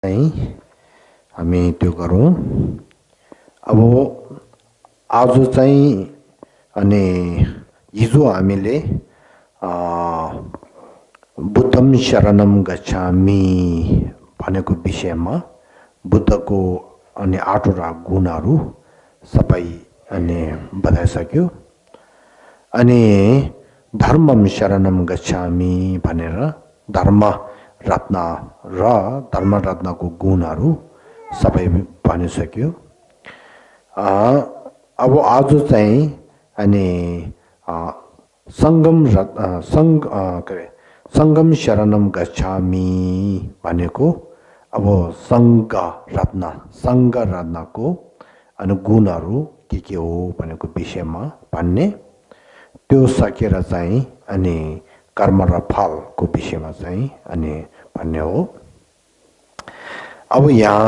चाहिँ हामी त्यो गरौँ। अब आज चाहिँ अनि हिजो हामीले बुद्धम शरणम गच्छामि भनेको विषयमा बुद्धको अनि 8वटा गुणहरू सबै अनि बताइसक्यो। अनि धर्मम शरणम गच्छामि भनेर धर्म रत्न र धर्म रत्नको गुणहरू सबै भनिसक्यो। अब आज चाहिँ अनि सङ्गम शरणम गच्छामि भनेको अब सङ्घ रत्नको अनि गुणहरू के हो भनेको विषयमा भन्ने, त्यो सकेर चाहिँ अनि कर्म र फलको विषयमा चाहिँ अनि भन्ने हो। अब यहाँ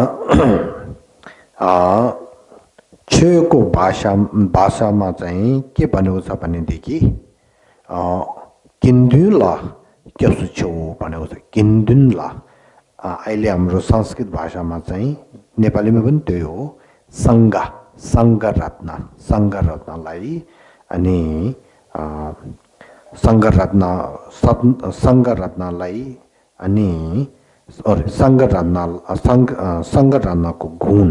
छेको भाषामा चाहिँ के भनेको छ भनेदेखि किन्दुला क्यासु छेउ भनेको छ। किन्दुला अहिले हाम्रो संस्कृत भाषामा चाहिँ नेपालीमा पनि त्यही हो। सङ्घ रत्नलाई अनि सङ्घ रत्नलाई अनि सङ्घ रत्नको गुण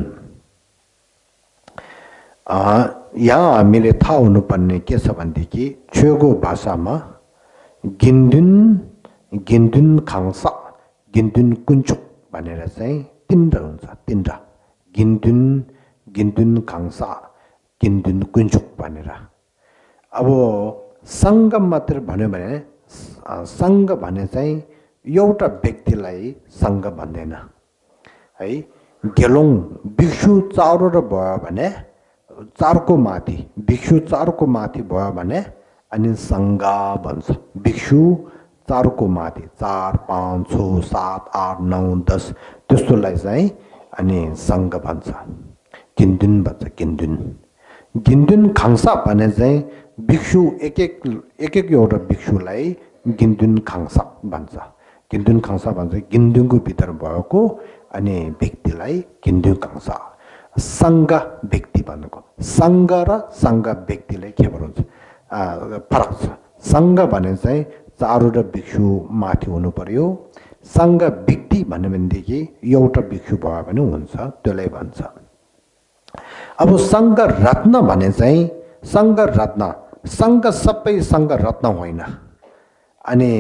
यहाँ हामीले थाहा हुनुपर्ने के छ भनेदेखि छेगो भाषामा गिन्दुन खाङ्सा गिन्दुन कुञ्चुक भनेर चाहिँ तिनवटा हुन्छ। तिनवटा गिन्दुन खाङ्सा गिन्दुन कुञ्चुक भनेर। अब सङ्घ मात्र भन्यो भने सङ्घ भने चाहिँ एउटा व्यक्तिलाई सङ्घ भन्दैन है। गेलोङ भिक्षु चारवटा भयो भने चारको माथि भिक्षु चारको माथि भयो भने अनि सङ्घ भन्छ। भिक्षु चारको माथि 4, 5, 6, 7, 8, 9, 10 त्यस्तोलाई चाहिँ अनि सङ्घ भन्छ। गिन्दुन भन्छ। गिन्दुन खाङ्सा भने चाहिँ भिक्षु एक एउटा भिक्षुलाई गिन्दुन खाङ्सा भन्छ। गिन्दुनको भित्र भएको अनि व्यक्तिलाई गिन्दुन खाङ्सा। सङ्घ व्यक्ति भनेको सङ्घ र सङ्घ व्यक्तिलाई के हुन्छ फरक छ। सङ्घ भने चाहिँ चारवटा भिक्षु माथि हुनु पर्यो। सङ्घ व्यक्ति भन्यो भनेदेखि एउटा भिक्षु भयो भने हुन्छ, त्यसलाई भन्छ। अब सङ्घ रत्न भने चाहिँ सङ्घ सबै सङ्घ रत्न होइन। अनि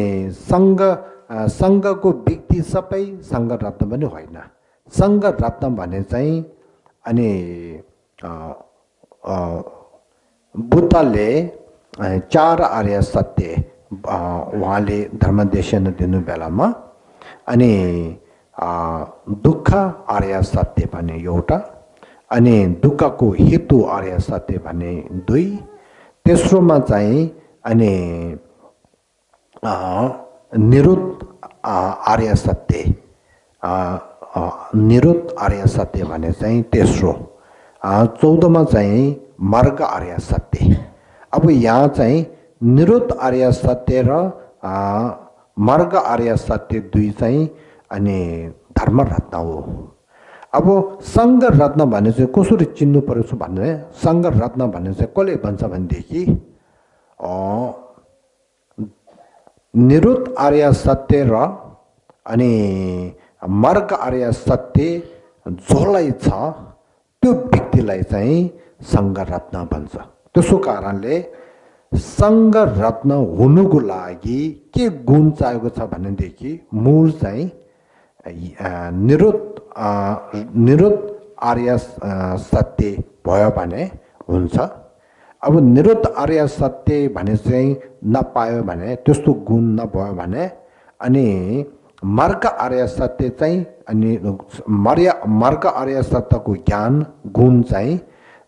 सङ्घको व्यक्ति सबै सङ्घ रत्न पनि होइन। सङ्घ रत्न भने चाहिँ अनि बुद्धले 4 आर्य सत्य उहाँले धर्मदेशन दिनु बेलामा अनि दुःख आर्य सत्य भने एउटा, अनि दुःखको हेतु आर्य सत्य भने 2, तेस्रोमा चाहिँ अनि निरुद्ध आर्य सत्य भने चाहिँ तेस्रो, 14मा चाहिँ मार्ग आर्य सत्य। अब यहाँ चाहिँ निरुद्ध आर्य सत्य र मार्ग आर्य सत्य 2 चाहिँ अनि धर्म रत्न हो। अब सङ्घ रत्न भने चाहिँ कसरी चिन्नु पर्छ भने सङ्घ रत्न भने चाहिँ कसले भन्छ भनेदेखि निरुद्ध आर्य सत्य र अनि मार्ग आर्य सत्य जसलाई छ त्यो व्यक्तिलाई चाहिँ सङ्घ रत्न भन्छ। त्यसो कारणले सङ्घ रत्न हुनुको लागि के गुण चाहिएको छ भनेदेखि मूल चाहिँ निरुद्ध आर्य सत्य भयो भने हुन्छ। अब निरुद्ध आर्य सत्य भने चाहिँ नपायो भने त्यस्तो गुण नभयो भने अनि मार्ग आर्य सत्य चाहिँ अनि मार्ग आर्य सत्यको ज्ञान गुण चाहिँ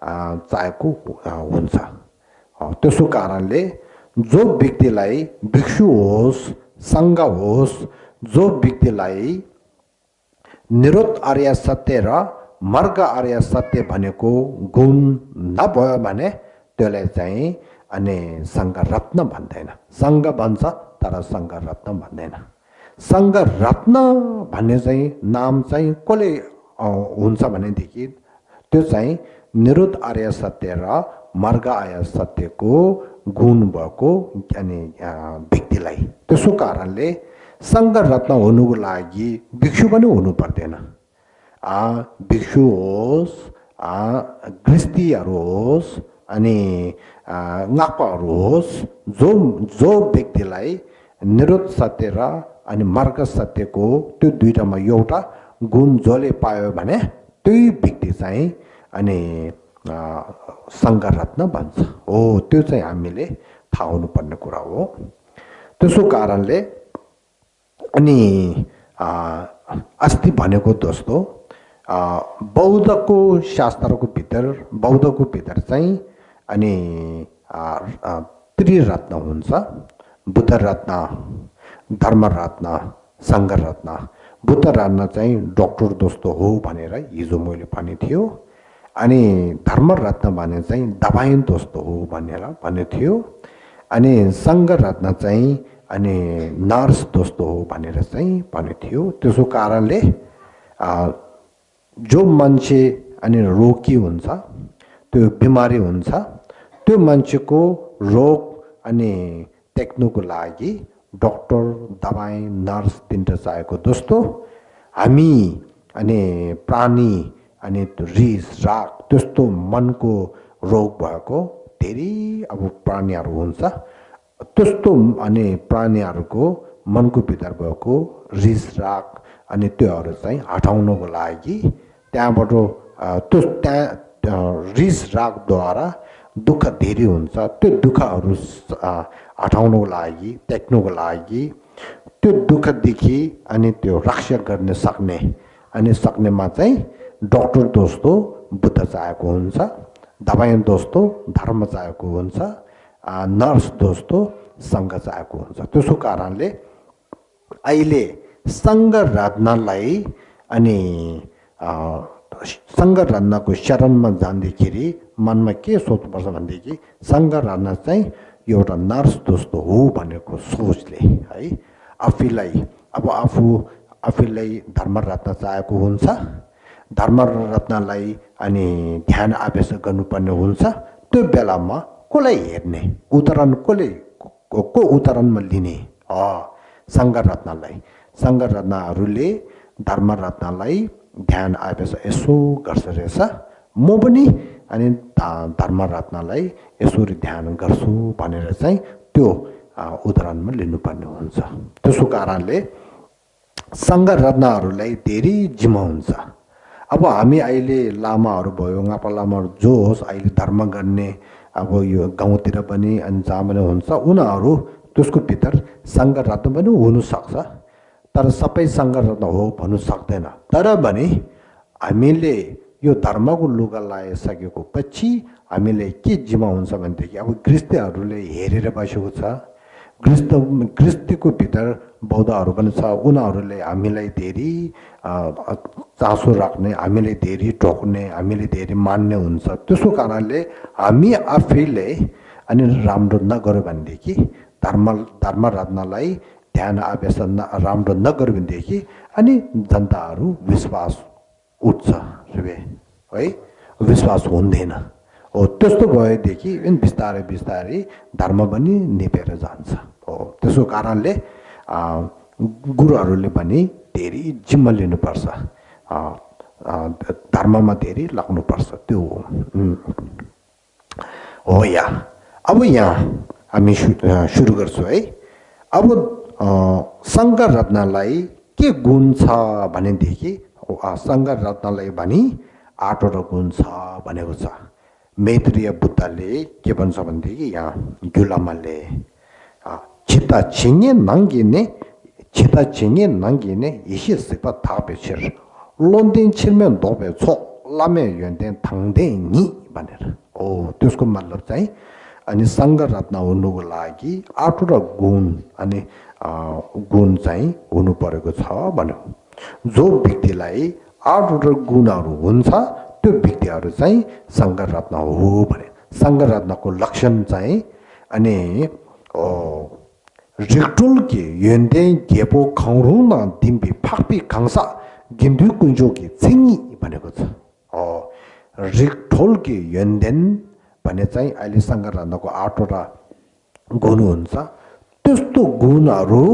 चाहिएको हुन्छ। त्यसो कारणले जो व्यक्तिलाई भिक्षु होस् सङ्घ होस्, जो व्यक्तिलाई निरुद्ध आर्य सत्य र मार्ग आर्य सत्य भनेको गुण नभयो भने त्यसलाई चाहिँ अनि सङ्घ रत्न भन्दैन। सङ्घ भन्छ तर सङ्घ रत्न भन्दैन। सङ्घ रत्न भन्ने चाहिँ नाम चाहिँ कसले हुन्छ भनेदेखि त्यो चाहिँ निरुद्ध आर्य सत्य र मार्ग आर्य सत्यको गुण भएको अनि व्यक्तिलाई। त्यसो कारणले सङ्घ रत्न हुनुको लागि भिक्षु पनि हुनु पर्दैन। भिक्षु होस्, गृहस्थीहरू होस्, अनि गापाहरू होस्, जो व्यक्तिलाई निरुद्ध सत्य र अनि मार्ग सत्यको त्यो दुईटामा एउटा गुण जसले पायो भने त्यही व्यक्ति चाहिँ अनि सङ्घ रत्न भन्छ हो। त्यो चाहिँ हामीले थाहा हुनुपर्ने कुरा हो। त्यसो कारणले अनि अस्ति भनेको दोस्तो बौद्धको शास्त्रको भित्र चाहिँ अनि त्रिरत्न हुन्छ, बुद्ध रत्न, धर्म रत्न, सङ्घ रत्न। बुद्ध रत्न चाहिँ डक्टर दोस्तो हो भनेर हिजो मैले भने थियो। अनि धर्म रत्न भने चाहिँ दबाई दोस्तो हो भनेर भन्ने थियो। अनि सङ्घ रत्न चाहिँ अनि नर्स दोस्तो हो भनेर चाहिँ भन्ने थियो। त्यसो कारणले जो मान्छे अनि रोगी हुन्छ, त्यो बिमारी हुन्छ, त्यो मान्छेको रोग अनि टेक्नुको लागि डक्टर, दबाई, नर्स तिनवटा चाहिएको दोस्तो। हामी अनि प्राणी अनि रिस राग त्यस्तो मनको रोग भएको धेरै अब प्राणीहरू हुन्छ। त्यस्तो अनि प्राणीहरूको मनको भित्र भएको रिस राग अनि त्योहरू चाहिँ हटाउनको लागि त्यहाँबाट रिस रागद्वारा दुःख धेरै हुन्छ। त्यो दुःखहरू हटाउनको लागि, त्याग्नुको लागि, त्यो दुःखदेखि अनि त्यो रक्षा गर्न सक्नेमा चाहिँ डक्टर दोस्तो बुद्ध चाहेको हुन्छ, दबाई दोस्तो धर्म चाहेको हुन्छ, नर्स दोस्तो सङ्घ चाहेको हुन्छ। त्यसो कारणले अहिले सङ्घ रत्नलाई अनि सङ्घ रत्नको शरणमा जाँदाखेरि मनमा के सोच्नुपर्छ भनेदेखि सङ्घ रत्न चाहिँ एउटा नर्स दोस्तो हो भनेको सोचले है आफूलाई धर्म रत्न चाहेको हुन्छ। धर्म रत्नलाई अनि ध्यान आवेश गर्नुपर्ने हुन्छ। त्यो बेलामा कसलाई हेर्ने, को उदाहरणमा लिने? सङ्घ रत्नलाई। सङ्घ रत्नहरूले धर्म रत्नलाई ध्यान आवेश यसो गर्छ रहेछ, म पनि अनि धर्म रत्नलाई यसरी ध्यान गर्छु भनेर चाहिँ त्यो उदाहरणमा लिनुपर्ने हुन्छ। त्यसो कारणले सङ्घ रत्नहरूलाई धेरै जिम्मा हुन्छ। अब हामी अहिले लामाहरू भयो, गापा लामाहरू जो होस्, अहिले धर्म गर्ने अब यो गाउँतिर पनि अनि जहाँ पनि हुन्छ, उनीहरू त्यसको भित्र सङ्घ रत्न पनि हुनसक्छ। तर सबै सङ्घ रत्न हो भन्नु सक्दैन। तर पनि हामीले यो धर्मको लुगा लगाइसकेको पछि हामीले के जिम्मा हुन्छ भनेदेखि अब गृहस्थीहरूले हेरेर बसेको छ। गृहस्थीको भित्र बौद्धहरू पनि छ, उनीहरूले हामीलाई धेरै चासो राख्ने, हामीलाई धेरै टोक्ने, हामीले धेरै मान्ने हुन्छ। त्यसो कारणले हामी आफैले अनि राम्रो नगर्यो भनेदेखि धर्म रत्नलाई ध्यान आवेश राम्रो नगर्यो भनेदेखि अनि जनताहरू विश्वास उठ्छ है, विश्वास हुँदैन हो। त्यस्तो भएदेखि बिस्तारै बिस्तारै धर्म पनि निभेर जान्छ हो। त्यसो कारणले गुरुहरूले पनि धेरै जिम्मा लिनुपर्छ, धर्ममा धेरै लाग्नुपर्छ। त्यो हो अब यहाँ हामी सुरु गर्छौँ है। अब सङ्घ रत्नलाई के गुण छ भनेदेखि सङ्घ रत्नलाई भनी 8वटा गुण छ भनेको छ। मैत्रेय बुद्धले के भन्छ भनेदेखि यहाँ गुलामाले छिता छिङ्गे नङ्गिने इसी सिप थापे छिर लोन्देन छिर्मे दोपे छो लामे युन्देन थाङ्दे नि भनेर हो। त्यसको मतलब चाहिँ अनि सङ्घ रत्न हुनुको लागि 8वटा गुण अनि गुण चाहिँ हुनु परेको छ भन्यो। जो व्यक्तिलाई 8वटा गुणहरू हुन्छ त्यो व्यक्तिहरू चाहिँ सङ्घ रत्न हो भने। सङ्घ रत्नको लक्षण चाहिँ अनि Rikdolki yunden gebo kangrungna dimbi pakpi kangsa gindu kunjoki tsengi banegoza. Rikdolki yunden banecai aili sangara nako atora gunu hunsa. Testo gunaru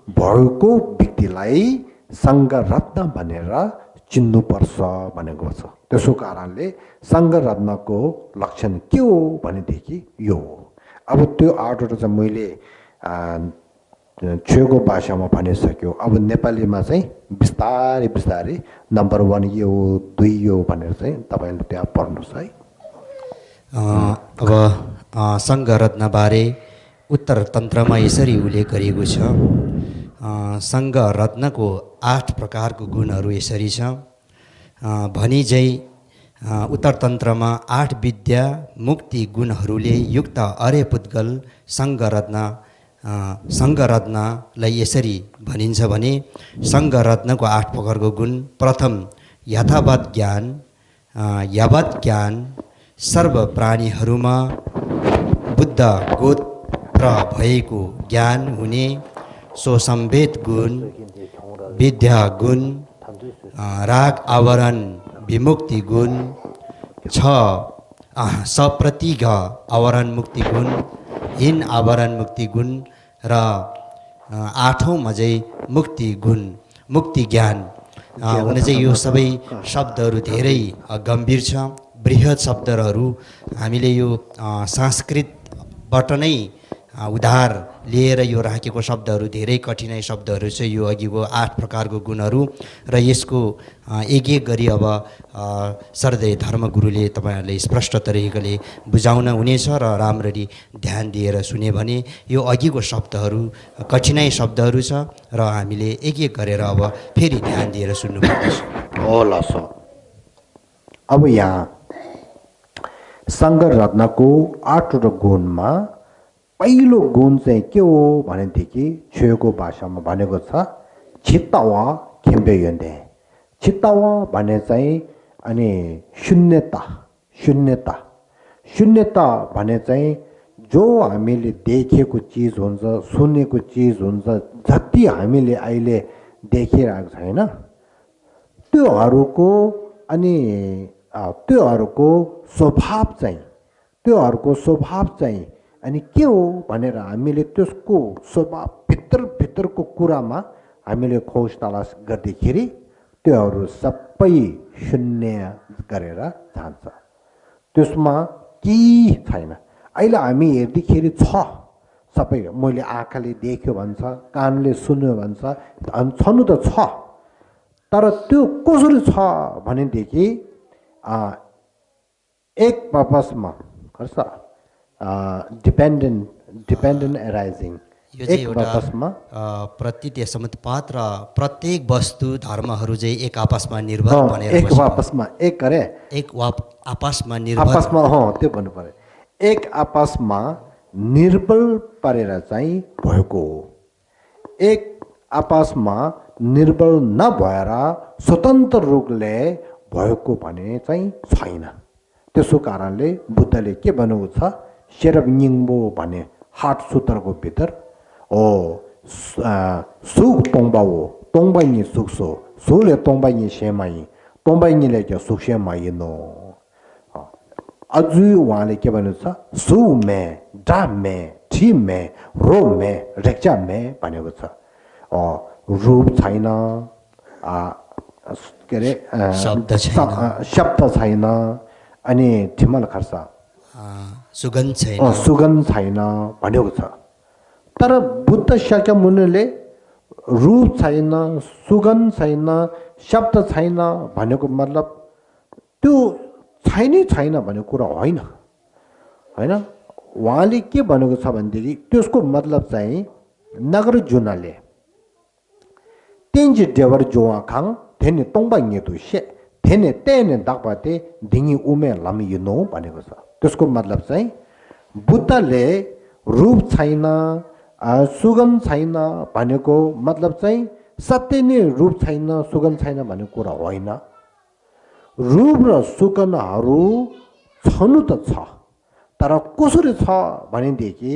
boyko biktilai sangaratna banera चिन्नु पर्छ भनेको छ त्यसो कारणले संघ रत्नको लक्षण के हो भनेदेखि यो अब त्यो आठवटा चाहिँ मैले छेउको भाषामा भनिसक्यो अब नेपालीमा चाहिँ बिस्तारै बिस्तारै नम्बर 1 यो 2 यो भनेर चाहिँ तपाईले त्यहाँ पढ्नुस् है अब संघ रत्न बारे उत्तर तन्त्रमा यसरी उल्लेख गरिएको छ संघ रत्नको 8 प्रकारको गुणहरू यसरी छ भनी जै उत्तर तन्त्रमा 8 विद्या मुक्ति गुणहरूले युक्त अर्य पुद्गल संघ रत्नलाई यसरी भनिन्छ भने संघ रत्नको 8 प्रकारको गुण प्रथम यथावत ज्ञान यावत ज्ञान सर्व प्राणीहरूमा बुद्ध गोत्र भएको ज्ञान हुने सोसंवेद गुण विद्या गुण राग आवरण विमुक्ति गुण सप्रतिघ आवरण मुक्ति गुण हीन आवरण मुक्ति गुण र 8औं मजै मुक्ति गुण मुक्ति ज्ञान हुन चाहिँ यो सबै शब्दहरू धेरै गम्भीर छ बृहत शब्दहरू हामीले यो संस्कृतबाट नै उधार लिएर यो राखेको शब्दहरू धेरै कठिनाइ शब्दहरू चाहिँ यो अघिको 8 प्रकारको गुणहरू र यसको एक एक गरी अब सरदय धर्मगुरुले तपाईहरुले स्पष्ट तरिकाले बुझाउन हुनेछ र राम्ररी ध्यान दिएर सुने भने यो अघिको शब्दहरू कठिनाइ शब्दहरू छ र हामीले एक एक गरेर अब फेरि ध्यान दिएर सुन्नुपर्छ होला सो अब यहाँ संघ रत्नको 8 वटा गुणमा पहिलो गुण चाहिँ के हो भनेदेखि छेउको भाषामा भनेको छ चित्तवा खेम्बेयन्ते चित्तवा भने चाहिँ अनि शून्यता भने चाहिँ जो हामीले देखेको चीज हुन्छ सुनेको चीज हुन्छ जति हामीले अहिले देखिरहेको छैन त्योहरुको अनि त्योहरुको स्वभाव चाहिँ अनि के हो भनेर हामीले त्यसको स्वभाव भित्रको कुरामा हामीले खोज तलास गर्दाखेरि त्योहरु सबै शून्य गरेर जान्छ त्यसमा के छैन अहिले हामी हेर्दाखेरि छ सबै मैले आँखाले देख्यो भन्छ कानले सुन्यो भन्छ अनि छनु त छ तर त्यो कसरी छ भनेदेखि एक आपसमा खर्च डिपेन्डेन्ट अराइजिङ एक आपसमा प्रतीत समुत्पात र प्रत्येक वस्तु धर्महरू चाहिँ एक आपसमा निर्भर बनेर एक आपसमा एक करे एक आपसमा निर्भर आपसमा त्यो भन्नु पर्यो एक आपसमा निर्भर परेर चाहिँ भएको हो एक आपसमा निर्भर नभएर स्वतन्त्र रूपले भएको भने चाहिँ छैन त्यसो कारणले बुद्धले के भन्नु छ शेरब निङबो भने हार्ट सूत्रको भित्र सुख तोङबाओ तोङबाइनी सुखसो सोले तोङबाइनी सेमाई तोङबाइनीले के सुख सेमाई नो अझै उहाँले के भन्नु छ सु मे डा मे ठी मे रो मे रेक्चा मे भनेको छ रूप छैन के रे शब्द छैन अनि ठिमल खर्सा सुगन्ध छैन भनेको छ तर बुद्ध शाक्यमुनिले रूप छैन सुगन्ध छैन शब्द छैन भनेको मतलब त्यो छैन भनेको कुरा होइन उहाँले के भनेको छ भनेदेखि त्यसको मतलब चाहिँ नगर जुनाले तेन्जी देवर जोवा खाङ थेने तोङबा न्येतु शे थेने तेने दाकबाते दिङी उमे लामी युनो भनेको छ त्यसको मतलब चाहिँ बुद्धले रूप छैन सुगन्ध छैन भनेको मतलब चाहिँ सत्य नै रूप छैन सुगन्ध छैन भन्ने कुरा होइन रूप र सुगन्धहरू छनु त छ तर कसरी छ भनेदेखि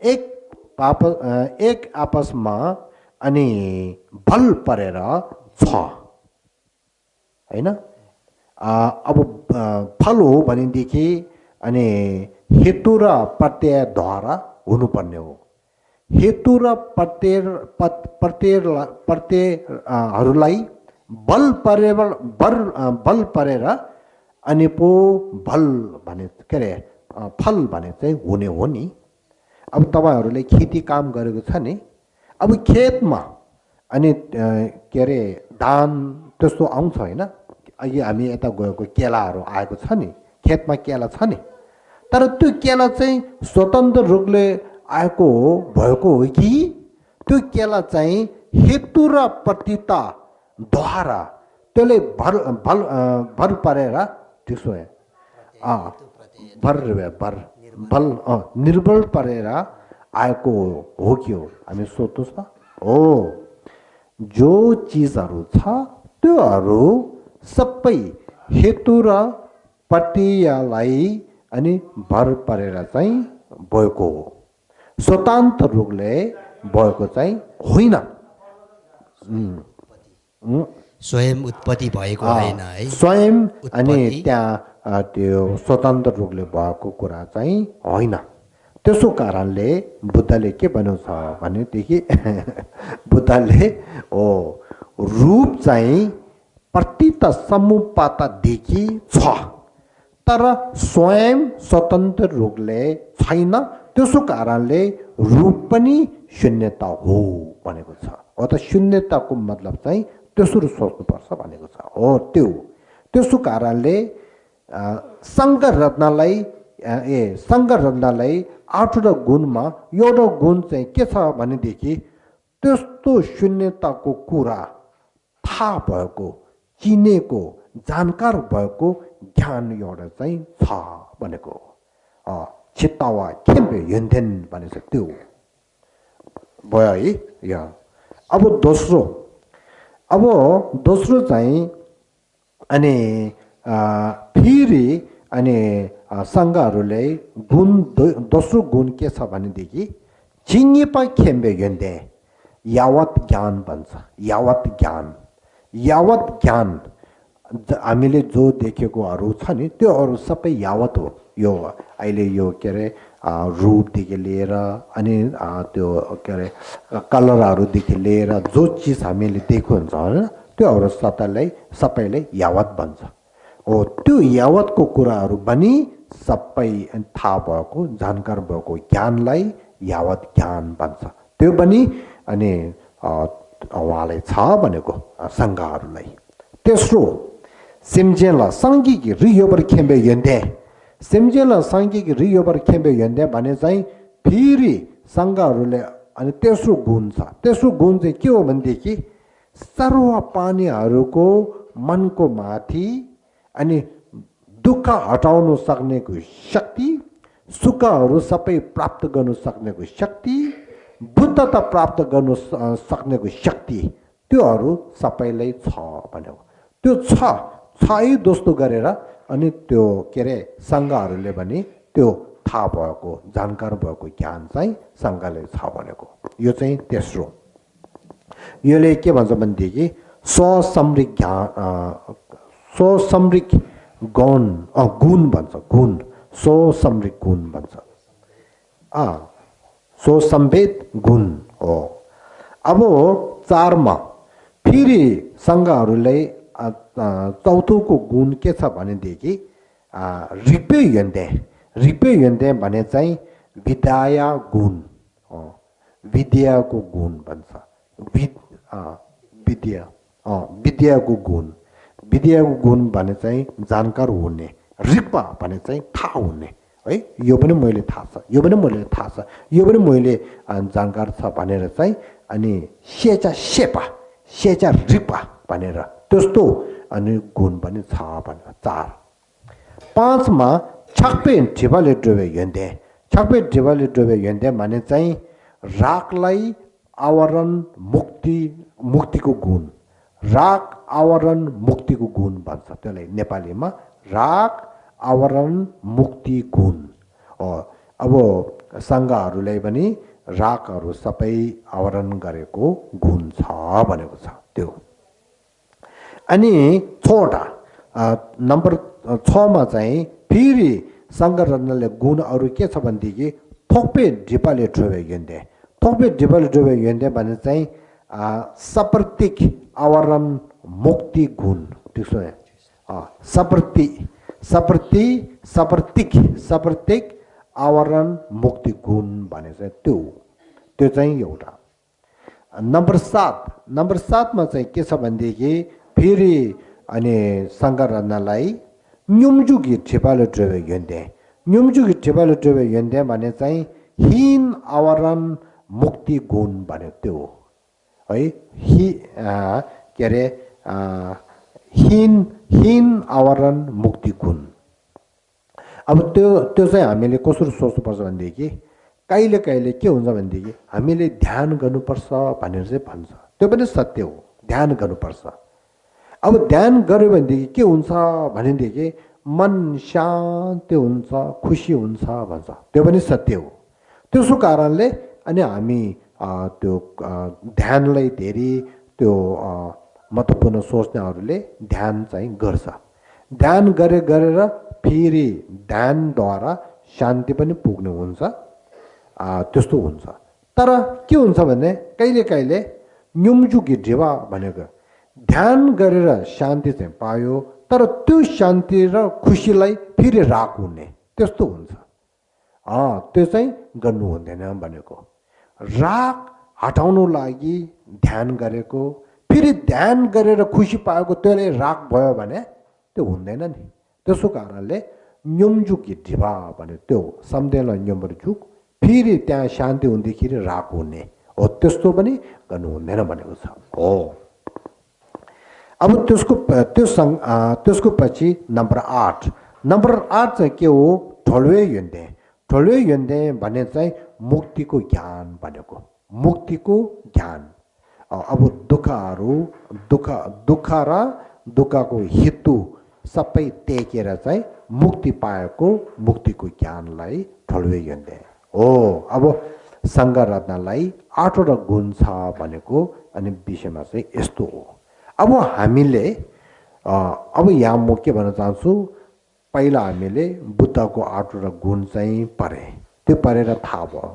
एक एक आपसमा अनि भल परेर छ हैन अब फल हो भनेदेखि अनि हेतु र प्रत्ययद्वारा हुनुपर्ने हो हेतु र प्रत्ययहरूलाई बल परेर अनि पो भल भने के अरे फल भने चाहिँ हुने हो नि अब तपाईहरुले खेती काम गरेको छ नि अब खेतमा अनि के अरे धान त्यस्तो आउँछ हैन अघि हामी यता गएको केलाहरू आएको छ नि खेतमा केला छ नि तर त्यो केला चाहिँ स्वतन्त्र रूपले आएको भएको हो कि त्यो केला चाहिँ हेतु र प्रतिता द्वारा त्यसले भर परेर त्यसो निर्बल परेर आएको हो कि हो हामी सोध्नु छ हो जो चीजहरू छ त्योहरू सबै हेतु र प्रत्ययलाई अनि भर परेर चाहिँ भएको हो स्वतन्त्र रूपले भएको चाहिँ होइन स्वयं उत्पत्ति भएको होइन है स्वयं अनि त्यहाँ त्यो स्वतन्त्र रूपले भएको कुरा चाहिँ होइन त्यसो कारणले बुद्धले के भन्नु छ भनेदेखि बुद्धले रूप चाहिँ प्रतीत समुपातदेखि छ तर स्वयं स्वतन्त्र रूपले छैन त्यसो कारणले रूप पनि शून्यता हो भनेको छ हो त शून्यताको मतलब चाहिँ त्यसरी सोच्नुपर्छ भनेको छ हो त्यसो कारणले संग रत्नलाई आठवटा गुणमा एउटा गुण चाहिँ के छ भनेदेखि त्यस्तो शून्यताको कुरा थाहा भएको चिनेको जानकार भएको ज्ञान एउटा चाहिँ छ भनेको चित्तावा खेम्बे यन्देन भनेको त्यो भयो है यहाँ अब दोस्रो चाहिँ अनि फेरि अनि संघहरूले गुण दोस्रो गुण के छ भनेदेखि चिङ्गिपा खेम्बे यन्दे यावत ज्ञान भन्छ यावत ज्ञान हामीले जो देखेकोहरू छ नि त्योहरू सबै यावत हो यो अहिले यो के अरे रूपदेखि लिएर अनि त्यो के अरे कलरहरूदेखि लिएर जो चिज हामीले देखेको हुन्छ होइन त्योहरू सबैले यावत भन्छ हो त्यो यावतको कुराहरू पनि सबै थाहा भएको जानकार भएको ज्ञानलाई यावत ज्ञान भन्छ त्यो पनि अनि उहाँले छ भनेको संघहरूलाई तेस्रो सिम्जेला सांगिक रियोबर खेम्बे यन्दे सिम्जेला सांगिक रियोबर खेम्बे यन्दे भने चाहिँ फेरि संघहरूले अनि तेस्रो गुण छ तेस्रो गुण चाहिँ के हो भनेदेखि सर्व प्राणीहरूको मनको माथि अनि दुःख हटाउन सक्नेको शक्ति सुखहरू सबै प्राप्त गर्न सक्नेको शक्ति बुद्धता प्राप्त गर्न सक्नेको शक्ति त्योहरू सबैलाई छ भनेको त्यो छ दोस्तो गरेर अनि त्यो के अरे संघहरूले पनि त्यो थाहा भएको जानकार भएको ज्ञान चाहिँ संघले छ भनेको यो चाहिँ तेस्रो योले के भन्छ भनेदेखि स्वसमृक गुण भन्छ गुण स्वसमृक गुण भन्छ स्वसम्वेद गुण हो अब चारमा फेरि संघहरूले चौथोको गुण के छ भनेदेखि रिपे यन्ते भने चाहिँ विद्याको गुण भन्छ विद्याको गुण भने चाहिँ जानकार हुने रिपा भने चाहिँ थाहा हुने है यो पनि मैले थाहा छ यो पनि मैले जानकार छ भनेर चाहिँ अनि सेचा रिपा भनेर त्यस्तो अनि गुण पनि छ भनेर 4 5 मा छक्पे ढिबाले डोबे यन्ते भने चाहिँ रागलाई आवरण मुक्तिको गुण राग आवरण मुक्तिको गुण भन्छ त्यसलाई नेपालीमा राग आवरण मुक्ति गुण अब संघहरूले पनि रागहरू सबै आवरण गरेको गुण छ भनेको छ त्यो। अनि छोटा नम्बर 6 मा चाहिँ फेरि सङ्गरत्नले गुण अरू के छ भनेदेखि थोपे ढिपाले ट्रोबे यन्दे। थोपे ढिपाले ट्रोबे यन्दे भने चाहिँ सप्रतिक आवरण मुक्ति गुण ठीक छ। सप्रतिक आवरण मुक्ति गुण भने चाहिँ त्यो चाहिँ एउटा। नम्बर 7 मा चाहिँ के छ भनेदेखि फेरि अनि सङ्गरत्नलाई न्युम्जुगी ठेपाले ट्रेबे यन्दे। न्युम्जुगी ठेपाले ट्रेबे यन्दे भने चाहिँ हीन आवरण मुक्ति गुण भने त्यो है। के अरे हीन आवरण मुक्ति गुण। अब त्यो चाहिँ हामीले कसरी सोच्नुपर्छ भनेदेखि कहिले के हुन्छ भनेदेखि हामीले ध्यान गर्नुपर्छ भनेर चाहिँ भन्छ, त्यो पनि सत्य हो, ध्यान गर्नुपर्छ। अब ध्यान गर्यो भनेदेखि के हुन्छ भनेदेखि मन शान्ति हुन्छ, खुसी हुन्छ भन्छ, त्यो पनि सत्य हो। त्यसो कारणले अनि हामी त्यो ध्यानलाई धेरै त्यो महत्त्वपूर्ण सोच्नेहरूले ध्यान चाहिँ गर्छ। ध्यान गरेर फेरि ध्यानद्वारा शान्ति पनि पुग्ने हुन्छ, त्यस्तो हुन्छ। तर के हुन्छ भने कहिले न्युम्जुकी ढिवा भनेको ध्यान गरेर शान्ति चाहिँ पायो, तर त्यो शान्ति र खुसीलाई फेरि राग हुने त्यस्तो हुन्छ। त्यो चाहिँ गर्नु हुँदैन भनेको। राग हटाउनु लागि ध्यान गरेको, फेरि ध्यान गरेर खुसी पाएको त्यसले राग भयो भने त्यो हुँदैन नि। त्यसो कारणले न्युम्जुकी ढिवा भने त्यो सम्झेला न्युम्जुक फेरि त्यहाँ शान्ति हुँदाखेरि राग हुने हो, त्यस्तो पनि गर्नु हुँदैन भनेको छ हो। अब त्यसको पछि नम्बर 8 चाहिँ के हो? ठोल्वे यन्दे भने चाहिँ मुक्तिको ज्ञान भनेको, मुक्तिको ज्ञान। अब दुःख र दुःखको हेतु सबै टेकेर चाहिँ मुक्ति पाएको मुक्तिको ज्ञानलाई ठोल्वे यन्दे हो। अब सङ्गरत्नलाई 8वटा गुण छ भनेको अनि विषयमा चाहिँ यस्तो हो। अब हामीले अब यहाँ म के भन्न चाहन्छु, पहिला हामीले बुद्धको 8वटा गुण चाहिँ पढे, त्यो पढेर थाहा भयो।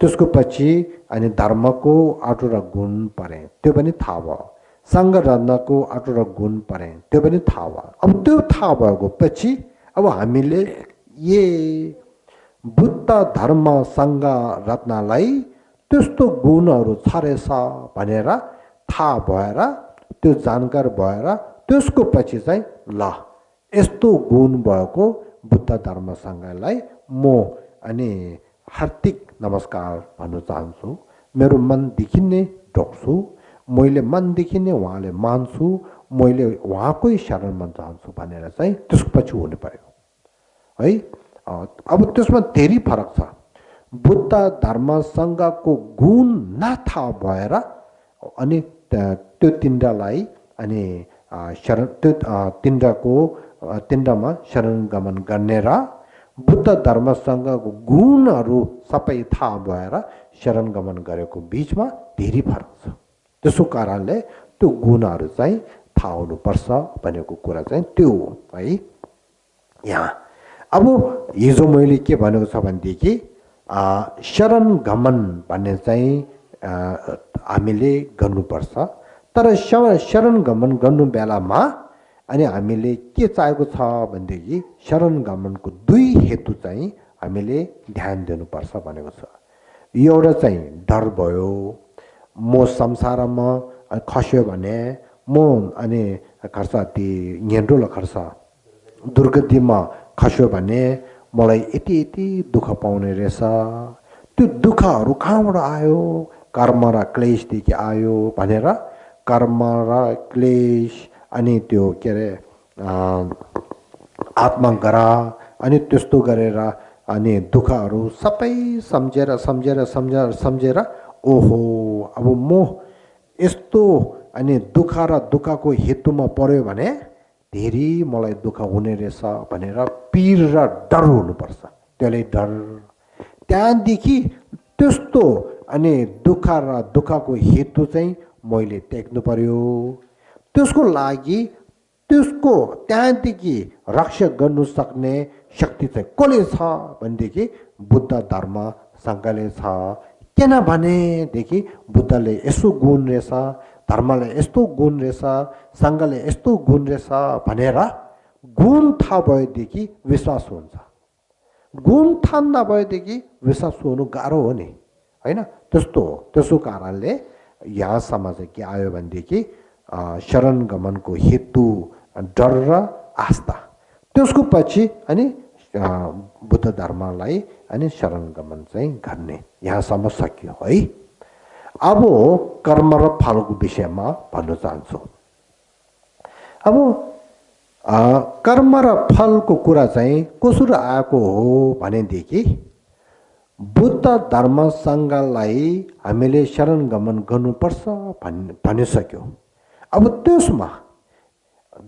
त्यसको पछि अनि धर्मको 8वटा गुण पढे, त्यो पनि थाहा भयो। सङ्गरत्नको 8वटा गुण पढे, त्यो पनि थाहा भयो। अब त्यो थाहा भएको पछि अब हामीले बुद्ध धर्म सङ्गरत्नलाई त्यस्तो गुणहरू छ रहेछ भनेर थाहा भएर, त्यो जानकार भएर त्यसको पछि चाहिँ ल यस्तो गुण भएको बुद्ध धर्म सङ्घलाई म अनि हार्दिक नमस्कार भन्न चाहन्छु। मेरो मनदेखि नै ढोक्छु, मैले मनदेखि नै उहाँले मान्छु, मैले उहाँकै शरणमा जान्छु भनेर चाहिँ त्यसको पछि हुनु पर्यो है। अब त्यसमा धेरै फरक छ। बुद्ध धर्म सङ्घको गुण नथाहा भएर अनि त्यो तिनलाई अनि तिनडामा शरणगमन गर्ने र बुद्ध धर्म सङ्घको गुणहरू सबै थाहा भएर शरणगमन गरेको बिचमा धेरै फरक छ। त्यसो कारणले त्यो गुणहरू चाहिँ थाहा हुनुपर्छ भनेको कुरा चाहिँ त्यो हो है। यहाँ अब हिजो मैले के भनेको छ भनेदेखि शरणगमन भन्ने चाहिँ हामीले गर्नुपर्छ। तर शरणगमन गर्नु बेलामा अनि हामीले के चाहेको छ भनेदेखि शरणगमनको 2 हेतु चाहिँ हामीले ध्यान दिनुपर्छ भनेको छ। एउटा चाहिँ डर भयो, म संसारमा खस्यो भने म अनि खर्च ती न्यन्डोल खर्च दुर्गतिमा खस्यो भने मलाई यति दुःख पाउने रहेछ। त्यो दुःखहरू कहाँबाट आयो? कर्म र क्लेशदेखि आयो भनेर कर्म र क्लेश अनि त्यो के अरे आत्मग्रह अनि त्यस्तो गरेर अनि दुःखहरू सबै सम्झेर ओहो अब म यस्तो अनि दुःख र दुःखको हेतुमा पर्यो भने धेरै मलाई दुःख हुने रहेछ भनेर पीर र डर हुनुपर्छ। त्यसले डर त्यहाँदेखि त्यस्तो अनि दुःख र दुःखको हेतु चाहिँ मैले त्याग्नु पर्यो त्यसको लागि त्यसको त्यहाँदेखि रक्षा गर्नु सक्ने शक्ति चाहिँ कसले छ भनेदेखि बुद्ध धर्म सङ्घले छ किनभनेदेखि बुद्धले यस्तो गुण रहेछ धर्मले यस्तो गुण रहेछ सङ्घले यस्तो गुण रहेछ भनेर गुण थाहा भएदेखि विश्वास हुन्छ गुण थाहा नभएदेखि विश्वास हुनु गाह्रो हो नि होइन त्यस्तो हो त्यसो कारणले यहाँसम्म चाहिँ के आयो भनेदेखि शरण गमनको हेतु डर र आस्था त्यसको पछि अनि बुद्ध धर्मलाई अनि शरण गमन चाहिँ गर्ने यहाँसम्म सकियो है अब कर्म र फलको विषयमा भन्न चाहन्छु अब कर्म र फलको कुरा चाहिँ कसरी आएको हो भनेदेखि बुद्ध धर्म सङ्घलाई हामीले शरण गमन गर्नुपर्छ भनिसक्यो अब त्यसमा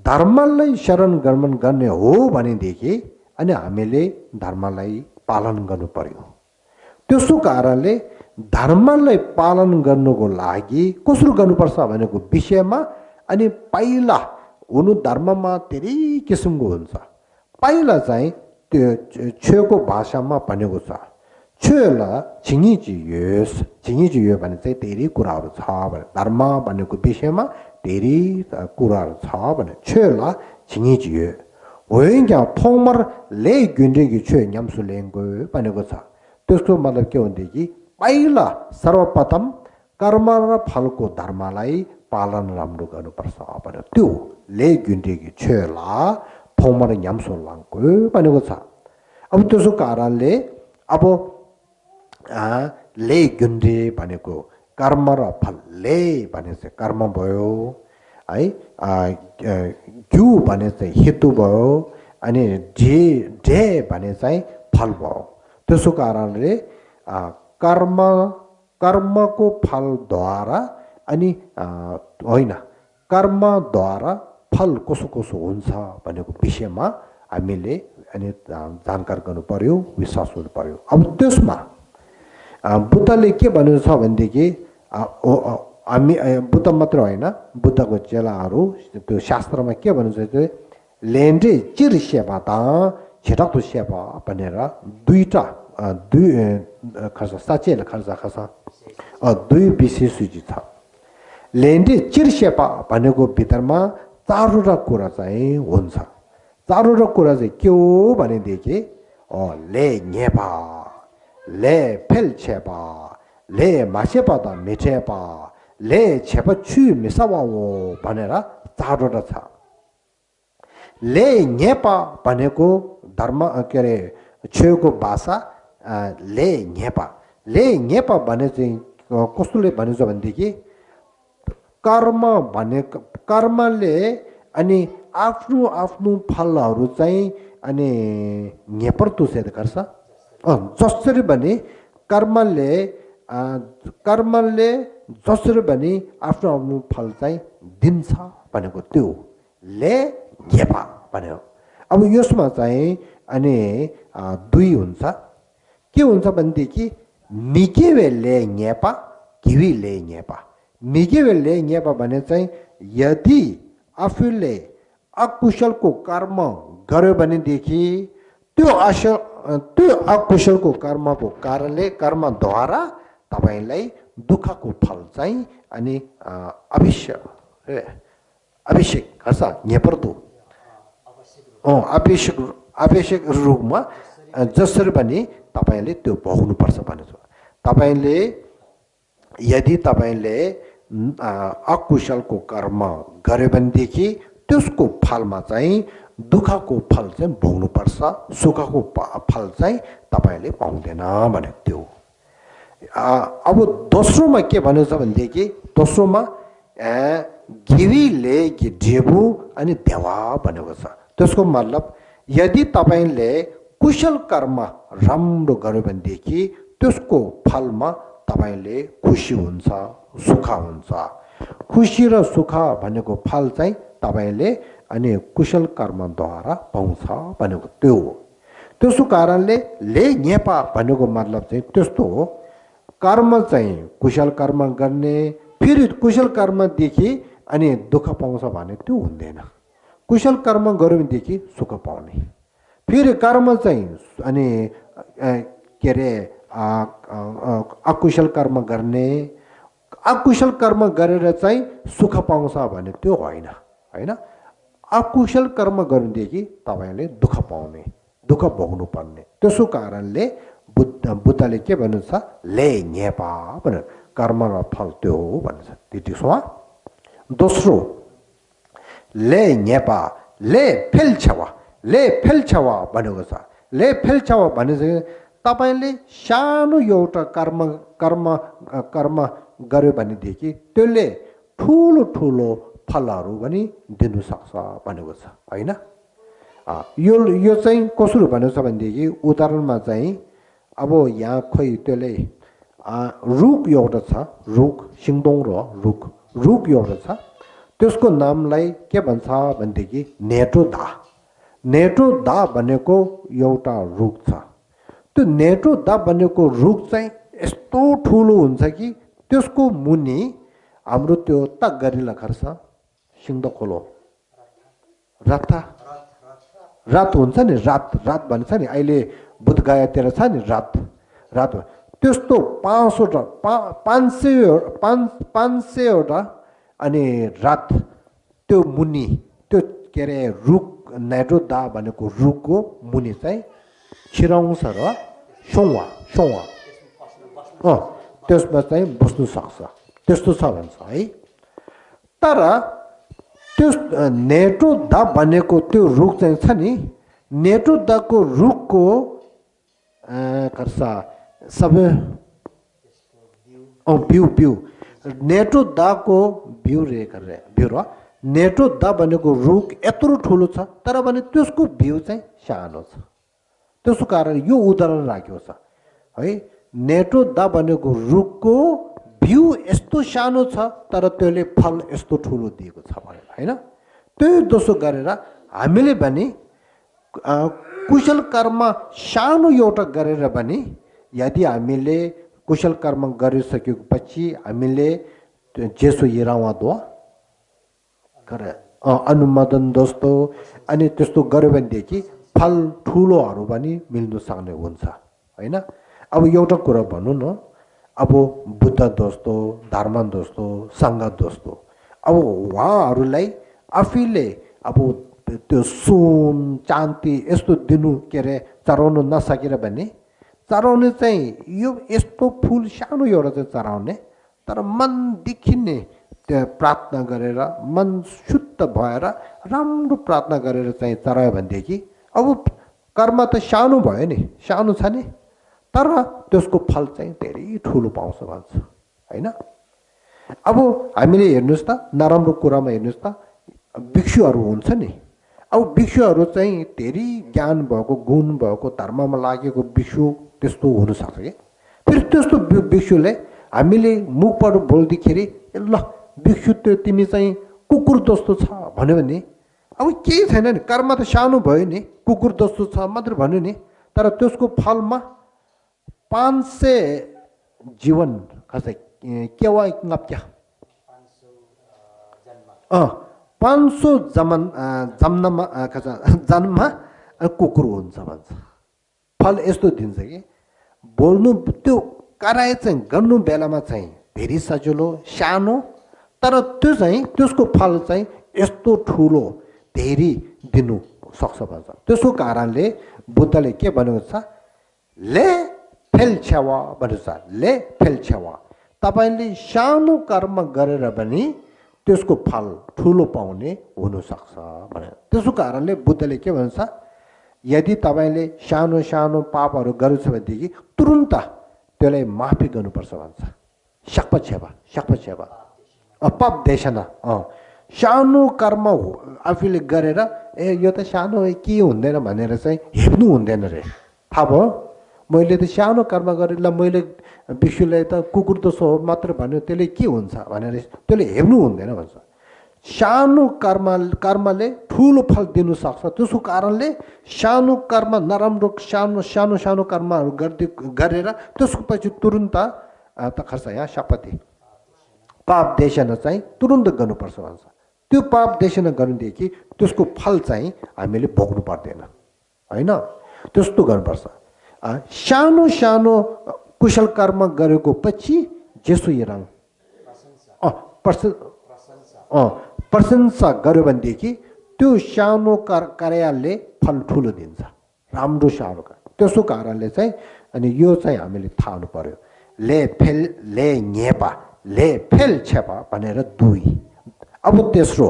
धर्मलाई शरण गमन गर्ने हो भनेदेखि अनि हामीले धर्मलाई पालन गर्नु पर्यो त्यसो कारणले धर्मलाई पालन गर्नुको लागि कसरी गर्नुपर्छ भनेको विषयमा अनि पहिला हुनु धर्ममा धेरै किसिमको हुन्छ पहिला चाहिँ त्यो छेउको भाषामा भनेको छ छेउला छिङिजियो भने चाहिँ धेरै कुराहरू छ भने धर्म भनेको विषयमा धेरै कुराहरू छ भने छेउला छिङिजियो होइन थोमर ले गुन्डेगी छे न्याम्सु लेङ्गो भनेको छ त्यसको मतलब के भनेदेखि पहिला सर्वप्रथम कर्म र फलको धर्मलाई पालन राम्रो गर्नुपर्छ भनेर त्यो ले गुन्डेगी छेला थोमर न्याम्सु लाङ्गो भनेको छ अब त्यसो कारणले अब ले गुन्डे भनेको कर्म र फल ले भने चाहिँ कर्म भयो है क्यु भने चाहिँ हेतु भयो अनि डे भने चाहिँ फल भयो त्यसो कारणले कर्मको फलद्वारा अनि होइन कर्मद्वारा फल कसो कसो हुन्छ भनेको विषयमा हामीले अनि जानकार गर्नु पर्यो विश्वास हुनु पर्यो अब त्यसमा बुद्धले के भन्नु छ भनेदेखि हामी बुद्ध मात्र होइन बुद्धको चेलाहरू त्यो शास्त्रमा के भन्नुहुन्छ त्यो लेन्डे चिर सेवा त छिटक्दो सेवा भनेर दुई खर्च साँच्चै खर्च खर्च दुई विशेष सूची छ लेन्डे चिर सेवा भनेको भित्रमा चारवटा कुरा चाहिँ हुन्छ चारवटा कुरा चाहिँ के हो भनेदेखि ले नेपा ले फेल छेपा ले मासेपा त मिठेपा ले छेपा छु मिसावा हो भनेर चारवटा छ ले नेपा भनेको धर्म के अरे छेउको भाषा ले नेपा भने चाहिँ कस्तोले भनेछ भनेदेखि कर्म भनेको कर्मले अनि आफ्नो आफ्नो फलहरू चाहिँ अनि नेपर तुसेर गर्छ जसरी भने कर्मले जसरी भने आफ्नो आफ्नो फल चाहिँ दिन्छ भनेको त्यो ले घेपा भन्यो अब यसमा चाहिँ अनि दुई हुन्छ के हुन्छ भनेदेखि मिकेवे ले घेपा घिवी ले घेपा मिकेवे ले घेपा भने चाहिँ यदि आफूले अकुशलको कर्म गर्यो भनेदेखि त्यो अकुशलको कर्मको कारणले कर्मद्वारा तपाईँलाई दुःखको फल चाहिँ अनि अभिषेक गर्छ नेपर्दो आवश्यक रूपमा जसरी पनि तपाईँले त्यो भोग्नुपर्छ भनेको तपाईँले यदि तपाईँले अकुशलको कर्म गर्यो भनेदेखि त्यसको फलमा चाहिँ दुःखको फल चाहिँ भोग्नुपर्छ सुखको फल चाहिँ तपाईँले पाउँदैन भनेको त्यो अब दोस्रोमा के भनेको छ भनेदेखि दोस्रोमा गिरीले ढेबु अनि देवा भनेको छ त्यसको मतलब यदि तपाईँले कुशल कर्म राम्रो गर्यो भनेदेखि त्यसको फलमा तपाईँले खुसी हुन्छ सुख हुन्छ खुसी र सुख भनेको फल चाहिँ तपाईँले अनि कुशल कर्मद्वारा पाउँछ भनेको त्यो हो त्यसो कारणले ले नेपा भनेको मतलब चाहिँ त्यस्तो हो कर्म चाहिँ कुशल कर्म गर्ने फेरि कुशल कर्मदेखि अनि दुःख पाउँछ भने त्यो हुँदैन कुशल कर्म गर्यो भनेदेखि सुख पाउने फेरि कर्म चाहिँ अनि के अरे अकुशल कर्म गर्ने अकुशल कर्म गरेर चाहिँ सुख पाउँछ भने त्यो होइन होइन अकुशल कर्म गर्नुदेखि तपाईँले दुःख पाउने दुःख भोग्नु पर्ने त्यसो कारणले बुद्धले के भन्नुहुन्छ ले न्यापा भनेर कर्म र फल त्यो हो भन्छ त्यसमा दोस्रो ले न्यापा ले फेल्छवा भनेको छ ले फेल्छवा भने चाहिँ तपाईँले सानो एउटा कर्म गर्यो भनेदेखि त्यसले ठुलो ठुलो फलहरू पनि दिनु सक्छ भनेको छ होइन यो चाहिँ कसरी भनेको छ भनेदेखि उदाहरणमा चाहिँ अब यहाँ खोइ त्यसले रुख एउटा छ रुख सिङदोङ र रुख एउटा छ त्यसको नामलाई के भन्छ भनेदेखि नेटो दा भनेको एउटा रुख छ त्यो नेटो दा भनेको रुख चाहिँ यस्तो ठुलो हुन्छ कि त्यसको मुनि हाम्रो त्यो तक गरिला खर्छ सिङदो खोलो रात हुन्छ नि रात भन्छ नि अहिले बुधगयातिर छ नि रात त्यस्तो 500 अनि रात त्यो मुनि त्यो के अरे रुख नेटो दा भनेको रुखको मुनि चाहिँ छिराउँछ र सोवा त्यसमा चाहिँ बस्नु सक्छ त्यस्तो छ भन्छ है तर त्यो नेटो दा भनेको त्यो रुख चाहिँ छ नि नेटो दाको रुखको कर्सा सबै बिउ नेटो दाको बिउ रे गरेर बिउ र नेटो दा भनेको रुख यत्रो ठुलो छ तर भने त्यसको बिउ चाहिँ सानो छ त्यसको कारण यो उदाहरण राखेको छ है नेटो दा भनेको रुखको बिउ यस्तो सानो छ तर त्यसले फल यस्तो ठुलो दिएको छ भनेर हैन त्यो दोषो गरेर हामीले पनि कुशल कर्म सानो एउटा गरेर पनि यदि हामीले कुशल कर्म गरिसकेपछि हामीले जेसो हिरावा दो करे अनुमोदन दोस्तो अनि त्यस्तो गर्यो भनेदेखि फल ठुलोहरू पनि मिल्न सक्ने हुन्छ हैन अब एउटा कुरा भन्नु न अब बुद्ध दोस्तो धर्म दोस्तो संघ दोस्तो अब उहाँहरूलाई आफैले अब त्यो सुन चान्ती यस्तो दिनु के अरे चढाउन नसकेर भने चढाउने चाहिँ यो यस्तो फुल सानो एउटा चाहिँ चढाउने तर मनदेखि नै त्यो प्रार्थना गरेर मन शुद्ध भएर राम्रो प्रार्थना गरेर चाहिँ चढायो भनेदेखि अब कर्म त सानो भयो नि सानो छ नि तर त्यसको फल चाहिँ धेरै ठुलो पाउँछ भन्छ हैन अब हामीले हेर्नुस् त नराम्रो कुरामा हेर्नुस् त भिक्षुहरू हुन्छ नि अब भिक्षुहरू चाहिँ धेरै ज्ञान भएको गुण भएको धर्ममा लागेको भिक्षु त्यस्तो हुन सक्छ के फेरि त्यस्तो भिक्षुले हामीले मुखबाट बोल्दाखेरि ल भिक्षु त्यो तिमी चाहिँ कुकुर जस्तो छ भन्यो भने अब केही छैन नि कर्म त सानो भयो नि कुकुर जस्तो छ मात्र भन्यो नि तर त्यसको फलमा 500 जीवन खसै केवा ngapcha 500 जन्ममा जन्ममा कुकुर हुन्छ भन्छ फल यस्तो दिन्छ कि बोल्नु त्यो कराए चाहिँ गर्नु बेलामा चाहिँ धेरै सजिलो सानो तर त्यो चाहिँ त्यसको फल चाहिँ यस्तो ठुलो धेरै दिनु सक्छ भन्छ त्यसको कारणले बुद्धले के भनेको छ ले फेल्छवा भनेको छ ले फेल्छवा तपाईले सानो कर्म गरेर पनि त्यसको फल ठुलो पाउने हुन सक्छ भने त्यसको कारणले बुद्धले के भन्छ यदि तपाईले सानो सानो पापहरू गर्छ भनेदेखि तुरुन्त त्यसलाई माफी गर्नुपर्छ भन्छ शकपछेवा पाप देशना सानो कर्म आफूले गरेर यो त सानो के हुँदैन भनेर चाहिँ हेप्नु हुँदैन रे थाहा भयो मैले त सानो कर्म गरेँ ल मैले भिक्षुलाई त कुकुर त सो मात्र भन्यो त्यसले के हुन्छ भनेर त्यसले हेर्नु हुँदैन भन्छ सानो कर्मले ठुलो फल दिनु सक्छ त्यसको कारणले सानो कर्म नराम्रो सानो कर्महरू गरेर त्यसको पछि तुरुन्त त खर्च यहाँ शपथी पाप देशन चाहिँ तुरुन्त गर्नुपर्छ भन्छ त्यो पाप देशन गर्नुदेखि त्यसको फल चाहिँ हामीले भोग्नु पर्दैन हैन त्यस्तो गर्नुपर्छ सानो सानो कुशल कर्म गरेको पछि जेसु यरङ प्रशंसा गर्यो भनेदेखि त्यो सानो कार्यालयले फल ठुलो दिन्छ राम्रो सानो त्यसो कारणले चाहिँ अनि यो चाहिँ हामीले थाहा हुनु पर्यो ले फेल ले न्येपा ले फेल छेपा भनेर दुई अब तेस्रो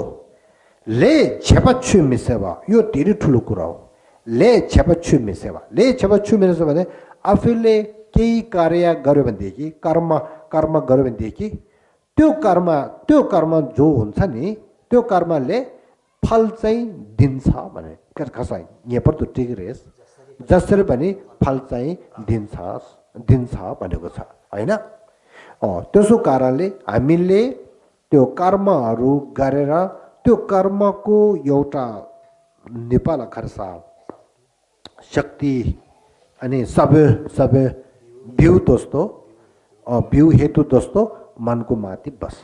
ले छेपा छु मिसेवा यो धेरै ठुलो कुरा हो ले छेपा छु मिसेवा ले छेपा छु मिसेवा भने आफूले केही कार्य गर्यो भनेदेखि कर्म गर्यो भनेदेखि त्यो कर्म जो हुन्छ नि त्यो कर्मले फल चाहिँ दिन्छ भने कसै यहाँ पर त ठिक रहेछ जसरी पनि फल चाहिँ दिन्छ भनेको छ हैन त्यसो कारणले हामीले त्यो कर्महरू गरेर त्यो कर्मको एउटा नेपाल खर्सा शक्ति अनि सब बिउ दोस्तो बिउ हेतु दोस्तो मनको माथि बस्छ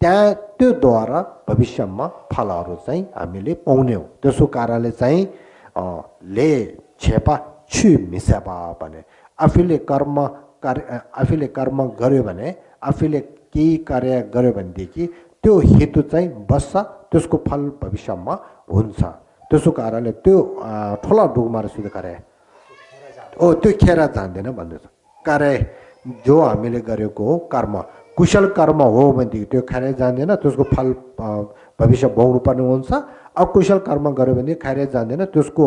त्यहाँ त्यो द्वारा भविष्यमा फलहरू चाहिँ हामीले पाउने हो त्यसो कारणले चाहिँ ले छेपा छु मिसेपा भने आफूले कर्म गर्यो भने आफूले केही कार्य गर्यो भनेदेखि त्यो हेतु चाहिँ बस्छ त्यसको फल भविष्यमा हुन्छ त्यसो कारणले त्यो ठुला डुगमा सुध कार्य त्यो खेर जान्दैन भन्दैछ कार्य जो हामीले गरेको हो कर्म कुशल कर्म हो भनेदेखि त्यो खेर जान्दैन त्यसको फल भविष्य भोग्नु पर्ने हुन्छ अकुशल कर्म गर्यो भने खेर जान्दैन त्यसको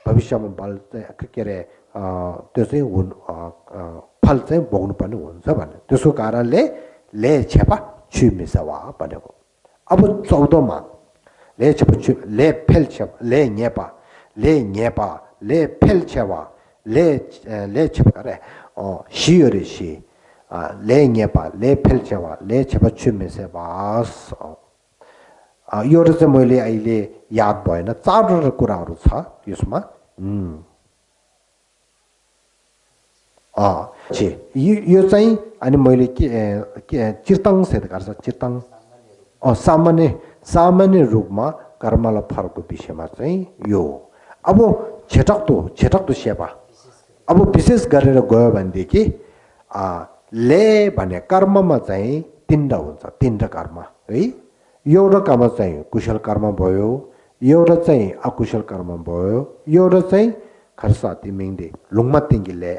भविष्यमा बल चाहिँ के अरे त्यो चाहिँ फल चाहिँ भोग्नु पर्ने हुन्छ भने त्यसको कारणले ले छेपा छु मिसेवा भनेको अब 14 मा ले छेपा छु ले फेल छेपा ले न्येपा ले फेल छेवा ले छेपा रे शियोरे शि ले न्येपा ले फेल छेवा ले छेपा छु मिसेवा यो चाहिँ मैले अहिले याद भएन चारवटा कुराहरू छ यसमा यो चाहिँ अनि मैले के चिर्ताङ सेत गर्छ चिर्ताङ सामान्य रूपमा कर्मला फलको विषयमा चाहिँ यो अब छेटक्दो सेवा अब विशेष गरेर गयो भनेदेखि ले भने कर्ममा चाहिँ तीनवटा हुन्छ तीनवटा कर्म है एउटा कर्म चाहिँ कुशल कर्म भयो एउटा चाहिँ अकुशल कर्म भयो एउटा चाहिँ खर्सा तिमिङदे लुङमा तिङ्गिले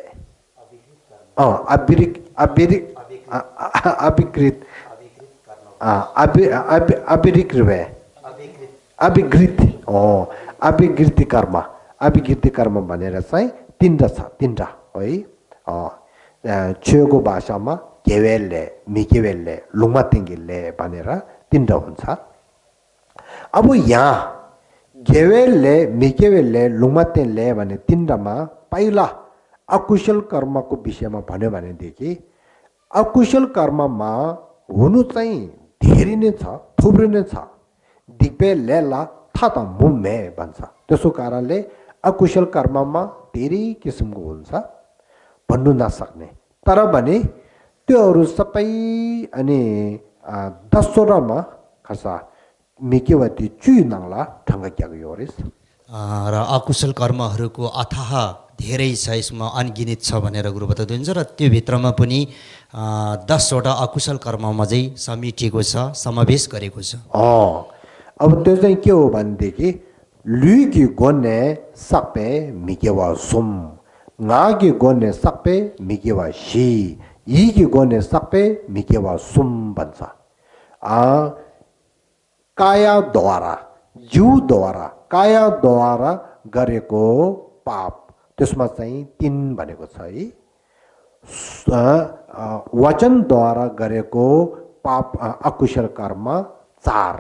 अभिकृति कर्म भनेर चाहिँ तीनवटा छ तीनवटा है छेउको भाषामा केवेलले मिकेवेलले लुङमा तिङ्गिले भनेर तीनवटा हुन्छ अब यहाँ घेवेलले मिकेवेलले लुङमातेनले भने तीनवटामा पहिला अकुशल कर्मको विषयमा भन्यो भनेदेखि अकुशल कर्ममा हुनु चाहिँ धेरै नै छ थुप्रै नै छ दिपे लेला थाता मुम्मे भन्छ त्यसो कारणले अकुशल कर्ममा धेरै किसिमको हुन्छ भन्नु नसक्ने तर भने त्योहरू सबै अनि 10 वटामा खर्च मिकेवती चुई नङला ढङ्ग क्याको योरिस र अकुशल कर्महरूको अथाह धेरै छ यसमा अनगिनित छ भनेर गुरु बताउनुहुन्छ र त्यो भित्रमा पनि 10 वटा अकुशल कर्ममा चाहिँ समेटिएको छ समावेश गरेको छ अब त्यो चाहिँ के हो भनेदेखि लुकी गोने सपे मिकेवा सुम ngaगी गोने सपे मिकेवा शी यीकी गोने सपे मिकेवा सुम भन्छ कायाद्वारा जीवद्वारा कायाद्वारा गरेको पाप त्यसमा चाहिँ 3 भनेको छ है वचनद्वारा गरेको पाप अकुशल कर्म 4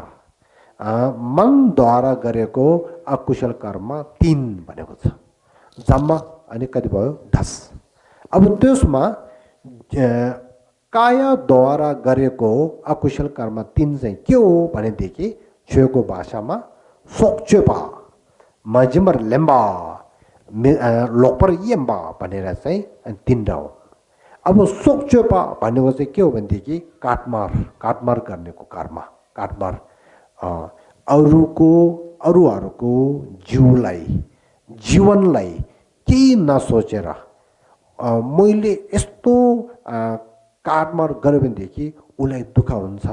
मनद्वारा गरेको अकुशल कर्म 3 भनेको छ जम्मा अनि कति भयो 10 अब त्यसमा कायाद्वारा गरेको अकुशल कर्म 3 चाहिँ के हो भनेदेखि छेउको भाषामा सोक्चेपा मजिमर लेम्बा लोपर यम्बा भनेर चाहिँ 3 हो अब सोक्चोपा भनेको चाहिँ के हो भनेदेखि काटमार गर्नेको काटमार अरूहरूको जीवनलाई केही नसोचेर मैले यस्तो काटमार गरेँ भनेदेखि उसलाई दुःख हुन्छ,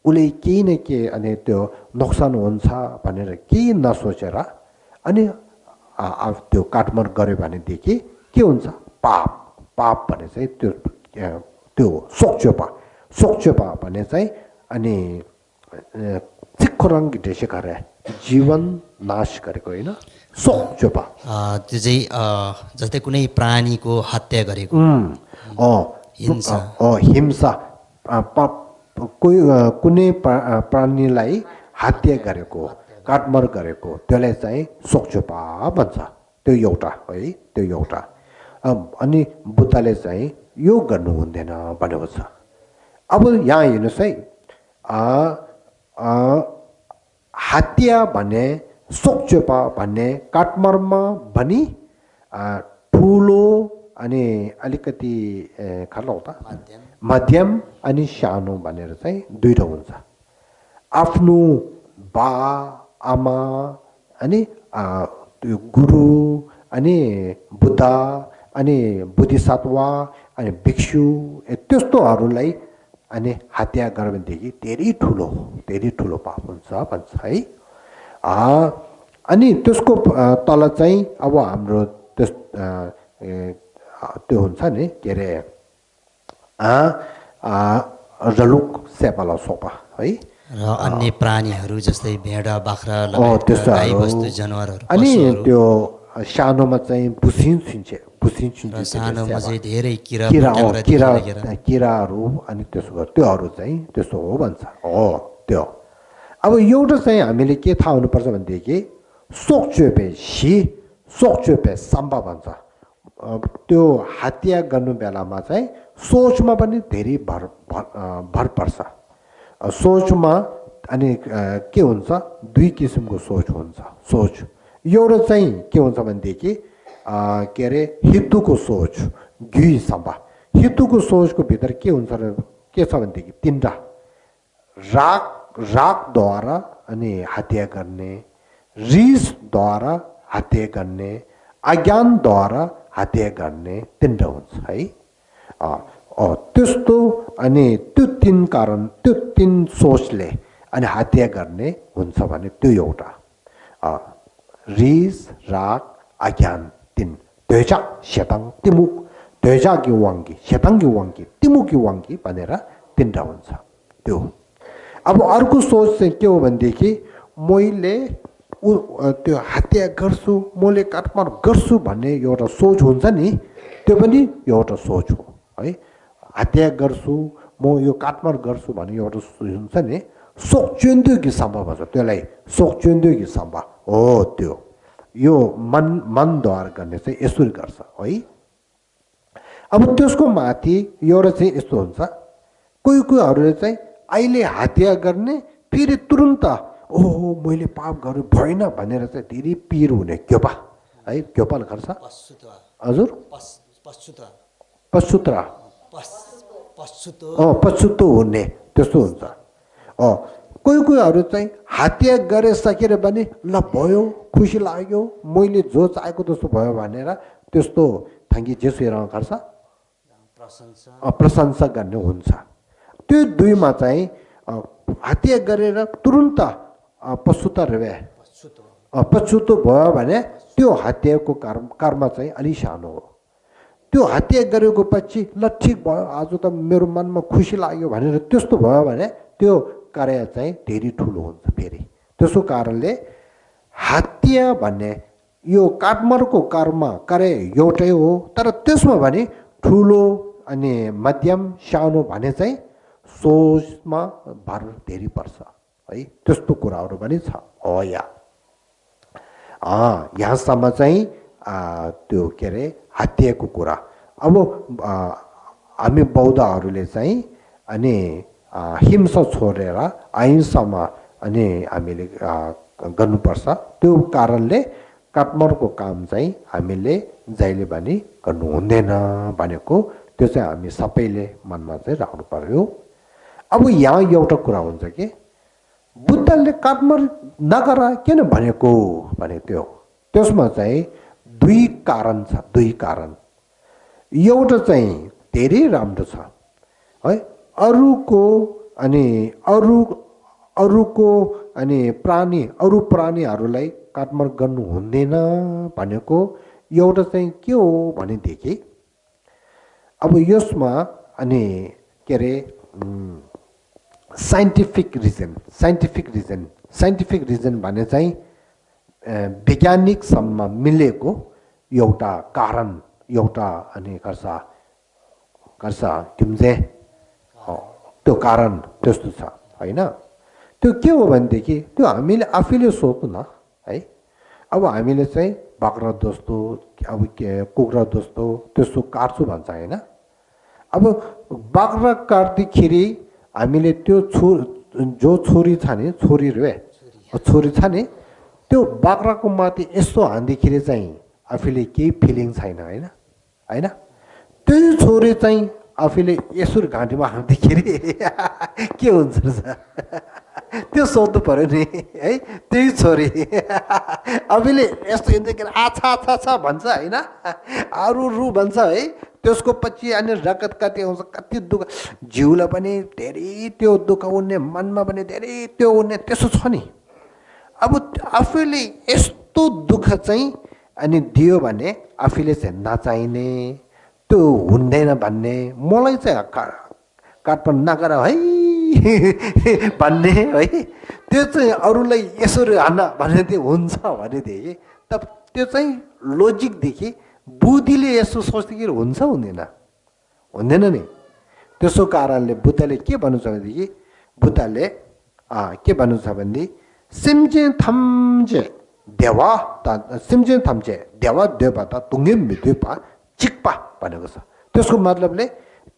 उसले केही न केही अनि त्यो नोक्सान हुन्छ भनेर केही नसोचेर अनि त्यो काटमार गर्यो भनेदेखि के हुन्छ? पाप भने चाहिँ त्यो सोक्चोपा भने चाहिँ अनि चिक्खोरङ्गी ढेसे गरे जीवन नाश गरेको होइन सोक्चोपा। त्यो चाहिँ जस्तै कुनै प्राणीको हत्या गरेको हिंसा कुनै प्राणीलाई हत्या गरेको काटमार गरेको त्यसलाई चाहिँ सोक्चोपा भन्छ। त्यो एउटा अनि बुद्धले चाहिँ यो गर्नु हुँदैन भनेको छ। अब यहाँ हेर्नुहोस् है, हत्या भने सोक्चोपा भन्ने काटमारमा भनी ठुलो अनि अलिकति खालौ त मध्यम अनि सानो भनेर चाहिँ दुईटा हुन्छ। आफ्नो बा आमा अनि त्यो गुरु अनि बुद्ध अनि बोधिसत्वा अनि भिक्षु त्यस्तोहरूलाई अनि हत्या गर्यो भनेदेखि धेरै ठुलो पाप हुन्छ भन्छ है। अनि त्यसको तल चाहिँ अब हाम्रो त्यो हुन्छ नि के अरे रलुक सेपाला सोपा है। र अन्य प्राणीहरू जस्तै भेडा बाख्रा गाई बस्तु जनावरहरू अनि त्यो सानोमा चाहिँ भुसिन्छ सानोमा चाहिँ धेरै किराहरू अनि त्योहरू चाहिँ त्यस्तो हो भन्छ। हो त्यो अब एउटा चाहिँ हामीले के थाहा हुनुपर्छ भनेदेखि सोक्चोपे साम्बा भन्छ। त्यो हत्या गर्नु बेलामा चाहिँ सोचमा पनि धेरै भर पर्छ। सोचमा अनि के हुन्छ? दुई किसिमको सोच हुन्छ। एउटा चाहिँ के हुन्छ भनेदेखि के अरे हितुको सोच घी सम्भा। हितुको सोचको भित्र के हुन्छ के छ भनेदेखि तिनवटा रागद्वारा अनि हत्या गर्ने, रिसद्वारा हत्या गर्ने, अज्ञानद्वारा हत्या गर्ने तिनवटा हुन्छ है। त्यस्तो अनि त्यो तीन सोचले अनि हत्या गर्ने हुन्छ भने त्यो एउटा रिस राग अज्ञान तीन द्वेषा शेताङ तिमुक द्वेषाकी वाङ्गी शेताङ्गी वाङ्गी तिमुकी वाङ्गी भनेर तिनवटा हुन्छ त्यो। अब अर्को सोच चाहिँ के हो भनेदेखि मैले त्यो हत्या गर्छु, मैले काटमार गर्छु भन्ने एउटा सोच हुन्छ नि, त्यो पनि एउटा सोच हो है। हत्या गर्छु म यो काटमार गर्छु भन्ने एउटा हुन्छ नि, सोक्चुन्दुकी सम्भव भन्छ त्यसलाई सोक्चुन्दुकी सम्भव हो। त्यो यो मनद्वारा गर्ने चाहिँ यसरी गर्छ है। अब त्यसको माथि एउटा चाहिँ यस्तो हुन्छ, कोहीहरूले चाहिँ अहिले हत्या गर्ने फेरि तुरुन्त ओहो मैले पाप गरेँ भएन भनेर चाहिँ धेरै पिर हुने क्योपा है। क्योपाले गर्छ हजुर पछुतो हुने त्यस्तो हुन्छ। कोहीहरू चाहिँ हत्या गरे सकेर पनि ल भयो खुसी लाग्यो मैले जो चाहेको जस्तो भयो भनेर त्यस्तो थ्याङ्की जेसुएर गर्छ प्रशंसा गर्ने हुन्छ। त्यो दुईमा चाहिँ हत्या गरेर तुरुन्त पछुतो भयो भने त्यो हत्याको कर्म चाहिँ अलि सानो हो। त्यो हत्या गरेको पछि ल ठिक भयो आज त मेरो मनमा खुसी लाग्यो भनेर त्यस्तो भयो भने त्यो कार्य चाहिँ धेरै ठुलो हुन्छ फेरि। त्यसो कारणले हत्या भन्ने यो काटमारको कार्य एउटै हो, तर त्यसमा भने ठुलो अनि मध्यम सानो भने चाहिँ सोचमा भर धेरै पर्छ है। त्यस्तो कुराहरू पनि छ हो। यहाँसम्म चाहिँ त्यो के अरे हत्याको कुरा। अब हामी बौद्धहरूले चाहिँ अनि हिंसा छोडेर अहिंसामा अनि हामीले गर्नुपर्छ। त्यो कारणले काटमारको काम चाहिँ हामीले जहिले पनि गर्नु हुँदैन भनेको त्यो चाहिँ हामी सबैले मनमा चाहिँ राख्नु पर्यो। अब यहाँ एउटा कुरा हुन्छ कि बुद्धले काटमार नगर किन भनेको भने त्यसमा चाहिँ दुई कारण छ, दुई कारण। एउटा चाहिँ धेरै राम्रो छ है, अरूको अनि अरू प्राणीहरूलाई काटमार गर्नु हुँदैन भनेको एउटा चाहिँ के हो भनेदेखि अब यसमा अनि के अरे साइन्टिफिक रिजन भने चाहिँ वैज्ञानिकसम्म मिलेको एउटा कारण, एउटा अनि कर्सा किम्जे त्यो कारण त्यस्तो छ हैन। त्यो के हो भनेदेखि त्यो हामीले आफैले सोच्नु न है। अब हामीले चाहिँ बाख्रा जस्तो अब कुखुरा जस्तो त्यस्तो काट्छु भन्छ हैन। अब बाख्रा काट्दाखेरि हामीले त्यो जो छोरी छ नि, छोरी छ नि, त्यो बाख्राको माथि यस्तो हान्दाखेरि चाहिँ आफूले केही फिलिङ छैन हैन। त्यही छोरी चाहिँ आफूले यसरी घाँटीमा हान्दाखेरि के हुन्छ र त्यो सोध्नु पर्यो नि है। त्यही छोरी आफूले यस्तो हिँड्दाखेरि आछा आछा छ भन्छ हैन, अरू रु भन्छ है। त्यसको पछि अनि रगत कति आउँछ, कति दुःख, जिउलाई पनि धेरै त्यो दुःख हुने, मनमा पनि धेरै त्यो हुने, त्यसो छ नि। अब आफूले यस्तो दुःख चाहिँ अनि दियो भने आफूले चाहिँ नचाहिने, त्यो हुँदैन भन्ने, मलाई चाहिँ काटमार नगर है भन्ने है, त्यो चाहिँ अरूलाई यसरी हान्न भने चाहिँ हुन्छ भनेदेखि तब त्यो चाहिँ लोजिकदेखि बुद्धिले यसो सोच्दाखेरि हुन्छ हुँदैन नि। त्यसो कारणले बुद्धले के भन्नु छ भनेदेखि बुद्धले के भन्नु छ भनेदेखि सिम्जे थम्जे देवा देवा त तुङ्गे मिद्युपा चिक्पा भनेको छ। त्यसको मतलबले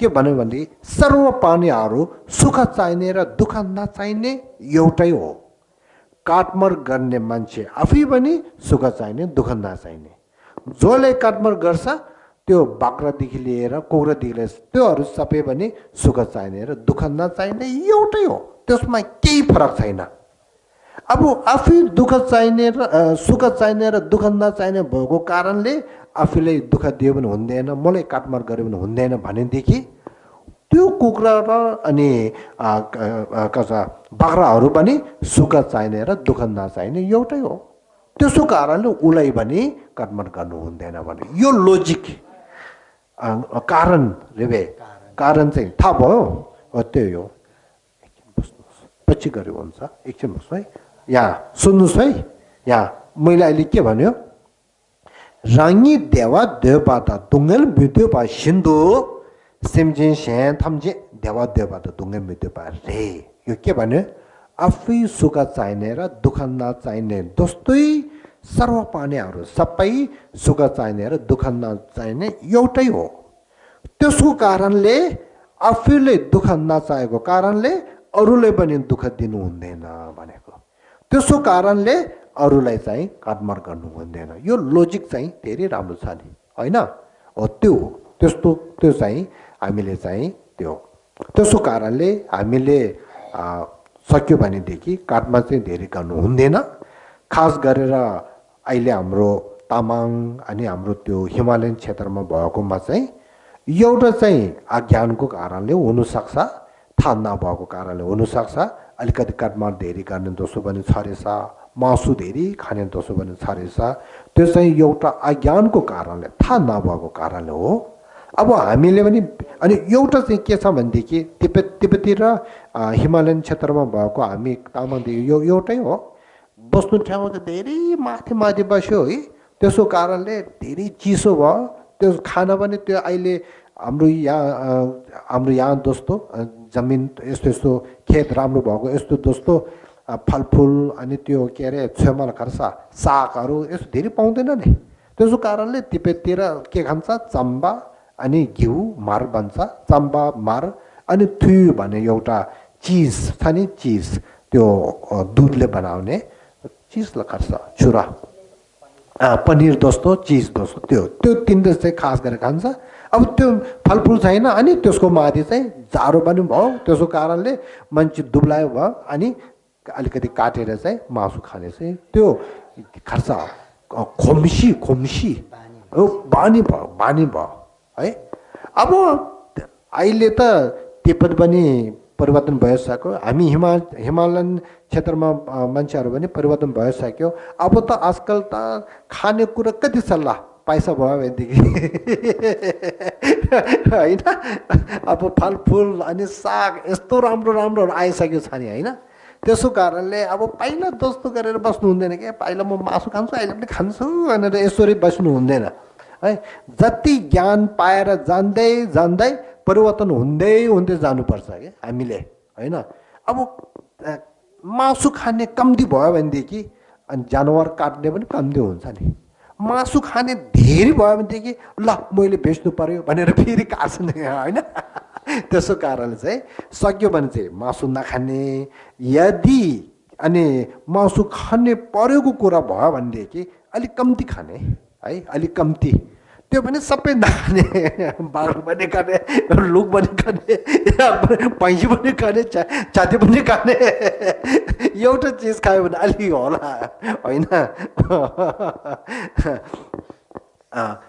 के भन्यो भनेदेखि सर्व प्राणीहरू सुख चाहिने र दुःख नचाहिने एउटै हो। काटमार गर्ने मान्छे आफै पनि सुख चाहिने, दुःख नचाहिने। जसले काटमार गर्छ त्यो बाख्रादेखि लिएर कुखुरादेखि लिएर त्योहरू सबै पनि सुख चाहिने र दुःख नचाहिने एउटै हो, त्यसमा केही फरक छैन। अब आफै दुःख चाहिने र सुख चाहिने र दुःख नचाहिने भएको कारणले आफूले दुःख दियो भने हुँदैन, मलाई काटमार गर्यो भने हुँदैन भनेदेखि त्यो कुखुरा र अनि बाख्राहरू पनि सुख चाहिने र दुःख नचाहिने एउटै हो। त्यसो कारणले उसलाई पनि काटमार गर्नु हुँदैन भने यो लोजिक कारण कारण चाहिँ थाहा भयो। त्यही हो, पछि गऱ्यो हुन्छ, एकछिन बस्नु है। यहाँ सुन्नुहोस् है, यहाँ मैले अहिले के भन्यो, राङ्गी देवा देवबाट दुङ्गल मृत्युपा सिन्धु सिम्जिन स्यान थम्जे देवा देवबाट दुङ्गल मृत्युपा रे। यो के भन्यो, आफै सुख चाहिने र दुःख नचाहिने जस्तै सर्व प्राणीहरू सबै सुख चाहिने र दुःख नचाहिने एउटै हो। त्यसको कारणले आफूले दुःख नचाहेको कारणले अरूले पनि दुःख दिनु हुँदैन भनेको। त्यसो कारणले अरूलाई चाहिँ काटमार गर्नु हुँदैन। यो लोजिक चाहिँ धेरै राम्रो छ नि हैन। हो त्यो चाहिँ हामीले चाहिँ त्यसो कारणले हामीले सक्यो भनेदेखि काटमार चाहिँ धेरै गर्नु हुँदैन। खास गरेर अहिले हाम्रो तामाङ अनि हाम्रो त्यो हिमालयन क्षेत्रमा भएकोमा चाहिँ एउटा चाहिँ अज्ञानको कारणले हुनसक्छ, थाहा नभएको कारणले हुनसक्छ। अलिकति काटमार धेरै गर्ने दोषो पनि छरेछ, मासु धेरै खाने दोषो पनि छरेछ। त्यो चाहिँ एउटा अज्ञानको कारणले, थाहा नभएको कारणले हो। अब हामीले पनि अनि एउटा चाहिँ के छ भनेदेखि तिब्बती र हिमालयन क्षेत्रमा भएको हामी तामाङदेखि यो एउटै हो। बस्नु ठाउँ त धेरै माथि बस्यो है। त्यसो कारणले धेरै चिसो भयो। त्यो खाना पनि त्यो अहिले हाम्रो यहाँ जस्तो जमिन यस्तो खेत राम्रो भएको यस्तो जस्तो फलफुल अनि त्यो के अरे छेउमा खर्सा सागहरू यस्तो धेरै पाउँदैन नि। त्यसो कारणले तिब्बततिर के खान्छ, चम्बा अनि घिउ मार भन्छ, चम्बा मार अनि थुयु भन्ने एउटा चिज छ नि, चिज त्यो दुधले बनाउने चिजलाई खर्छ, छुरा पनिर दोस्तो चिज दोस्तो त्यो तिनले चाहिँ खास गरेर खान्छ अब त्यो फलफुल छैन अनि त्यसको माथि चाहिँ जाडो पनि भयो त्यसको कारणले मान्छे दुब्लायो भयो अनि अलिकति काटेर चाहिँ मासु खाने चाहिँ त्यो खर्च खोम्सी बानी भयो है अब अहिले त तिब्बत पनि परिवर्तन भइसक्यो हामी हिमालयन क्षेत्रमा मान्छेहरू पनि परिवर्तन भइसक्यो अब त आजकल त खानेकुरा कति सल्लाह पैसा भयो भनेदेखि होइन अब फलफुल अनि साग यस्तो राम्रो राम्रो आइसक्यो छ नि होइन त्यसो कारणले अब पहिला जस्तो गरेर बस्नु हुँदैन क्या पहिला म मासु खान्छु अहिले पनि खान्छु भनेर यसरी बस्नु हुँदैन है जति ज्ञान पाएर जान्दै जान्दै परिवर्तन हुँदै जानुपर्छ क्या हामीले होइन अब मासु खाने कम्ती भयो भनेदेखि अनि जनावर काट्ने पनि कम्ती हुन्छ नि मासु खाने धेरै भयो भनेदेखि ल मैले बेच्नु पर्यो भनेर फेरि काट्छन् होइन त्यसो कारणले चाहिँ सक्यो भने चाहिँ मासु नखाने यदि अनि मासु खाने परेको कुरा भयो भनेदेखि अलिक कम्ती खाने है अलिक कम्ती त्यो पनि सबै नखाने बाघ पनि खाने लुक पनि खाने पैँसी पनि खाने छाती पनि खाने एउटा चिज खायो भने अलि होला होइन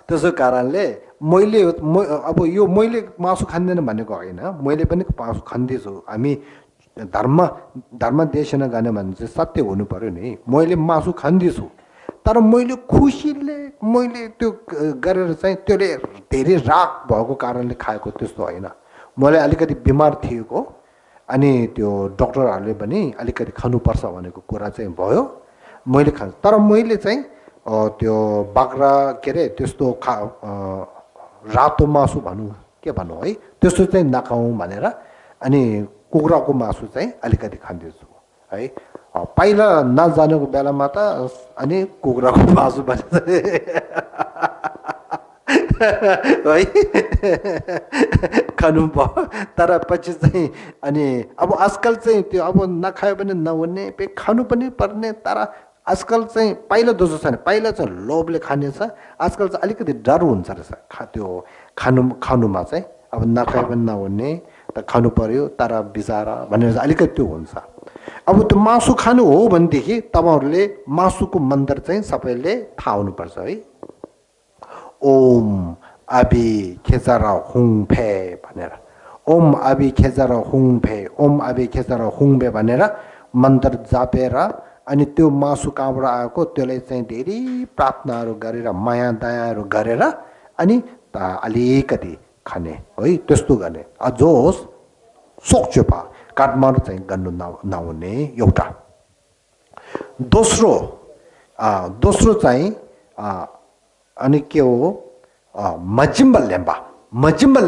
त्यसो कारणले मैले अब यो मैले मासु खाँदैन भनेको होइन मैले पनि मासु खाँदैछु हामी धर्म देशना गर्ने भने चाहिँ सत्य हुनु पर्यो नि मैले मासु खाँदैछु तर मैले खुसीले मैले त्यो गरेर चाहिँ त्यसले धेरै राग भएको कारणले खाएको त्यस्तो होइन मलाई अलिकति बिमार थिएको अनि त्यो डक्टरहरूले पनि अलिकति खानुपर्छ भनेको कुरा चाहिँ भयो मैले खान्छु तर मैले चाहिँ त्यो बाख्रा के अरे त्यस्तो रातो मासु भनौँ के भनौँ है त्यस्तो चाहिँ नखाउँ भनेर अनि कुखुराको मासु चाहिँ अलिकति खाँदैछु है पहिला नजानेको बेलामा त अनि कुखुराको मासु भने है खानु भयो तर पछि चाहिँ अनि अब आजकल चाहिँ त्यो अब नखायो भने नहुने खानु पनि पर्ने तर आजकल चाहिँ पहिला जस्तो छैन पहिला चाहिँ लोभले खाने छ आजकल चाहिँ अलिकति डर हुन्छ रहेछ त्यो खानुमा चाहिँ अब नखायो पनि नहुने त खानु पर्यो तर बिचारा भनेर अलिकति त्यो हुन्छ अब त्यो मासु खानु हो भनेदेखि तपाईँहरूले मासुको मन्त्र चाहिँ सबैले थाहा हुनुपर्छ है ओम आबी खेचर हुङ फे भनेर ओम आबी खेचर हुङ फे ओम आबी खेचर हुङ फे भनेर मन्त्र जापेर अनि त्यो मासु कहाँबाट आएको त्यसलाई चाहिँ धेरै प्रार्थनाहरू गरेर माया दयाहरू गरेर अनि अलिकति खाने है त्यस्तो गर्ने जो होस् सोक्चोपा काठमाडौँ चाहिँ गर्नु नहुने एउटा दोस्रो चाहिँ अनि के हो मजिम्बल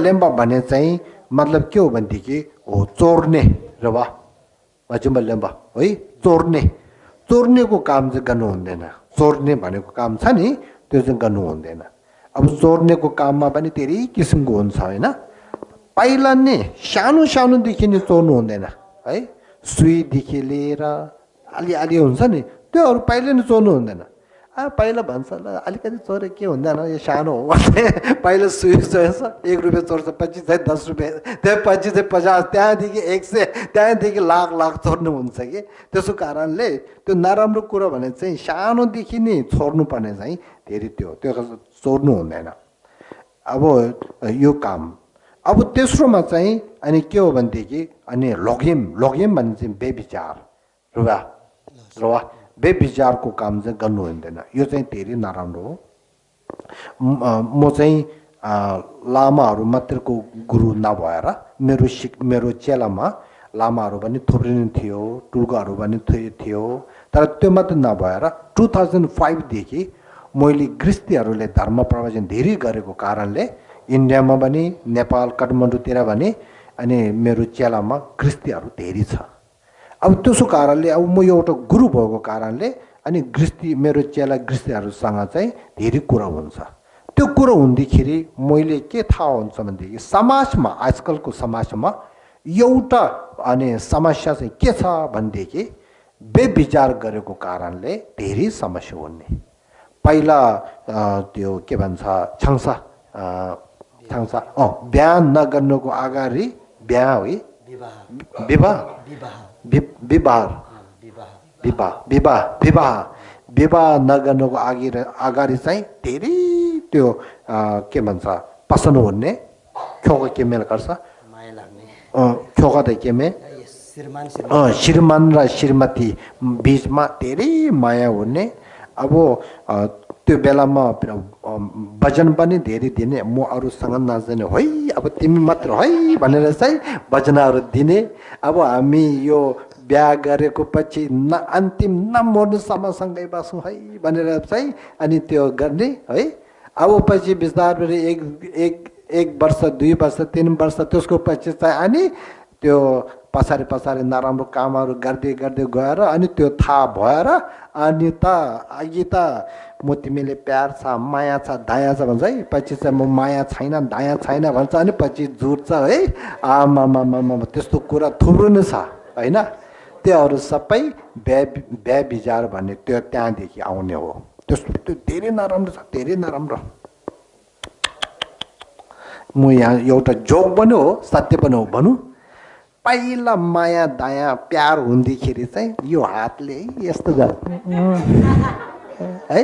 लेम्बा भने चाहिँ मतलब के हो भनेदेखि हो चोर्ने र वा मजिम्बल लेम्बा है चोर्नेको काम चाहिँ गर्नु हुँदैन चोर्ने भनेको काम छ नि त्यो चाहिँ गर्नु हुँदैन अब चोर्नेको काममा पनि धेरै किसिमको हुन्छ होइन पहिला नै सानोदेखि नै चोर्नु हुँदैन है सुईदेखि लिएर अलि हुन्छ नि त्योहरू पहिला नै चोर्नु हुँदैन पहिला भन्छ ल अलिकति चोरे के हुँदैन यो सानो हो पहिला सुई चोर्छ 1 रुपियाँ चोर्छ पछि चाहिँ 10 रुपियाँ त्यसपछि चाहिँ 50 त्यहाँदेखि 100 त्यहाँदेखि लाख चोर्नु हुन्छ कि त्यसो कारणले त्यो नराम्रो कुरो भने चाहिँ सानोदेखि नै छोड्नु पर्ने चाहिँ धेरै त्यो चोर्नु हुँदैन अब यो काम अब तेस्रोमा चाहिँ अनि के हो भनेदेखि अनि लग्यम भने चाहिँ बेविचार रुवा बेविचारको काम चाहिँ गर्नु हुँदैन यो चाहिँ धेरै नराम्रो हो म चाहिँ लामाहरू मात्रैको गुरु नभएर मेरो चेलामा लामाहरू पनि थुप्रै नै थियो टुल्गाहरू पनि थियो तर त्यो मात्र नभएर 2005 देखि मैले गृहस्थीहरूले धर्म प्रवचन धेरै गरेको कारणले इन्डियामा पनि नेपाल काठमाडौँतिर पनि अनि मेरो चेलामा गृहस्थीहरू धेरै छ अब त्यसो कारणले अब म एउटा गुरु भएको कारणले अनि मेरो चेला गृहस्थीहरूसँग चाहिँ धेरै कुरा हुन्छ त्यो कुरा हुँदाखेरि मैले के थाहा हुन्छ भनेदेखि समाजमा आजकलको समाजमा एउटा अनि समस्या चाहिँ के छ भनेदेखि बेविचार गरेको कारणले धेरै समस्या हुने पहिला त्यो के भन्छ छाङ्सा बिहा नगर्नुको अगाडि बिहा है विवाह विवाह नगर्नुको अगाडि चाहिँ धेरै त्यो के भन्छ पसन्द हुने ख्योका के मेल गर्छ ख्योका त के मे श्रीमान र श्रीमती बीचमा धेरै माया हुने अब त्यो बेलामा वचन पनि धेरै दिने म अरूसँग नजाने है अब तिमी मात्र है भनेर चाहिँ वचनहरू दिने अब हामी यो बिहा गरेको पछि अन्तिम नमर्नुसम्म सँगै बसौँ है भनेर चाहिँ अनि त्यो गर्ने है अब पछि बिस्तारै एक वर्ष 2 वर्ष 3 वर्ष त्यसको पछि चाहिँ अनि त्यो पछाडि नराम्रो कामहरू गर्दै गएर अनि त्यो थाहा भएर अनि त अघि त म तिमीले प्यार छ माया छ दया छ भन्छ है पछि चाहिँ म माया छैन दया छैन भन्छ अनि पछि जुट्छ है आमा त्यस्तो कुरा थुप्रो नै छ होइन त्योहरू सबै बिहा विचार भन्ने त्यो त्यहाँदेखि आउने हो त्यो धेरै नराम्रो छ धेरै नराम्रो म यहाँ एउटा जोक पनि हो सत्य पनि हो भनौँ पहिला माया दया प्यार हुँदाखेरि चाहिँ यो हातले यस्तो है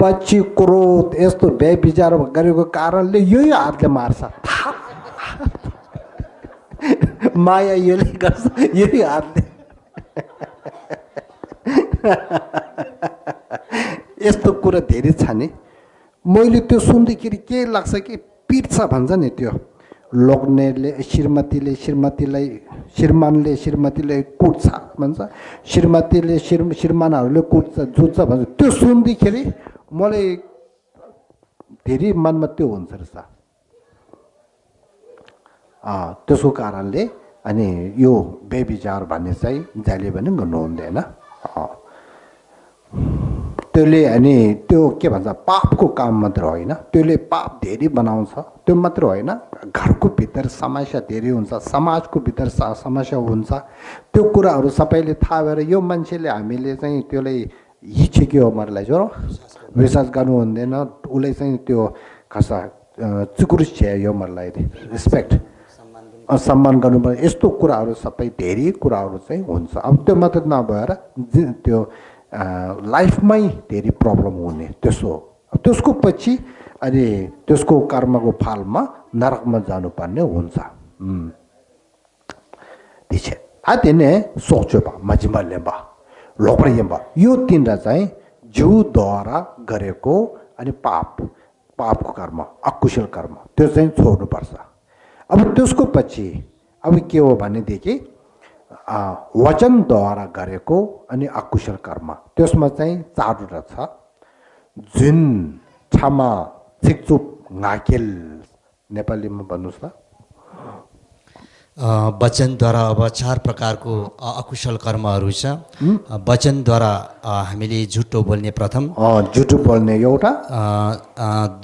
पछि क्रोध यस्तो व्यभिचार गरेको कारणले यही हातले मार्छ माया यसले गर्छ यही हातले यस्तो कुरा धेरै छ नि मैले त्यो सुन्दाखेरि के लाग्छ कि पिट्छ भन्छ नि त्यो लोग्नेले श्रीमतीले श्रीमानले कुट्छ भन्छ श्रीमतीले श्रीमानहरूले कुट्छ जुट्छ भन्छ त्यो सुन्दाखेरि मलाई धेरै मनमा त्यो हुन्छ रहेछ त्यसको कारणले अनि यो व्यभिचार भन्ने चाहिँ जहिले पनि गर्नु हुँदैन त्यसले अनि त्यो के भन्छ पापको काम मात्र होइन त्यसले पाप धेरै बनाउँछ त्यो मात्र होइन घरको भित्र समस्या धेरै हुन्छ समाजको भित्र समस्या हुन्छ त्यो कुराहरू सबैले थाहा भएर यो मान्छेले हामीले चाहिँ त्यसलाई हिचेक्यो मरलाई जो विश्वास गर्नु हुँदैन उसले चाहिँ त्यो खासा चुकुरुस छ यो मरलाई रेस्पेक्ट सम्मान गर्नुपर्छ यस्तो कुराहरू सबै धेरै कुराहरू चाहिँ हुन्छ अब त्यो मात्र नभएर त्यो लाइफमै धेरै प्रब्लम हुने त्यसको पछि अनि त्यसको कर्मको फलमा नरकमा जानुपर्ने हुन्छ त्यसै आदिने सोच्योबा मजिमल्यबा लोप्रियबा यो तीनटा चाहिँ जीवद्वारा गरेको अनि पापको कर्म अकुशल कर्म त्यो चाहिँ छोड्नुपर्छ अब त्यसको पछि अब के हो भनेदेखि वचनद्वारा गरेको अनि अकुशल कर्म त्यसमा चाहिँ 4वटा छ जुन क्षमा चिकचुप नाकेल नेपालीमा भन्नुहोस् त वचनद्वारा अब 4 प्रकारको अकुशल कर्महरू छ वचनद्वारा हामीले झुटो बोल्ने प्रथम झुटो बोल्ने एउटा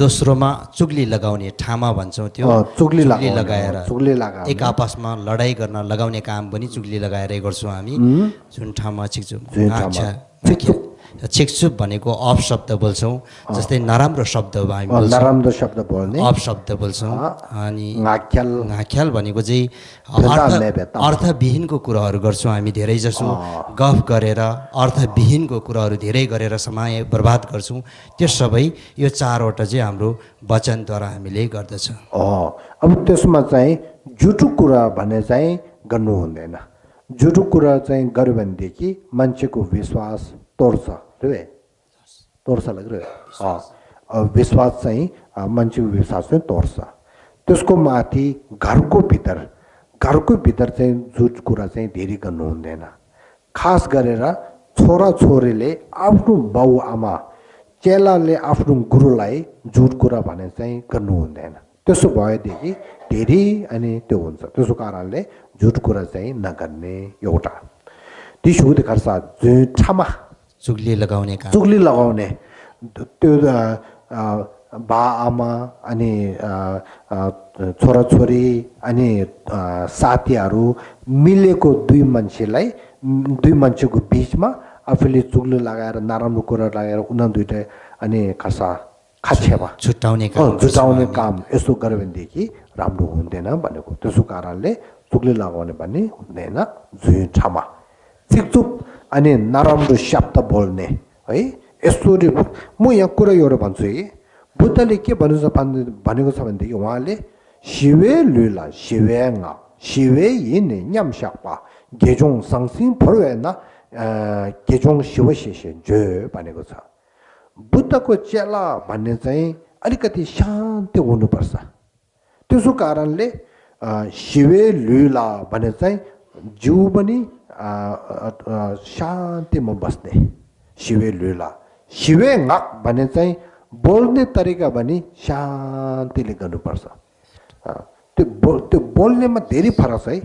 दोस्रोमा चुगली लगाउने ठामा भन्छौँ त्यो चुगली लगाएर एक आपसमा लडाइँ गर्न लगाउने काम पनि चुगली लगाएरै गर्छौँ हामी जुन ठामा छिकचुप भनेको अप शब्द बोल्छौँ जस्तै नराम्रो शब्द अप शब्द बोल्छौँ अनि नाख्याल भनेको चाहिँ अर्थविहीनको कुराहरू गर्छौँ हामी धेरै जसो गफ गरेर अर्थविहीनको कुराहरू धेरै गरेर समय बर्बाद गर्छौँ त्यो सबै यो 4वटा चाहिँ हाम्रो वचनद्वारा हामीले गर्दछ अब त्यसमा चाहिँ झुटो कुरा भने चाहिँ गर्नु हुँदैन झुटो कुरा चाहिँ गर्यो भनेदेखि मान्छेको विश्वास तोड्छ विश्वास चाहिँ मान्छेको विश्वास चाहिँ तोड्छ त्यसको माथि घरको भित्र चाहिँ झुट कुरा चाहिँ धेरै गर्नु हुँदैन खास गरेर छोराछोरीले आफ्नो बाउ आमा चेलाले आफ्नो गुरुलाई झुट कुरा भने चाहिँ गर्नु हुँदैन त्यसो भएदेखि धेरै अनि त्यो हुन्छ त्यसो कारणले झुट कुरा चाहिँ नगर्ने एउटा त्यसो खर्च क्षमा चुगली लगाउने त्यो बा आमा अनि छोराछोरी अनि साथीहरू मिलेको दुई मान्छेको बिचमा आफूले चुग्लो लगाएर नराम्रो कुरा लगाएर उनीहरू दुइटै अनि खसा खाछेवा छुट्टाउने काम गर्छौँ जुटाउने हामी। काम यसो गर्यो भनेदेखि राम्रो हुँदैन भनेको त्यसो कारणले चुग्लो लगाउने भन्ने हुँदैन जुन ठाउँमा चिकचुप अनि नराम्रो शब्द बोल्ने है यसरी म यहाँ कुरा एउटा भन्छु कि बुद्धले के भनेको छ भनेदेखि उहाँले शिवे लुला शिवेङ शिवे यिने न्याम शाक्पा गेजोङ संसिङ फरुएन गेजोङ शिवशेषे जो भनेको छ बुद्धको चेला भन्ने चाहिँ अलिकति शान्ति हुनुपर्छ त्यसो कारणले शिवे लुला भने चाहिँ जिउ पनि शान्तिमा बस्ने शिवे लुला शिवे ngak भने चाहिँ बोल्ने तरिका पनि शान्तिले गर्नुपर्छ त्यो बोल्नेमा धेरै फरक छ है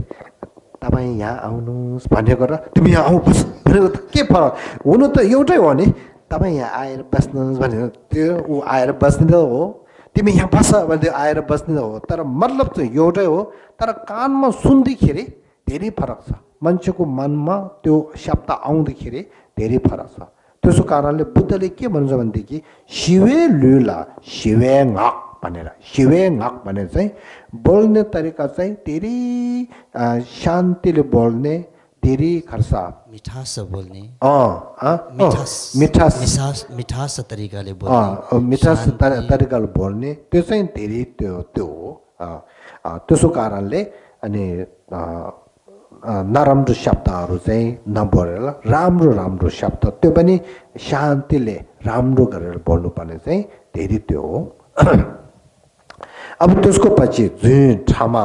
तपाईँ यहाँ आउनुहोस् भनेको र तिमी यहाँ आउँ बस भनेको त के फरक हुनु त एउटै हो नि तपाईँ यहाँ आएर बस्नुहोस् भनेको त्यो ऊ आएर बस्ने त हो तिमी यहाँ बस भने आएर बस्ने त हो तर मतलब चाहिँ एउटै हो तर कानमा सुन्दाखेरि धेरै फरक छ मान्छेको मनमा त्यो शब्द आउँदाखेरि धेरै फरक छ त्यसो कारणले बुद्धले के भन्छ भनेदेखि शिवे लुला शिवे ngak भनेर शिवे ngak भने चाहिँ बोल्ने तरिका चाहिँ धेरै शान्तिले बोल्ने धेरै खर्सा मिठास बोल्ने मिठास तरिकाले बोल्ने मिठास तरिकाले बोल्ने त्यो चाहिँ धेरै त्यो हो त्यसो कारणले अनि नराम्रो शब्दहरू चाहिँ नबोलेर राम्रो राम्रो शब्द त्यो पनि शान्तिले राम्रो गरेर बोल्नुपर्ने चाहिँ धेरै त्यो हो अब त्यसको पछि जुन ठाउँमा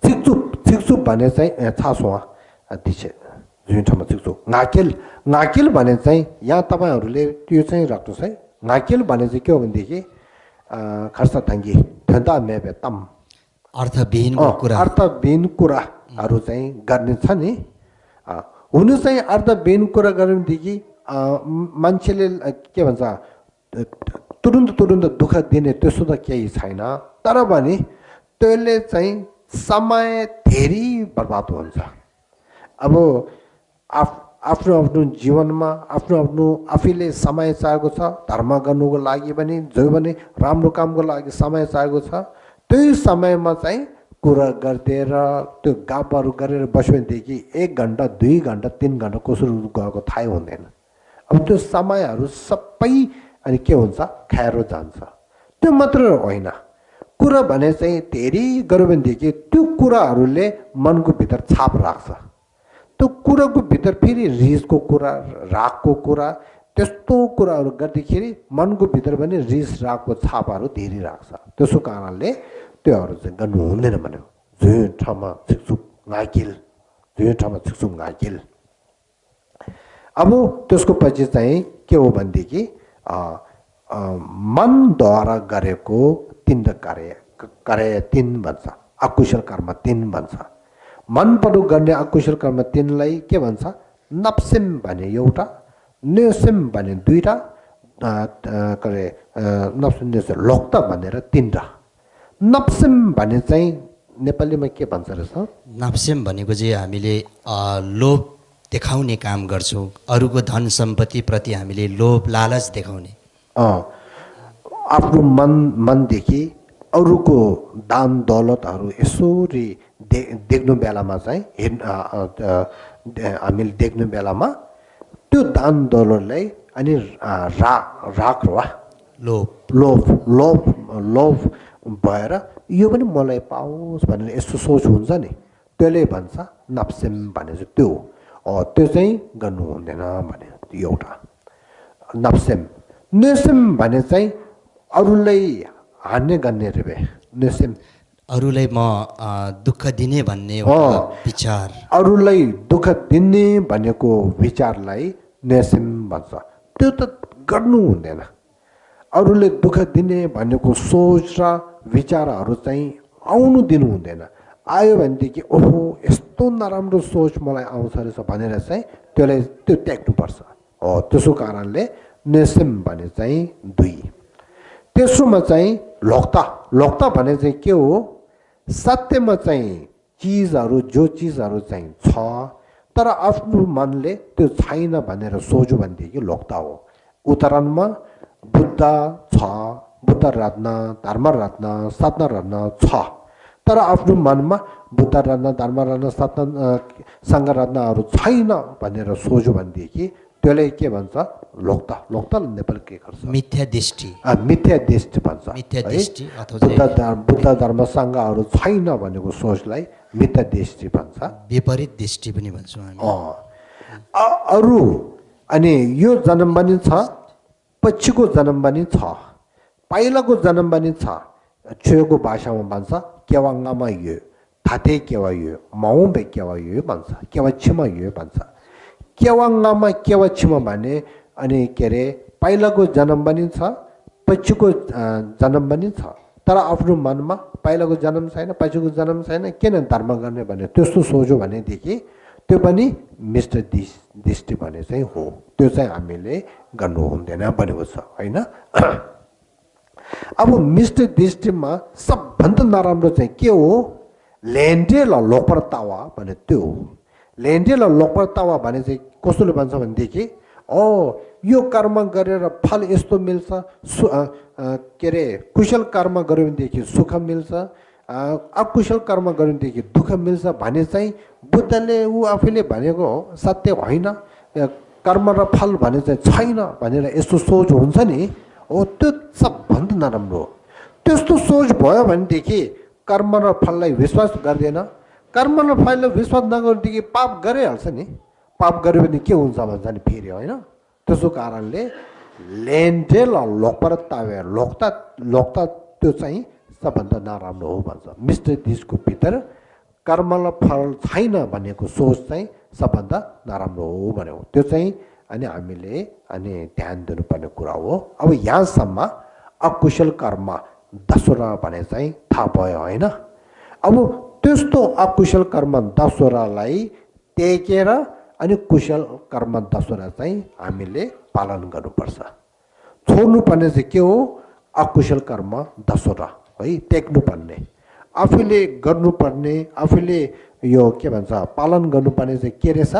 चिकचुप भने चाहिँ छासुवा दिसे जुन ठाउँमा चिकचुप नाकेल भने चाहिँ यहाँ तपाईँहरूले त्यो चाहिँ राख्नुहोस् है नाकेल भने चाहिँ के हो भनेदेखि खर्सा तङ्गी धन्दा मेबे तम अर्थविहीन कुराहरू चाहिँ गर्ने छ नि हुनु चाहिँ अर्थविहीन कुरा गर्यो भनेदेखि मान्छेले के भन्छ तुरुन्त दुःख दिने त्यसो त केही छैन तर पनि त्यसले चाहिँ समय धेरै बर्बाद हुन्छ अब आफ्नो जीवनमा आफ्नो आफैले समय चाहिएको छ धर्म गर्नुको लागि पनि जो पनि राम्रो कामको लागि समय चाहिएको छ त्यही समयमा चाहिँ कुरा गरिदिएर त्यो गफहरू गरेर बस्यो भनेदेखि 1 घन्टा 2 घन्टा 3 घन्टा कसरी गएको थाहै हुँदैन अब त्यो समयहरू सबै अनि के हुन्छ खाएर जान्छ त्यो मात्र होइन कुरा भने चाहिँ धेरै गर्यो भनेदेखि त्यो कुराहरूले मनको भित्र छाप राख्छ त्यो कुराको भित्र फेरि रिसको कुरा रागको कुरा त्यस्तो कुराहरू गर्दाखेरि मनको भित्र पनि रिस रागको छापहरू धेरै राख्छ त्यसो कारणले त्योहरू चाहिँ गर्नु हुँदैन भन्यो जुन ठाउँमा चिकचुक नाकिल अब त्यसको पछि चाहिँ के हो भनेदेखि मनद्वारा गरेको 3 कार्य 3 भन्छ अकुशल कर्म 3 भन्छ मनबाट गर्ने अकुशल कर्म 3 लाई के भन्छ नप्सिम भने एउटा नेसिम भने 2टा नप्सिम लोक्त भनेर 3टा नप्सिम भने चाहिँ नेपालीमा के भन्छ रहेछ नप्सिम भनेको चाहिँ हामीले लोभ देखाउने काम गर्छौँ अरूको धन सम्पत्ति प्रति हामीले लोभ लालच देखाउने आफ्नो मनदेखि अरूको दान दौलतहरू यसरी देख्नु बेलामा चाहिँ हामीले देख्नु बेलामा त्यो दान दौलतलाई अनि राग वा लोभ भएर यो पनि मलाई पाओस् भनेर यस्तो सोच हुन्छ नि त्यसले भन्छ नप्सेम भने चाहिँ त्यो त्यो चाहिँ गर्नु हुँदैन भने एउटा नप्सेम नेसेम भने चाहिँ अरूलाई हान्ने गर्ने रे नेसेम अरूलाई म दुःख दिने भन्ने विचार अरूलाई दुःख दिने भनेको विचारलाई नेसेम भन्छ त्यो त गर्नु हुँदैन अरूले दुःख दिने भनेको सोच र विचारहरू चाहिँ आउनु दिनु हुँदैन आयो भनेदेखि ओहो यस्तो नराम्रो सोच मलाई आउँछ रहेछ भनेर चाहिँ त्यसलाई त्यो त्याग्नुपर्छ त्यसो कारणले नेसेम भने चाहिँ 2 तेस्रोमा चाहिँ लोक्ता भने चाहिँ के हो सत्यमा चाहिँ जो चिजहरू चाहिँ छ तर आफ्नो मनले त्यो छैन भनेर सोच्यो भनेदेखि लोक्ता हो उत्तरायणमा बुद्ध छ बुद्ध रत्न धर्म रत्न सत्य रत्न छ तर आफ्नो मनमा बुद्ध रत्न धर्म रत्न सत्य सङ्घ रत्नहरू छैन भनेर सोच्यो भनेदेखि त्यसलाई के भन्छ लोक्ता लोक्ता नेपाली के गर्छ मिथ्या दृष्टि मिथ्या दृष्टि भन्छ मिथ्या दृष्टि अथवा बुद्ध धर्म सङ्घहरू छैन भनेको सोचलाई मिथ्या दृष्टि भन्छ विपरीत दृष्टि पनि भन्छौँ हामी अरू अनि यो जन्म पनि छ पछिको जन्म पनि छ पहिलाको जन्म पनि छ छेउको भाषामा भन्छ केवाङ्गामा यो थाते केवा यो माउबे केवा यो भन्छ केवा छिमा यो भन्छ केवाङ्गामा केवा छिमा भने अनि के अरे पहिलाको जन्म पनि छ पछिको जन्म पनि छ तर आफ्नो मनमा पहिलाको जन्म छैन पछिको जन्म छैन किन धर्म गर्ने भने त्यस्तो सोच्यो भनेदेखि त्यो पनि मिस्टर दृष्टि भने चाहिँ हो त्यो चाहिँ हामीले गर्नु हुँदैन भनेको छ होइन अब मिस्टर दृष्टिमा सबभन्दा नराम्रो चाहिँ के हो लेन्डे ल लोकप्रतावा भने त्यो हो लेन्डे ल लोकप्रतावा भने चाहिँ कसले भन्छ भनेदेखि यो कर्म गरेर फल यस्तो मिल्छ के अरे कुशल कर्म गऱ्यो भनेदेखि सुख मिल्छ अकुशल कर्म गऱ्यो भनेदेखि दुःख मिल्छ भने चाहिँ बुद्धले ऊ आफैले भनेको हो सत्य होइन कर्म र फल भने चाहिँ छैन भनेर यस्तो सोच हुन्छ नि हो त्यो सबभन्दा नराम्रो हो त्यस्तो सोच भयो भनेदेखि कर्म र फललाई विश्वास गर्दैन कर्म र फललाई विश्वास नगरेदेखि पाप गरिहाल्छ नि पाप गऱ्यो भने के हुन्छ भन्छ नि फेरि होइन त्यसो कारणले लेन्डेल लोकप्रतावे लोकता त्यो चाहिँ सबभन्दा नराम्रो हो भन्छ मिस्टर दिसको भित्र कर्म र फल छैन भनेको सोच चाहिँ सबभन्दा नराम्रो हो भनेको त्यो चाहिँ अनि हामीले अनि ध्यान दिनुपर्ने कुरा हो अब यहाँसम्म अकुशल कर्म दसवटा भने चाहिँ थाहा भयो होइन अब त्यस्तो अकुशल कर्म दसवटालाई त्यागेर अनि कुशल कर्म दसवटा चाहिँ हामीले पालन गर्नुपर्छ छोड्नुपर्ने चाहिँ के हो अकुशल कर्म दसवटा है त्याग्नुपर्ने आफूले गर्नुपर्ने आफूले यो के भन्छ पालन गर्नुपर्ने चाहिँ के रहेछ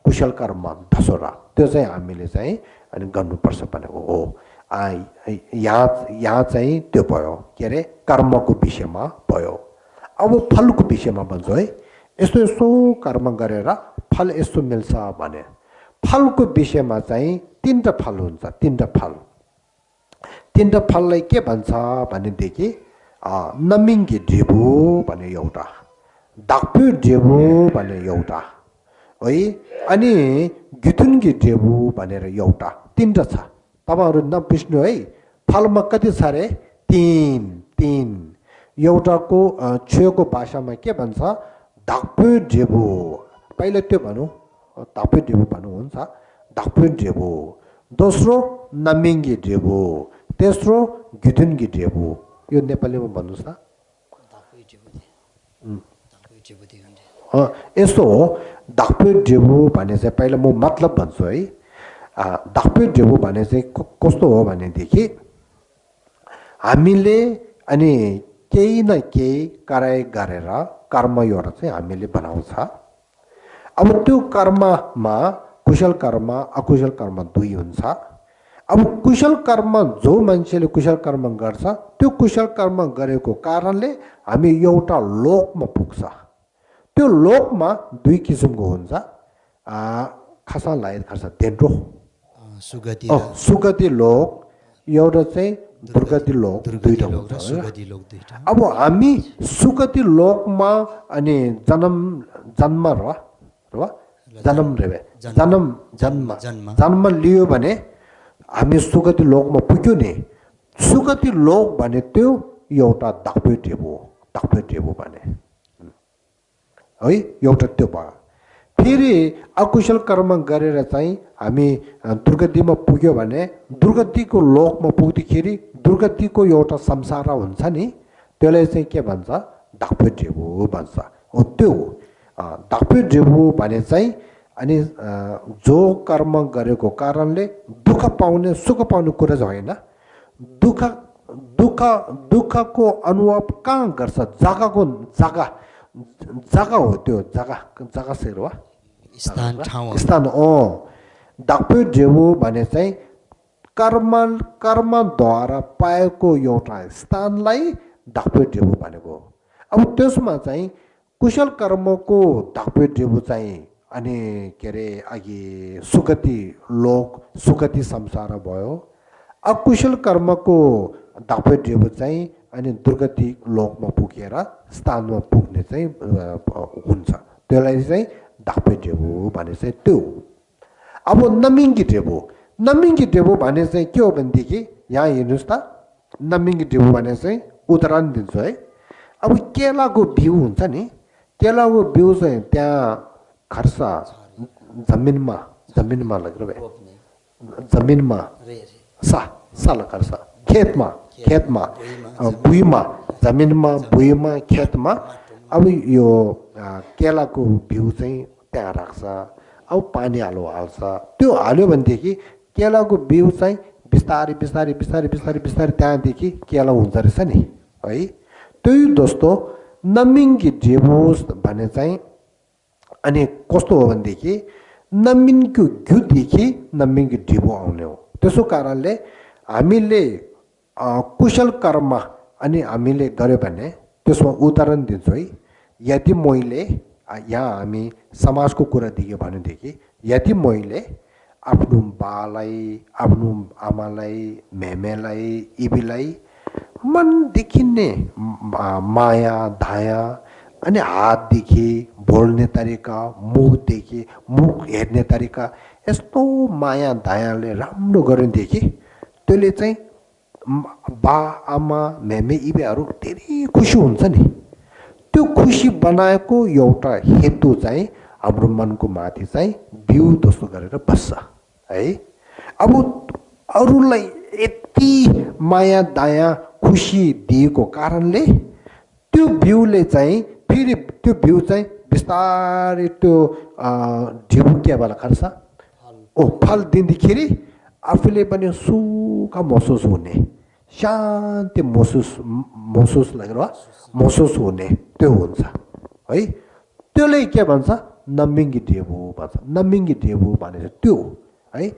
कुशल कर्म दसवटा त्यो चाहिँ हामीले चाहिँ अनि गर्नुपर्छ भनेको हो यहाँ चाहिँ त्यो भयो के अरे कर्मको विषयमा भयो अब फलको विषयमा भन्छु है यस्तो यस्तो कर्म गरेर फल यस्तो मिल्छ भने फलको विषयमा चाहिँ तीनटा फल हुन्छ तीनटा फललाई के भन्छ भनेदेखि नमिङ्गे ढेबु भने एउटा दाक्प्यु ढेबु भने एउटा है अनि गितुन्गी ढेबु भनेर एउटा तीनटा छ तपाईँहरू नबिर्स्नु है फलमा कति छ अरे तीन एउटाको छेउको भाषामा के भन्छ धाक्प्यु ढेबु पहिला त्यो भनौँ धाप्यु ढेबु भन्नु हुन्छ धाक्प्यु ढेबु दोस्रो नमिङ्गे ढेबु तेस्रो गितुन्गी ढेबु यो नेपालीमा भन्नुहोस् न यस्तो हो धाप्यु ढेबु भने चाहिँ पहिला म मतलब भन्छु है धाप्यु ढेबु भने चाहिँ कस्तो हो भनेदेखि हामीले अनि केही न केही कराई गरेर कर्म एउटा चाहिँ हामीले बनाउँछ अब त्यो कर्ममा कुशल कर्म अकुशल कर्म दुई हुन्छ अब कुशल कर्म जो मान्छेले कुशल कर्म गर्छ त्यो कुशल कर्म गरेको कारणले हामी एउटा लोकमा पुग्छ त्यो लोकमा दुई किसिमको हुन्छ खासमा लागेको खर्च तेन्ट्रो सुगति लोक एउटा चाहिँ दुर्गति लोक दुईटा हुन्छ अब हामी सुगति लोकमा अनि जन्म लियो भने हामी सुगति लोकमा पुग्यो नि सुगति लोक भने त्यो एउटा धाप्यु ढेबु भने है एउटा त्यो भयो फेरि अकुशल कर्म गरेर चाहिँ हामी दुर्गतिमा पुग्यो भने दुर्गतिको लोकमा पुग्दाखेरि दुर्गतिको एउटा संसार हुन्छ नि त्यसलाई चाहिँ के भन्छ धाप्यु ढेबु भन्छ हो त्यो धाप्यु ढेबु भने चाहिँ अनि जो कर्म गरेको कारणले दुःख पाउने सुख पाउने कुरा चाहिँ होइन दुःखको अनुभव कहाँ गर्छ जग्गा हो त्यो जग्गा सेरवा स्थान ठाउँ स्थान डाक्पे जेबु भने चाहिँ कर्मद्वारा पाएको एउटा स्थानलाई डाक्पे जेबु भनेको हो। अब त्यसमा चाहिँ कुशल कर्मको डाक्पे जेबु चाहिँ अनि के अरे अघि सुगति लोक सुगति संसार भयो। अकुशल कर्मको डाक्पे जेबु चाहिँ अनि दुर्गति लोकमा पुगेर स्थानमा पुग्ने चाहिँ हुन्छ। त्यसलाई चाहिँ डाक्पे जेबु भने चाहिँ त्यो। अब नमिङ्गी डेबु भने चाहिँ के हो भनेदेखि यहाँ हेर्नुहोस् त, नमिङ्गी डेबु भने चाहिँ उदाहरण दिन्छु है। अब केलाको बिउ हुन्छ नि, केलाको बिउ चाहिँ त्यहाँ खर्च जमिनमा लगेर जमिनमा साल खर्च खेतमा भुइँमा जमिनमा खेतमा। अब यो केलाको बिउ चाहिँ त्यहाँ राख्छ, अब पानी हाल्छ। त्यो हाल्यो भनेदेखि केलाको बिउ चाहिँ बिस्तारै त्यहाँदेखि केला हुन्छ रहेछ नि है। त्यही जस्तो नमिङ्गी डेबु भने चाहिँ अनि कस्तो हो भनेदेखि नमिनको घिउदेखि नमिङ्गी डेबु आउने हो। त्यसो कारणले हामीले कुशल कर्म अनि हामीले गर्यो भने त्यसमा उदाहरण दिन्छु है। यदि मैले यहाँ हामी समाजको कुरा दियो भनेदेखि यदि मैले आफ्नो बालाई आफ्नो आमालाई मेमेलाई इबीलाई मनदेखि नै माया दया अनि हातदेखि बोल्ने तरिका मुख हेर्ने तरिका यस्तो माया दयाले राम्रो गरेदेखि त्यसले चाहिँ बा आमा मेमे इबीहरू धेरै खुसी हुन्छ नि। त्यो खुसी बनाएको एउटा हेतु चाहिँ हाम्रो मनको माथि चाहिँ बिउ जस्तो गरेर बस्छ है। अब अरूलाई यति माया दया खुसी दिएको कारणले त्यो बिउले चाहिँ फेरि त्यो बिउ चाहिँ बिस्तारै त्यो ढिउ केबाट खर्छ फल दिँदाखेरि आफूले पनि सुख महसुस हुने, शान्ति महसुस लगेर महसुस हुने त्यो हुन्छ है। त्यसले के भन्छ नमिङ्गी डेबु भन्छ। नमिङ्गी डेबु भनेर त्यो है।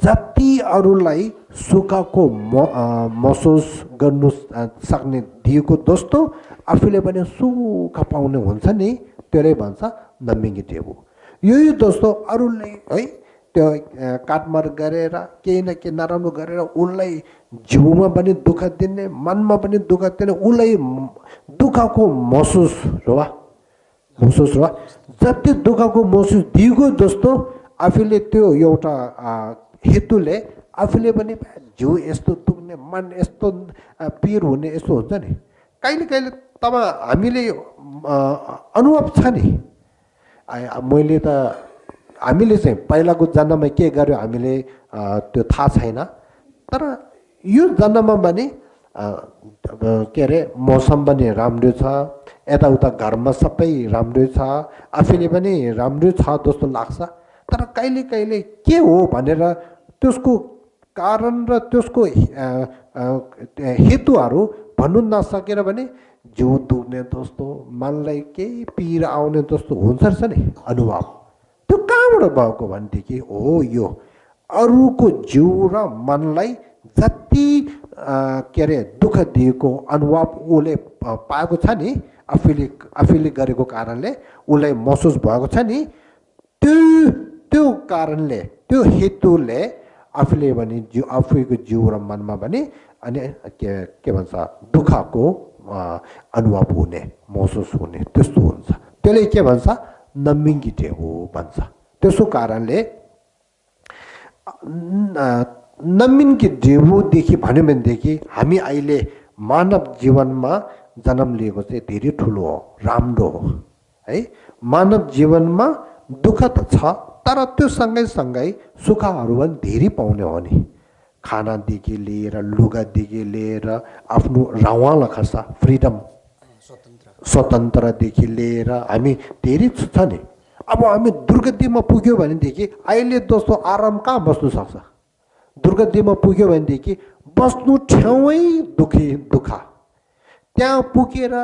जति अरूलाई सुखको महसुस गर्नु सक्ने दिएको जस्तो आफूले पनि सुख पाउने हुन्छ नि, त्यसले भन्छ नमिङ्गी डेबु। यही जस्तो अरूलाई है त्यो काटमार गरेर केही न केही नराम्रो गरेर उसलाई जिउमा पनि दुःख दिने मनमा पनि दुःख दिने उसलाई दुःखको महसुस र जति दुःखको महसुस दिएको जस्तो आफूले त्यो एउटा हेतुले आफूले पनि जिउ यस्तो दुख्ने मन यस्तो पीर हुने यस्तो हुन्छ नि। कहिले तब हामीले अनुभव छ नि। मैले त हामीले चाहिँ पहिलाको जन्ममा के गर्यो हामीले त्यो थाहा छैन, तर यो जन्ममा पनि के अरे मौसम पनि राम्रो छ, यताउता घरमा सबै राम्रो छ, आफूले पनि राम्रो छ जस्तो लाग्छ। तर कहिले के हो भनेर त्यसको कारण र त्यसको हेतुहरू भन्नु नसकेर भने जिउ दुख्ने जस्तो मनलाई केही पीर आउने जस्तो हुन्छ रहेछ नि अनुभव। त्यो कहाँबाट भएको भनेदेखि हो यो अरूको जिउ र मनलाई जति के अरे दुःख दिएको अनुभव उसले पाएको छ नि, आफूले गरेको कारणले उसलाई महसुस भएको छ नि, त्यो कारणले त्यो हेतुले आफूले भने आफूको जिउ र मनमा पनि अनि के भन्छ दुःखको अनुभव हुने महसुस हुने त्यस्तो हुन्छ। त्यसले के भन्छ नमिङ्गी डेबु भन्छ। त्यसो कारणले नमिङ्गी डेबुदेखि भन्यो भनेदेखि हामी अहिले मानव जीवनमा जन्म लिएको चाहिँ धेरै ठुलो हो, राम्रो हो है। मानव जीवनमा दुःख त छ, तर त्यो सँगै सुखहरू पनि धेरै पाउने हो नि। खानादेखि लिएर लुगादेखि लिएर आफ्नो रवाला खर्च फ्रिडम स्वतन्त्रदेखि लिएर हामी धेरै छ नि। अब हामी दुर्गतिमा पुग्यो भनेदेखि अहिले जस्तो आराम कहाँ बस्नु सक्छ। दुर्गतिमा पुग्यो भनेदेखि बस्नु ठाउँै दुःख। त्यहाँ पुगेर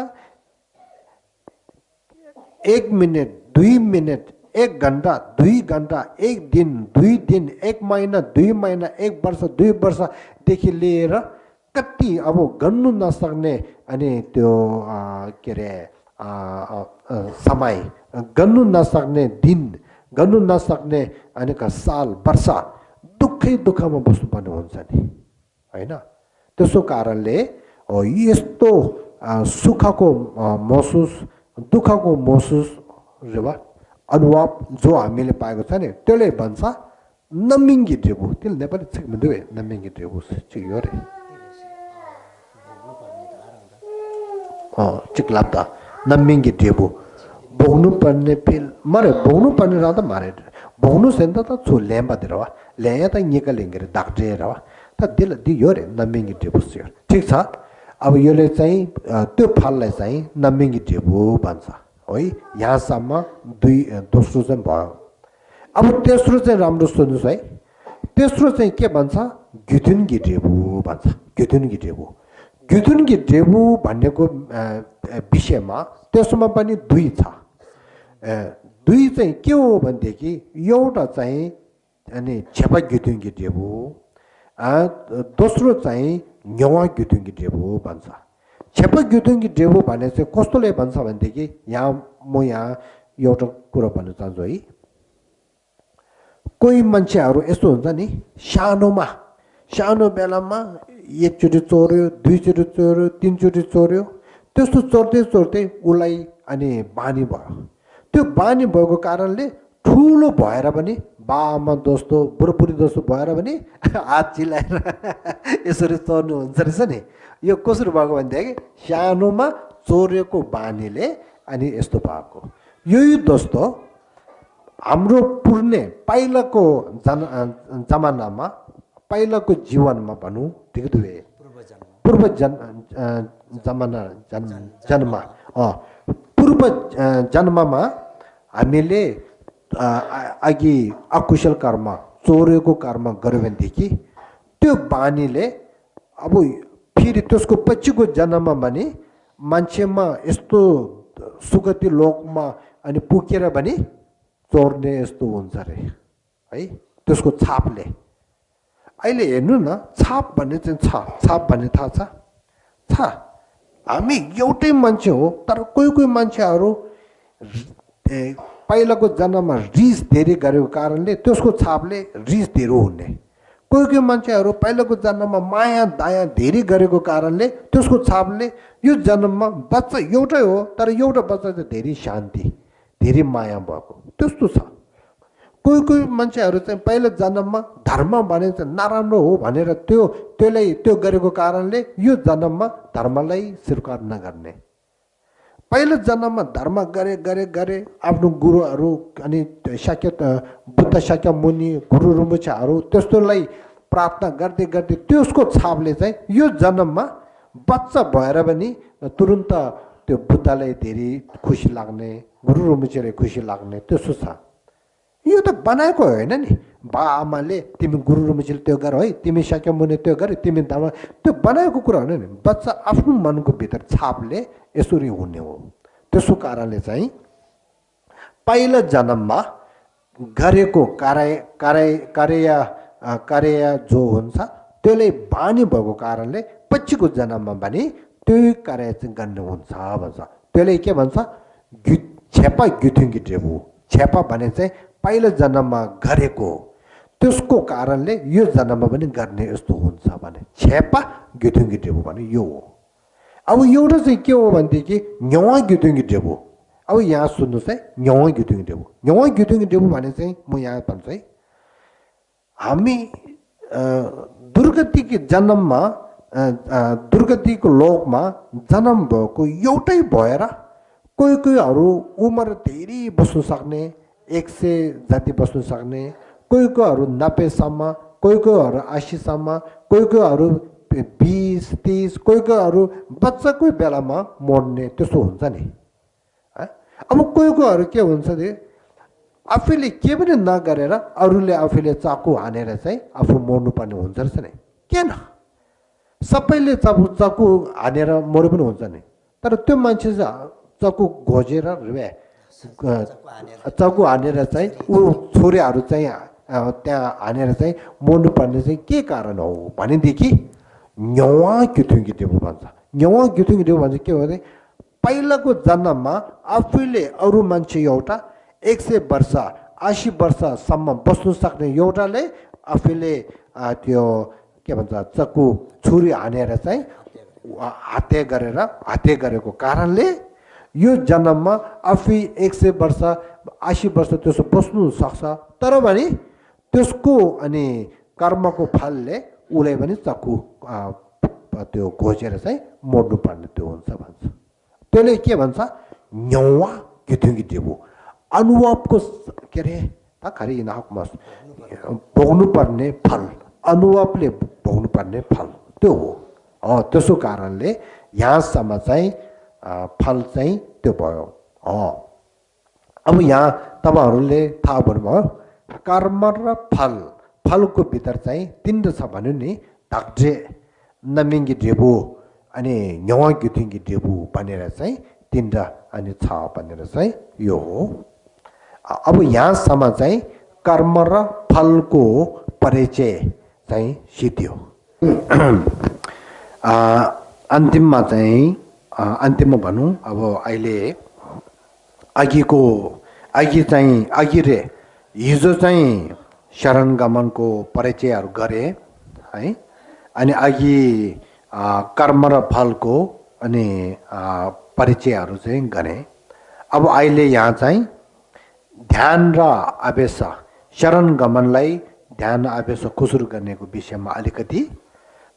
1 मिनट 2 मिनट 1 घन्टा 2 घन्टा 1 दिन 2 दिन 1 महिना 2 महिना 1 वर्ष 2 वर्षदेखि लिएर कति अब गर्नु नसक्ने अनि त्यो के अरे समय गर्नु नसक्ने दिन गर्नु नसक्ने अनि साल वर्ष दुःखमा बस्नुपर्ने हुन्छ नि हैन त्यसो कारणले यस्तो सुखको महसुस दुःखको महसुस अनुभव जो हामीले पाएको छ नि त्यसले भन्छ नमिङ्गी ड्रेबु त्यसले नेपाली सिक्नु दुवे नमिङ्गी ड्रेबु चियो रे चिक्लाप्दा नमिङ्गी ड्रेबु भोग्नु पर्ने फिल मारे भोग्नु पर्ने रात मारे भोग्नु सेन्त त छु ल्याम्बा दिएर वा ल्याया त निकलिङ्गेर डाक्टर वा त दिल दियो रे नमिङ्गी ड्रेबु सियो ठीक छ अब यसले चाहिँ त्यो फललाई चाहिँ नमिङ्गी ड्रेबु भन्छ है यहाँसम्म दोस्रो चाहिँ भयो अब तेस्रो चाहिँ राम्रो सुन्नुहोस् है तेस्रो चाहिँ के भन्छ ग्युथुन्गी ड्रेबु भन्छ ग्युथुन्गी ड्रेबु ग्युथुन्गी ड्रेबु भन्नेको विषयमा त्यसमा पनि 2 छ 2 चाहिँ के हो भनेदेखि एउटा चाहिँ अनि छेपा ग्युथुन्गी ड्रेबु दोस्रो चाहिँ न्यवा ग्युथुन्गी ड्रेबु भन्छ छेपा ग्युथुन्गी ड्रेबु भने चाहिँ कस्तोले भन्छ भनेदेखि म यहाँ एउटा कुरा भन्न चाहन्छु है कोही मान्छेहरू यस्तो हुन्छ नि सानो बेलामा एकचोटि चोर्यो दुईचोटि चोर्यो तीनचोटि चोर्यो त्यस्तो चोर्दै उसलाई अनि बानी भयो त्यो बानी भएको कारणले ठुलो भएर पनि बाआमा जस्तो बुढोबुढी जस्तो भएर पनि हात चिलाएर यसरी चोर्नु हुन्छ रहेछ नि यो कसरी भएको भनेदेखि सानोमा चोरेको बानीले अनि यस्तो भएको यही दोस्तो हाम्रो पहिलाको जमानामा पहिलाको जीवनमा भनौँ ठिक दुवे पूर्व जन्ममा हामीले अघि अकुशल कर्म चोरेको कर्म गर्यो भनेदेखि त्यो बानीले अब फेरि त्यसको पछिको जन्ममा भने मान्छेमा यस्तो सुगति लोकमा अनि पुगेर भने चोर्ने यस्तो हुन्छ रे है त्यसको छापले अहिले हेर्नु न छाप भन्ने चाहिँ छाप भन्ने थाहा छ हामी एउटै मान्छे हो तर कोही मान्छेहरू पहिलाको जन्ममा रिस धेरै गरेको कारणले त्यसको छापले रिस धेरै हुने कोही मान्छेहरू पहिलाको जन्ममा माया दया धेरै गरेको कारणले त्यसको छापले यो जन्ममा बच्चा एउटै हो तर एउटा बच्चा चाहिँ धेरै शान्ति धेरै माया भएको त्यस्तो छ कोही मान्छेहरू चाहिँ पहिलो जन्ममा धर्म भने चाहिँ नराम्रो हो भनेर त्यो गरेको कारणले यो जन्ममा धर्मलाई स्वीकार नगर्ने पहिलो जन्ममा धर्म गरे आफ्नो गुरुहरू अनि बुद्ध शाक्य मुनि गुरु रुम्बुछाहरू त्यस्तोलाई प्रार्थना गर्दै त्यसको छापले चाहिँ यो जन्ममा बच्चा भएर पनि तुरुन्त त्यो बुद्धलाई धेरै खुसी लाग्ने गुरु रुम्बुछालाई खुसी लाग्ने त्यस्तो छ यो त बनाएको होइन नि बाआमाले तिमी गुरु रुम्बुछाले त्यो गर है तिमी शाक्य मुनि त्यो गर तिमी धर्म त्यो बनाएको कुरा होइन नि बच्चा आफ्नो मनको भित्र छापले यसरी हुने हो त्यसो कारणले चाहिँ पहिलो जन्ममा गरेको कार्य जो हुन्छ त्यसले बानी भएको कारणले पछिको जन्ममा पनि त्यही कार्य चाहिँ गर्ने हुन्छ भन्छ त्यसले के भन्छ छेपा ग्युथुङ्गी ड्रेबु छेपा भने चाहिँ पहिलो जन्ममा गरेको त्यसको कारणले यो जन्ममा पनि गर्ने यस्तो हुन्छ भने छेपा ग्युथुङ्गी ड्रेबु भने यो हो अब एउटा चाहिँ के हो भनेदेखि न्यवा ग्युथुङ्गी ड्रेबु अब यहाँ सुन्नुहोस् है न्यवा ग्युथुङ्गी ड्रेबु भने चाहिँ म यहाँ भन्छु है हामी दुर्गतिको जन्ममा दुर्गतिको लोकमा जन्म भएको एउटै भएर कोहीहरू उमेर धेरै बस्नु सक्ने 100 जति बस्नु सक्ने कोहीहरू 90सम्म कोहीहरू 80सम्म कोहीहरू 20-30 कोहीहरू बच्चाकै बेलामा मर्ने त्यस्तो हुन्छ नि अब कोहीहरू के हुन्छ नि आफैले के पनि नगरेर अरूले आफैले चाकु हानेर चाहिँ आफू मर्नुपर्ने हुन्छ रहेछ नि किन सबैले चाकु हानेर मर्नु पनि हुन्छ नि तर त्यो मान्छे चाहिँ चाकु घोजेर चक्कु हानेर चाहिँ ऊ छोरीहरू चाहिँ त्यहाँ हानेर चाहिँ मर्नुपर्ने चाहिँ के कारण हो भनेदेखि न्यौवा क्युथुङ्गी देऊ भन्छ। न्यौवा क्युथुङ्गी देऊ भन्छ के हो भने पहिलाको जन्ममा आफूले अरू मान्छे एउटा 100 वर्ष 80 वर्षसम्म बस्नु सक्ने एउटाले आफूले त्यो के भन्छ चक्कु छुरी हानेर चाहिँ हत्या गरेको कारणले यो जन्ममा आफै 100 वर्ष 80 वर्ष त्यसो बस्नु सक्छ। तर भने त्यसको अनि कर्मको फलले उसले पनि चक्कु त्यो घोचेर चाहिँ मर्नु पर्ने त्यो हुन्छ भन्छ। त्यसले के भन्छ न्यौवा क्युथुङ्गी देऊ अनुवापको के अरे खरी नाकमा भोग्नु पर्ने फल अनुवापले भोग्नु पर्ने फल त्यो हो। त्यसो कारणले यहाँसम्म चाहिँ फल चाहिँ त्यो भयो। अब यहाँ तपाईँहरूले थाहा भन्नुभयो कर्म र फलको भित्र चाहिँ तिनवटा छ भन्यो नि धाक्जे नमिङ्गी डेबु अनि न्यौवा क्युथुङ्गी डेबु भनेर चाहिँ तिनवटा अनि छ भनेर चाहिँ यो हो। अब यहाँसम्म चाहिँ कर्म र फलको परिचय चाहिँ सिद्धियो। अन्तिममा चाहिँ अन्तिममा भनौँ अब अहिले अघि रे हिजो चाहिँ शरणगमनको परिचयहरू गरे है अनि अघि कर्म र फलको अनि परिचयहरू चाहिँ गरे। अब अहिले यहाँ चाहिँ ध्यान र आवेश शरणगमनलाई ध्यान आवेश कसरी गर्नेको विषयमा अलिकति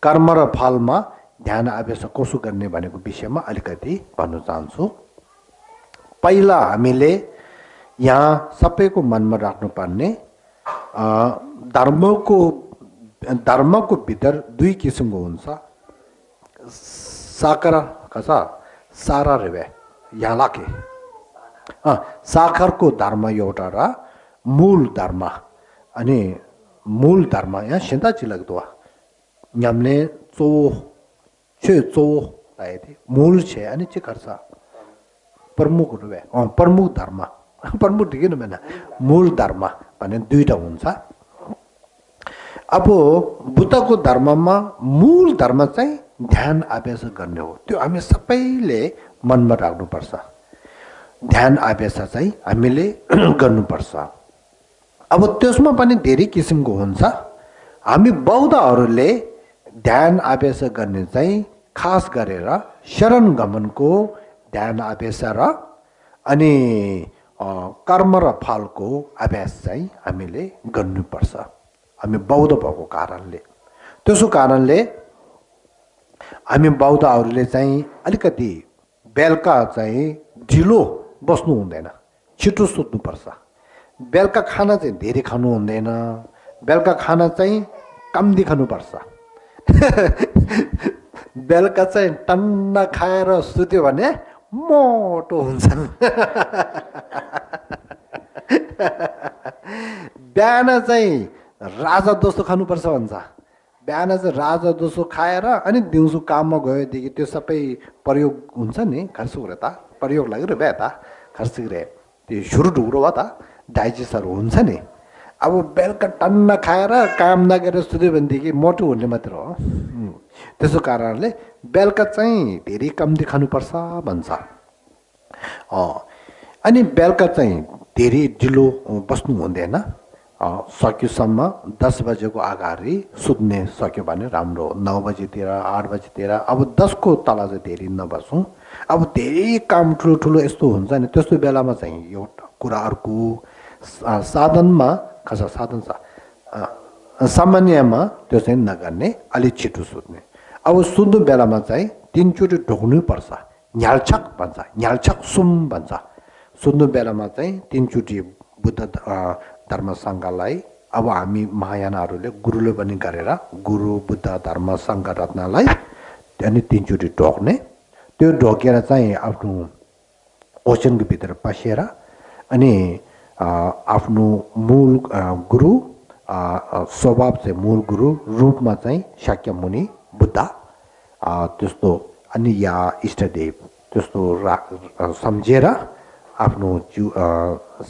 कर्म र फलमा ध्यान आवेश कसो गर्ने भनेको विषयमा अलिकति भन्न चाहन्छु। पहिला हामीले यहाँ सबैको मनमा राख्नुपर्ने धर्मको भित्र दुई किसिमको हुन्छ साकार कसा सारा रेवे यहाँ लाके साखरको धर्म एउटा र मूल धर्म अनि मूल धर्म यहाँ सिन्ता चिलक्दो यमने चो आए मूल छे अनि चाहिँ गर्छ प्रमुख रुवे प्रमुख धर्म प्रमुख ठिकै न मैन मूल धर्म भने दुईटा हुन्छ। अब बुद्धको धर्ममा मूल धर्म चाहिँ ध्यान आवेश गर्ने हो। त्यो हामी सबैले मनमा राख्नुपर्छ। ध्यान आवेश चाहिँ हामीले गर्नुपर्छ। अब त्यसमा पनि धेरै किसिमको हुन्छ। हामी बौद्धहरूले ध्यान आवेश गर्ने चाहिँ खास गरेर शरणगमनको ध्यान आवेश र अनि कर्म र फलको अभ्यास चाहिँ हामीले गर्नुपर्छ। हामी बौद्ध भएको कारणले त्यसो कारणले हामी बौद्धहरूले चाहिँ अलिकति बेलुका चाहिँ ढिलो बस्नु हुँदैन, छिटो सुत्नुपर्छ। बेलुका खाना चाहिँ धेरै खानु हुँदैन, बेलुका खाना चाहिँ कम्ती खानुपर्छ। बेलुका चाहिँ टन्न खाएर सुत्यो भने मोटो हुन्छन्। बिहान चाहिँ राजा दोसो खानुपर्छ भन्छ। बिहान चाहिँ राजा दोसो खाएर अनि दिउँसो काममा गयोदेखि त्यो सबै प्रयोग हुन्छ नि खर्चुग्रे त प्रयोग लाग्यो बे त खर्चुग्रे त्यो सुरु ढुक्रो भयो त डाइजेस्टहरू हुन्छ नि। अब बेलुका टन्न खाएर काम नगरेर सुत्यो भनेदेखि मोटो हुने मात्र हो। त्यसो कारणले बेलुका चाहिँ धेरै कम्ती खानुपर्छ भन्छ। अनि बेलुका चाहिँ धेरै ढिलो बस्नु हुँदैन। सकेसम्म 10 बजेको अगाडि सुत्ने सक्यो भने राम्रो। 9 बजेतिर 8 बजेतिर अब 10 को तल चाहिँ धेरै नबसौँ। अब धेरै काम ठुलो यस्तो हुन्छ नि त्यस्तो बेलामा चाहिँ एउटा कुरा अर्को साधनमा खासा साधन छ सामान्यमा त्यो चाहिँ नगर्ने, अलिक छिटो सुत्ने। अब सुत्नु बेलामा चाहिँ 3 चोटि ढोक्नै पर्छ। न्यालछक भन्छ, न्यालछक सुम भन्छ। सुत्नु बेलामा चाहिँ 3 चोटि बुद्ध धर्म सङ्घलाई अब हामी महायानहरूले गुरुले पनि गरेर गुरु बुद्ध धर्म सङ्घ रत्नलाई अनि 3 चोटि ढोक्ने। त्यो ढोकेर चाहिँ आफ्नो ओछ्यानको भित्र पसेर अनि आफ्नो मूल गुरु स्वभाव चाहिँ मूल गुरु रूपमा चाहिँ शाक्यमुनि बुद्ध त्यस्तो अनि या इष्टदेव त्यस्तो सम्झेर आफ्नो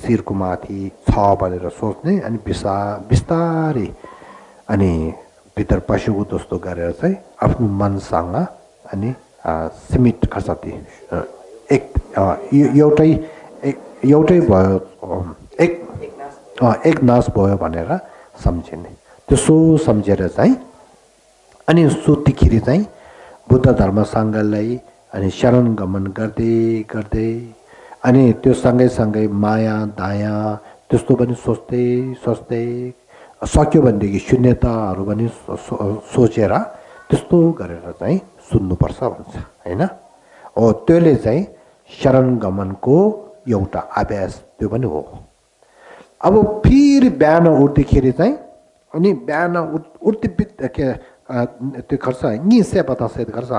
शिरको माथि छ भनेर सोच्ने अनि बिस्तारै अनि भित्र पसेको जस्तो गरेर चाहिँ आफ्नो मनसँग अनि सिमिट खसाती एउटै भयो एक नाश भयो भनेर सम्झिने। त्यसो सम्झेर चाहिँ अनि सोध्दाखेरि चाहिँ बुद्ध धर्म सङ्घलाई अनि शरण गमन गर्दै गर्दै अनि त्यो सँगै माया दाया त्यस्तो पनि सोच्दै सोच्दै सक्यो भनेदेखि शून्यताहरू पनि सोचेर त्यस्तो गरेर चाहिँ सुन्नुपर्छ भन्छ होइन। हो त्यसले चाहिँ शरण गमनको एउटा अभ्यास त्यो पनि हो। अब फेरि बिहान उठ्दाखेरि चाहिँ अनि बिहान उठ्दै त्यो खर्च नि सेपता सहित गर्छ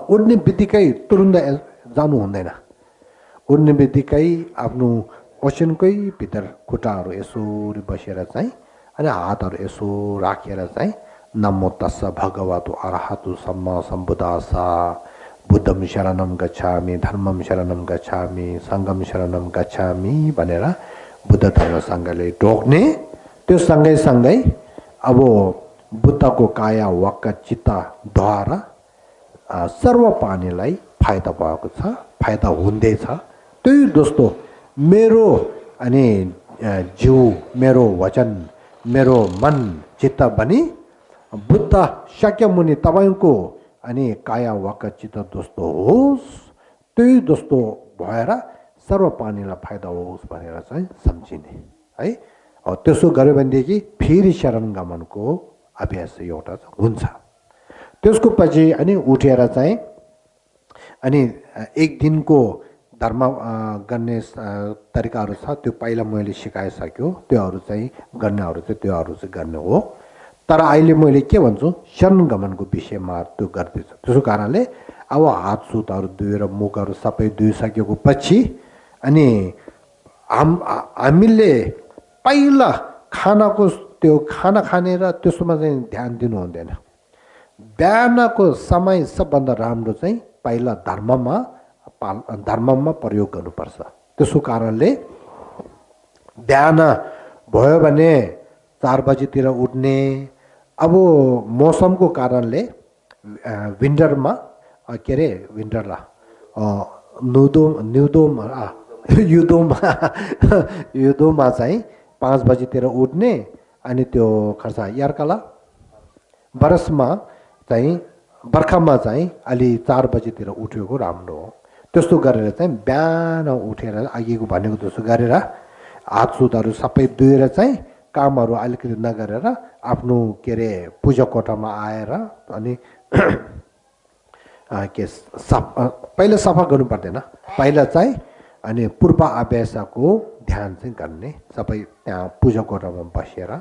उठ्ने बित्तिकै तुरुन्त जानु हुँदैन। उठ्ने बित्तिकै आफ्नो ओछ्यानकै भित्र खुट्टाहरू यसरी बसेर चाहिँ अनि हातहरू यसो राखेर चाहिँ नमो तस्स भगवतो अरहतो सम्मा सम्बुद्धास्सा बुद्धं शरणं गच्छामि धर्मं शरणं गच्छामि सङ्घं शरणं गच्छामि भनेर बुद्ध धर्म सङ्घले ढोक्ने। त्यो सँगै अब बुद्धको काया वाक्क चित्तद्वारा सर्व प्राणीलाई फाइदा भएको छ, फाइदा हुँदैछ। त्यही दोस्तो मेरो अनि जिउ मेरो वचन मेरो मन चित्त पनि बुद्ध शाक्यमुनि तपाईँको अनि काया वाक्क चित्त दोस्तो होस्, त्यही दोस्तो भएर सर्व प्राणीलाई फाइदा होस् भनेर चाहिँ सम्झिने है। त्यसो गर्यो भनेदेखि फेरि शरण गमनको अभ्यास एउटा हुन्छ। त्यसको पछि अनि उठेर चाहिँ अनि एक दिनको धर्म गर्ने तरिकाहरू छ, त्यो पहिला मैले सिकाइसक्यो। त्योहरू चाहिँ गर्नेहरू चाहिँ त्योहरू चाहिँ गर्ने हो। तर अहिले मैले के भन्छु शरण गमनको विषयमा त्यो गर्दैछ। त्यसो कारणले अब हात सुतहरू धुएर मुखहरू सबै धुइसकेको पछि अनि हामीले पहिला खानाको त्यो खाना खाने र त्यसमा चाहिँ ध्यान दिनु हुँदैन। बिहानको समय सबभन्दा राम्रो चाहिँ पहिला धर्ममा प्रयोग गर्नुपर्छ। त्यसो कारणले बिहान भयो भने 4 बजीतिर उठ्ने। अब मौसमको कारणले विन्टरमा के अरे विन्टरला युद्धमा चाहिँ 5 बजीतिर उठ्ने अनि त्यो खर्च यार्काला बर्खामा चाहिँ अलि 4 बजीतिर उठेको राम्रो हो। त्यस्तो गरेर चाहिँ बिहान उठेर अघिको भनेको जस्तो गरेर हात सुतहरू सबै धुएर चाहिँ कामहरू अलिकति नगरेर आफ्नो के अरे पूजा कोठामा आएर अनि पहिला सफा गर्नु पर्दैन। पहिला चाहिँ अनि पूर्व अभ्यासको ध्यान चाहिँ गर्ने। सबै त्यहाँ पूजा कोठामा बसेर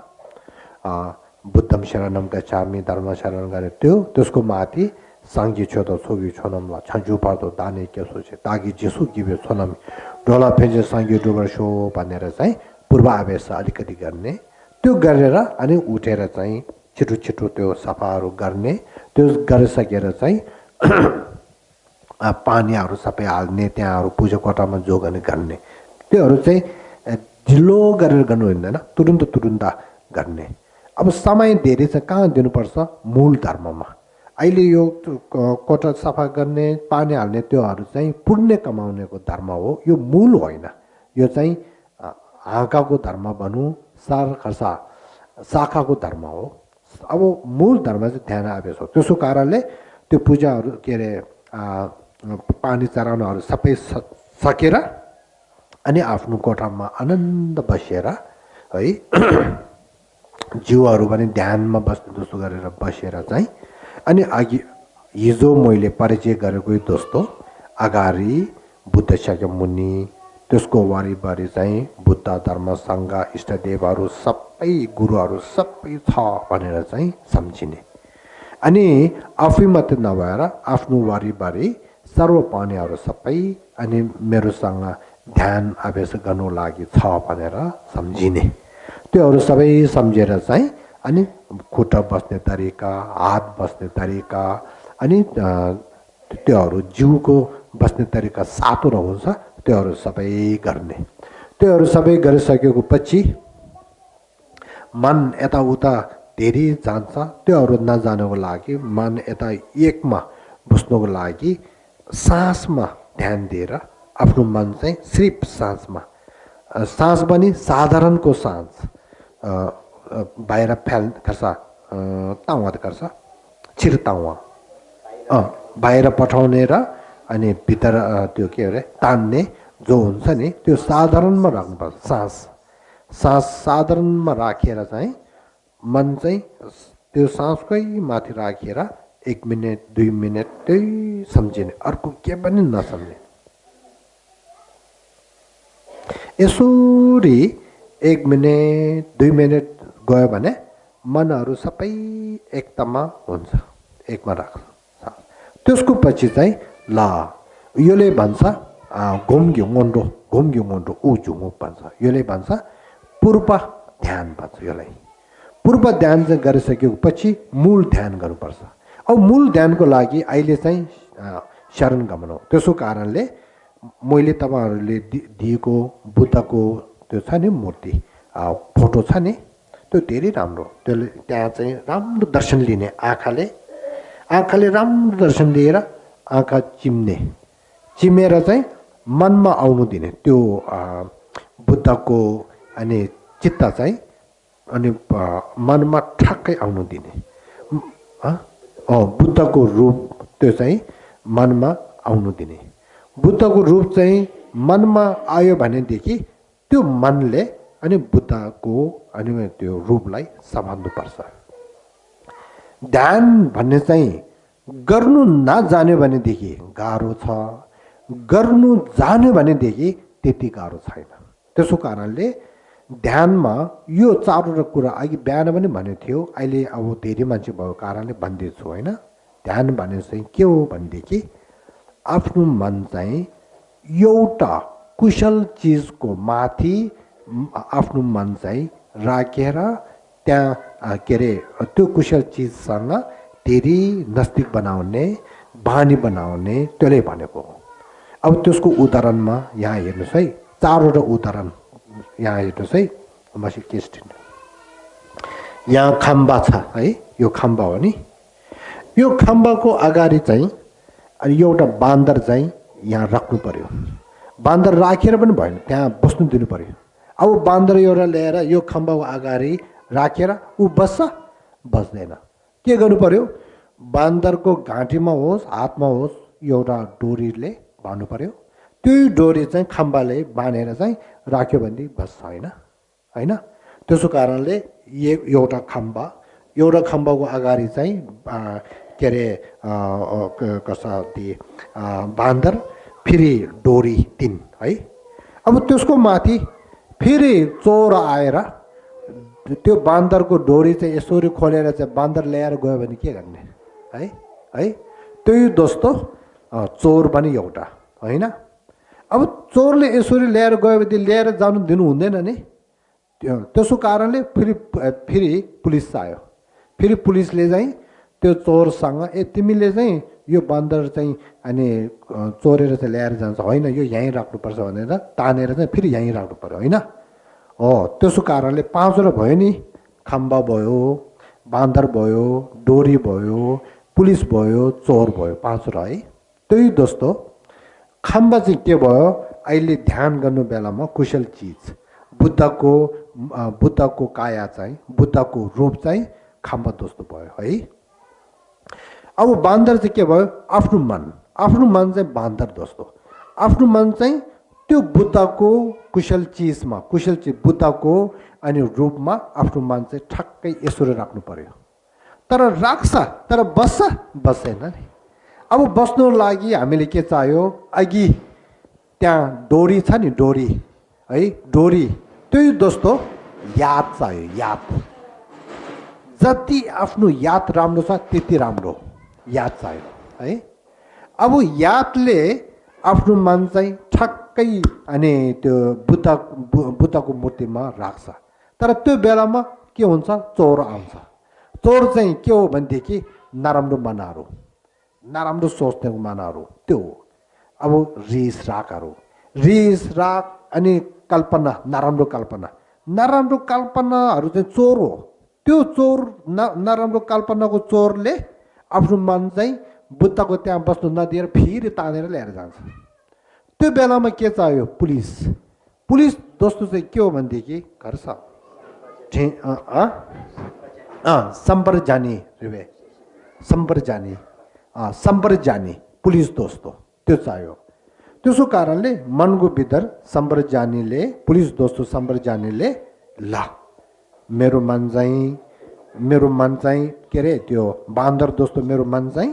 बुद्धं शरणं गच्छामि धर्म शरण गर्ने त्यसको माथि साङ्गी छोदो छोगी छोनमला छन्जु पर्दो दाने केसो छ तागी जेसु गिबे छोनम ढोला फेजे साङ्गी डुबर सो भनेर चाहिँ पूर्व अभ्यास अलिकति गर्ने। त्यो गरेर अनि उठेर चाहिँ छिटो त्यो सफाहरू गर्ने। त्यो गरिसकेर चाहिँ पानीहरू सबै हाल्ने, त्यहाँहरू पूजा कोठामा जोगने गर्ने। त्योहरू चाहिँ ढिलो गरेर गर्नु हुँदैन, तुरुन्त गर्ने। अब समय धेरै चाहिँ कहाँ दिनुपर्छ मूल धर्ममा। अहिले यो कोठा सफा गर्ने पानी हाल्ने त्योहरू चाहिँ पुण्य कमाउनेको धर्म हो, यो मूल होइन। यो चाहिँ हाँकाको धर्म भनौँ शाखाको धर्म हो। अब मूल धर्म चाहिँ ध्यान अभ्यास हो। त्यसो कारणले त्यो पूजाहरू के अरे पानी चढाउनहरू सबै सकेर अनि आफ्नो कोठामा आनन्द बसेर है जिउहरू पनि ध्यानमा बस्ने जस्तो गरेर बसेर चाहिँ अनि हिजो मैले परिचय गरेको दोस्तो अगाडि बुद्ध शाक्यमुनि त्यसको वरिपरि चाहिँ बुद्ध धर्म सङ्घ इष्टदेवहरू सबै गुरुहरू सबै छ भनेर चाहिँ सम्झिने। अनि आफै मात्रै नभएर आफ्नो वरिपरि सर्व प्राणीहरू सबै अनि मेरोसँग ध्यान अभ्यास गर्नु लागि छ भनेर सम्झिने। त्योहरू सबै सम्झेर चाहिँ अनि खुट्टा बस्ने तरिका, हात बस्ने तरिका अनि त्योहरू जिउको बस्ने तरिका सातवटा हुन्छ त्योहरू सबै गर्ने त्योहरू सबै गरिसकेको पछि मन यताउता धेरै जान्छ त्योहरू नजानको लागि मन यता एकमा बस्नको लागि सासमा ध्यान दिएर आफ्नो मन चाहिँ सिर्फ सास पनि साधारणको सास बाहिर गर्छ तावा गर्छ छिर्तावा बाहिर पठाउने र अनि भित्र त्यो के अरे तान्ने जो हुन्छ नि त्यो साधारणमा राख्नुपर्छ सास साधारणमा राखेर चाहिँ मन चाहिँ त्यो सासकै माथि राखेर 1 मिनेट 2 मिनेट त्यही सम्झिने अर्को के पनि नसम्झिने यसरी 1 मिनेट 2 मिनेट गयो भने मनहरू सबै एकतामा हुन्छ एकमा राख्छ त्यसको पछि चाहिँ ल योले भन्छ घुमघिउँडो उजुङो भन्छ योले भन्छ पूर्व ध्यान भन्छ योलाई पूर्व ध्यान चाहिँ गरिसकेको पछि मूल ध्यान गर्नुपर्छ अब मूल ध्यानको लागि अहिले चाहिँ शरण गमन हो त्यसो कारणले मैले तपाईहरुले दिएको बुद्धको त्यो छ नि मूर्ति फोटो छ नि त्यो धेरै राम्रो त्यसले त्यहाँ चाहिँ राम्रो दर्शन लिने आँखाले राम्रो दर्शन लिएर आँखा चिमेर चाहिँ मनमा आउनु दिने त्यो बुद्धको अनि चित्त चाहिँ अनि मनमा ठक्कै आउनु दिने बुद्धको रूप त्यो चाहिँ मनमा आउनु दिने बुद्धको रूप चाहिँ मनमा आयो भनेदेखि त्यो मनले अनि बुद्धको अनि त्यो रूपलाई सम्हाल्नु पर्छ ध्यान भन्ने चाहिँ गर्नु नजान्यो भनेदेखि गाह्रो छ गर्नु जान्यो भनेदेखि त्यति गाह्रो छैन त्यसो कारणले ध्यानमा यो चारवटा कुरा अघि बिहान पनि भनेको थियो अहिले अब धेरै मान्छे भएको कारणले भन्दैछु होइन ध्यान भने चाहिँ के हो भनेदेखि आफ्नो मन चाहिँ एउटा कुशल चिजको माथि आफ्नो मन चाहिँ राखेर त्यहाँ के अरे त्यो कुशल चिजसँग धेरै नजदिक बनाउने बानी बनाउने त्यसले भनेको हो अब त्यसको उदाहरणमा यहाँ हेर्नुहोस् है चारवटा उदाहरण यहाँ हेर्नुहोस् है मसी केस यहाँ खम्बा छ है यो खम्बा हो नि यो खम्बाको अगाडि चाहिँ अनि एउटा बान्दर चाहिँ यहाँ राख्नु पर्यो बान्दर राखेर पनि भएन त्यहाँ बस्नु दिनु पर्यो अब बान्दर एउटा ल्याएर यो खम्बाको अगाडि राखेर ऊ बस्दैन के गर्नु पर्यो बान्दरको घाँटीमा होस् हातमा होस् एउटा डोरीले बान्नु पर्यो त्यही डोरी चाहिँ खम्बाले बाँधेर चाहिँ राख्यो भनेदेखि बस्छ होइन त्यसो कारणले एउटा खम्बाको अगाडि चाहिँ के अरे बान्दर फेरि डोरी 3 है अब त्यसको माथि फेरि चोर आएर त्यो बान्दरको डोरी चाहिँ यसरी खोलेर चाहिँ बान्दर ल्याएर गयो भने के गर्ने है त्यही दोस्तो चोर पनि एउटा होइन अब चोरले यसरी ल्याएर गयो भने ल्याएर जानु दिनु हुँदैन नि त्यसो कारणले फेरि पुलिस आयो फेरि पुलिसले चाहिँ त्यो चोरसँग तिमीले चाहिँ यो बान्दर चाहिँ अनि चोरेर चाहिँ ल्याएर जान्छ होइन यो यहीँ राख्नुपर्छ भनेर तानेर चाहिँ फेरि यहीँ राख्नु पर्यो होइन त्यसो कारणले 5वटा भयो नि खम्बा भयो बान्दर भयो डोरी भयो पुलिस भयो चोर भयो 5वटा है त्यही दोस्तो खम्बा चाहिँ के भयो अहिले ध्यान गर्नु बेलामा कुशल चिज बुद्धको काया चाहिँ बुद्धको रूप चाहिँ खम्बा दोस्तो भयो है अब बान्दर चाहिँ के भयो आफ्नो मन चाहिँ बान्दर दोस्तो आफ्नो मन चाहिँ त्यो बुद्धको कुशल चिज बुद्धको अनि रूपमा आफ्नो मन चाहिँ ठक्कै यसरी राख्नु पर्यो तर राख्छ तर बस्दैन नि अब बस्नु लागि हामीले के चाहियो अघि त्यहाँ डोरी छ नि डोरी त्यही दोस्तो याद चाहियो याद जति आफ्नो याद राम्रो छ त्यति राम्रो याद चाहियो है अब यादले आफ्नो मन चाहिँ ठक्कै अनि त्यो बुद्धको मूर्तिमा राख्छ तर त्यो बेलामा के हुन्छ चोर आउँछ चोर चाहिँ के हो भनेदेखि नराम्रो सोच्ने मनहरू त्यो अब रिस राग अनि कल्पना नराम्रो कल्पनाहरू चाहिँ चोर हो। त्यो चोर नराम्रो कल्पनाको चोरले आफ्नो मन चाहिँ बुद्धको त्यहाँ बस्नु नदिएर फेरि तानेर ल्याएर जान्छ। त्यो बेलामा के चाहियो? पुलिस दोस्तो चाहिँ के हो भनेदेखि घर सम्पर जाने पुलिस दोस्तो त्यो चाहियो। त्यसो कारणले मनको भित्र पुलिस दोस्तो सम्पर जानेले ल मेरो मन चाहिँ के अरे त्यो बान्दर दोस्तो मेरो मन चाहिँ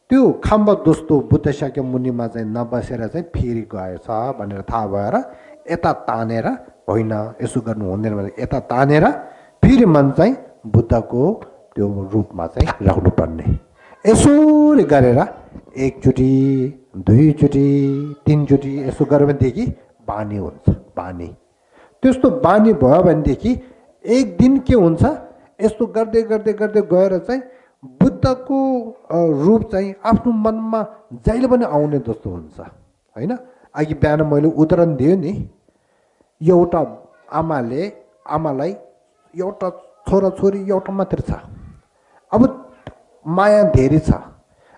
त्यो खाम्बा दोस्तो बुद्धशाक्य मुनिमा चाहिँ नबसेर चाहिँ फेरि गएछ भनेर थाहा भएर यता तानेर होइन यसो गर्नु हुँदैन भने यता तानेर फेरि मन चाहिँ बुद्धको त्यो रूपमा चाहिँ राख्नुपर्ने। यसोले गरेर एकचोटि दुईचोटि तीनचोटि यसो गर्यो भनेदेखि बानी हुन्छ। त्यस्तो बानी भयो भनेदेखि एक दिन के हुन्छ? यस्तो गर्दै गएर चाहिँ बुद्धको रूप चाहिँ आफ्नो मनमा जहिले पनि आउने जस्तो हुन्छ होइन। अघि बिहान मैले उदाहरण दिएँ नि, एउटा आमालाई एउटा छोराछोरी एउटा मात्र छ, अब माया धेरै छ।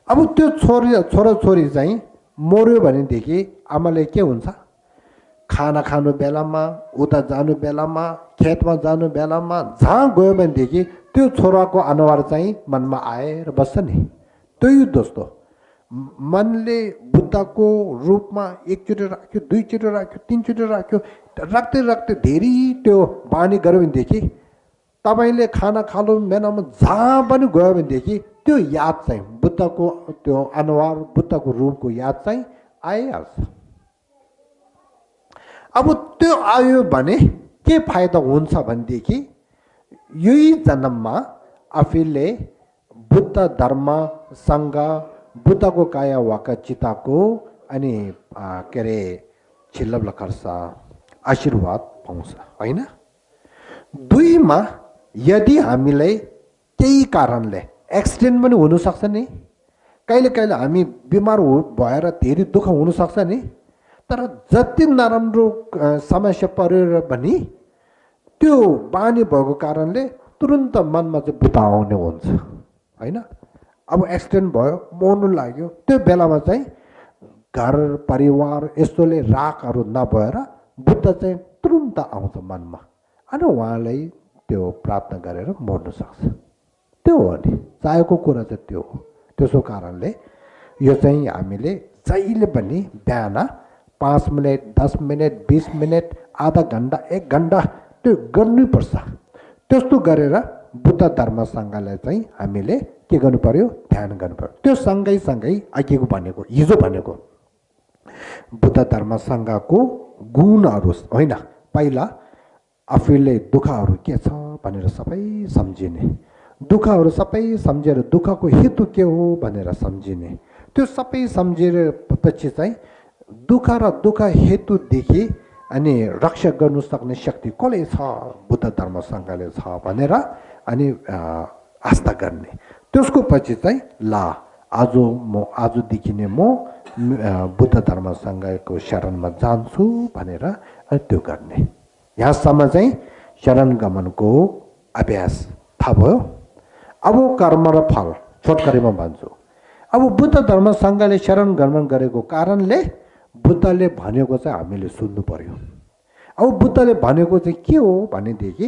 अब त्यो छोराछोरी चाहिँ मर्यो भनेदेखि आमाले के हुन्छ? खाना खानु बेलामा, उता जानु बेलामा, खेतमा जानु बेलामा जहाँ गयो भनेदेखि त्यो छोराको अनुहार चाहिँ मनमा आएर बस्छ नि। त्यही जस्तो मनले बुद्धको रूपमा एकचोटि राख्यो, दुईचोटि राख्यो, तीनचोटि राख्यो, राख्दै धेरै त्यो बानी गर्यो भनेदेखि तपाईँले खाना खानु बेलामा जहाँ पनि गयो भनेदेखि त्यो याद चाहिँ बुद्धको त्यो अनुहार, बुद्धको रूपको याद चाहिँ आइहाल्छ। अब त्यो आयो भने के फाइदा हुन्छ भनेदेखि यही जन्ममा आफूले बुद्ध धर्मसँग बुद्धको काया वाका चिताको अनि के अरे छिल्लभ लखर्छ आशीर्वाद पाउँछ होइन। दुईमा यदि हामीलाई केही कारणले एक्सिडेन्ट पनि हुनसक्छ नि, कहिले हामी बिमार भएर धेरै दुःख हुनसक्छ नि, तर जति नराम्रो समस्या परेर पनि त्यो बानी भएको कारणले तुरुन्त मनमा चाहिँ बुद्ध आउने हुन्छ होइन। अब एक्सिडेन्ट भयो, मर्नु लाग्यो, त्यो बेलामा चाहिँ घर परिवार यस्तोले रागहरू नभएर बुद्ध चाहिँ तुरुन्त आउँछ मनमा अनि उहाँलाई त्यो प्राप्त गरेर मर्नु सक्छ। त्यो हो नि चाहेको कुरा चाहिँ त्यो हो। त्यसो कारणले यो चाहिँ हामीले जहिले पनि बिहान 5 मिनट, 10 मिनट, 20 मिनट, आधा घन्टा, 1 घन्टा त्यो गर्नुपर्छ। त्यस्तो गरेर बुद्ध धर्मसँगलाई चाहिँ हामीले के गर्नु पर्यो? ध्यान गर्नु पर्यो। त्यो सँगै अघिको भनेको, हिजो भनेको बुद्ध धर्मसँगको गुणहरू होइन। पहिला आफूले दुःखहरू के छ भनेर सबै सम्झिने, दुःखहरू सबै सम्झेर दुःखको हेतु के हो भनेर सम्झिने। त्यो सबै सम्झेर पछि चाहिँ दुःख र दुःख हेतुदेखि अनि रक्षा गर्नु सक्ने शक्ति कसले छ? बुद्ध धर्मसँगले छ भनेर अनि आस्था गर्ने। त्यसको पछि चाहिँ आजदेखि नै म बुद्ध धर्मसँगको शरणमा जान्छु भनेर त्यो गर्ने। यहाँसम्म चाहिँ शरण गमनको अभ्यास थाहा भयो। अब कर्म र फल छोटकरीमा भन्छु। अब बुद्ध धर्मसँगले शरण गमन गरेको कारणले बुद्धले भनेको चाहिँ हामीले सुन्नु पर्यो। अब बुद्धले भनेको चाहिँ के हो भनेदेखि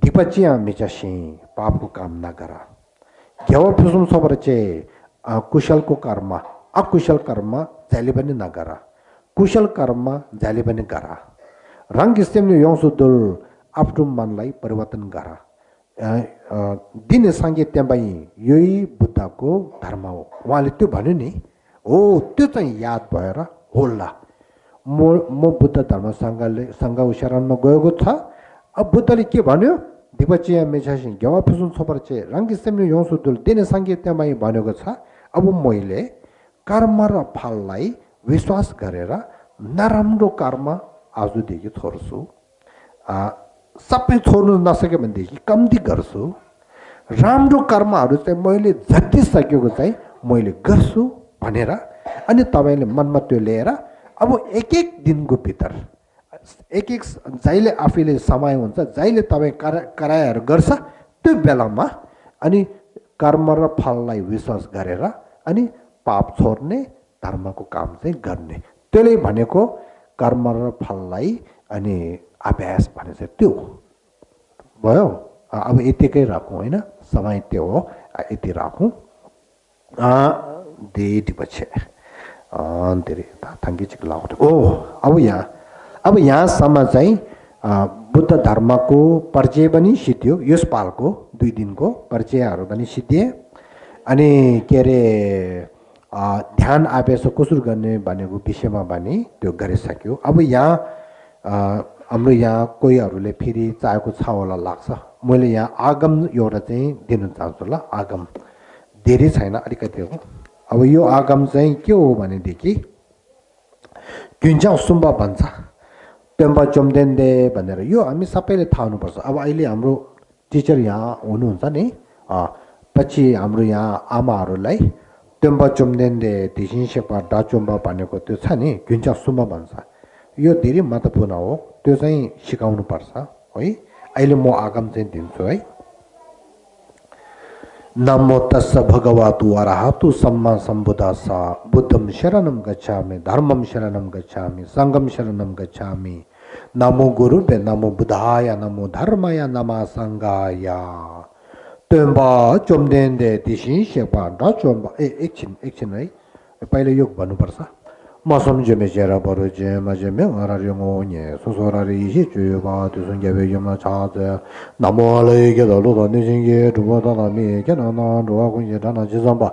दिपचिया मिचासी पापको काम नगर, घ्याउ फुसुम सोबर चाहिँ कुशलको कर्म अकुशल कर्म जहिले पनि नगर, कुशल कर्म जहिले पनि गर, रङ किसिमले यौसुदुल आफ्नो मनलाई परिवर्तन गर। दिन साङ्गीत्यमै यही बुद्धको धर्म हो। उहाँले त्यो भन्यो नि, हो त्यो चाहिँ याद भएर होला म बुद्ध धर्मसँग शरणमा गएको छ। अब बुद्धले के भन्यो? दिपचिया मेछासिङ घ्यावा फुसुन छोपर चाहिँ रङ्गिस्टेम्ने यौसुदुल दिने साङ्गीत्यमै भनेको छ। अब मैले कर्म र फललाई विश्वास गरेर नराम्रो कर्म आजदेखि छोड्छु, सबै छोड्नु नसक्यो भनेदेखि कम्ती गर्छु, राम्रो कर्महरू चाहिँ मैले जति सकेको चाहिँ मैले गर्छु भनेर अनि तपाईले मनमा त्यो लिएर अब एक एक दिनको भित्र एक एक जहिले आफैले समय हुन्छ जहिले तपाईँ करायहरू गर्छ त्यो बेलामा अनि कर्म र फललाई विश्वास गरेर अनि पाप छोड्ने धर्मको काम चाहिँ गर्ने त्यसले भनेको कर्म र फललाई अनि अभ्यास भने चाहिँ त्यो भयो अब यतिकै राखौँ होइन समय त्यो हो यति राखौँ धेरै पछि धेरै थ्याङ्क यू लाउट ओ अब यहाँसम्म चाहिँ बुद्ध धर्मको परिचय पनि सिद्धियो यस पालको 2 दिनको परिचयहरू पनि सिद्धिए अनि के अरे ध्यान अभ्यास कसरी गर्ने भनेको विषयमा पनि त्यो गरिसक्यो अब यहाँ हाम्रो यहाँ कोहीहरूले फेरि चाहेको छ होला लाग्छ मैले यहाँ आगम एउटा चाहिँ दिन चाहन्छु ल आगम धेरै छैन अलिकति हो अब यो आगम चाहिँ के हो भनेदेखि gyunjang sumba भन्छ टेम्पा चोम्देन्दे भनेर यो हामी सबैले थाहा हुनुपर्छ अब अहिले हाम्रो टिचर यहाँ हुनुहुन्छ नि पछि हाम्रो यहाँ आमाहरूलाई टेम्पा चोम्देन्दे दिसिन शेपा डाचोम्बा भनेको त्यो छ नि gyunjang sumba भन्छ यो धेरै महत्त्वपूर्ण हो त्यो चाहिँ सिकाउनु पर्छ है अहिले म आगम चाहिँ दिन्छु है नमो तस्स भगवतु अरहतु सम्मा सम्बुद्धास्स बुद्धं शरणं गच्छामि धर्मं शरणं गच्छामि संघं शरणं गच्छामि नमो गुरुभ्यो नमो बुद्धाय नमो धर्माय नमः संघाय तेम्बा चोम्देन्दे दिसिन शेपा डाचोम्बा एकछिन है पहिले यो भन्नुपर्छ मसम जेमे जेरा बरु जेमा जेमे अरारिङो ने सोसोरारि हि जुबा तुसन गेबे यमा छाज नमो ले के दलो दने जिंगे दुबा दा मे के न न दुवा गुन जे दाना जिजम्बा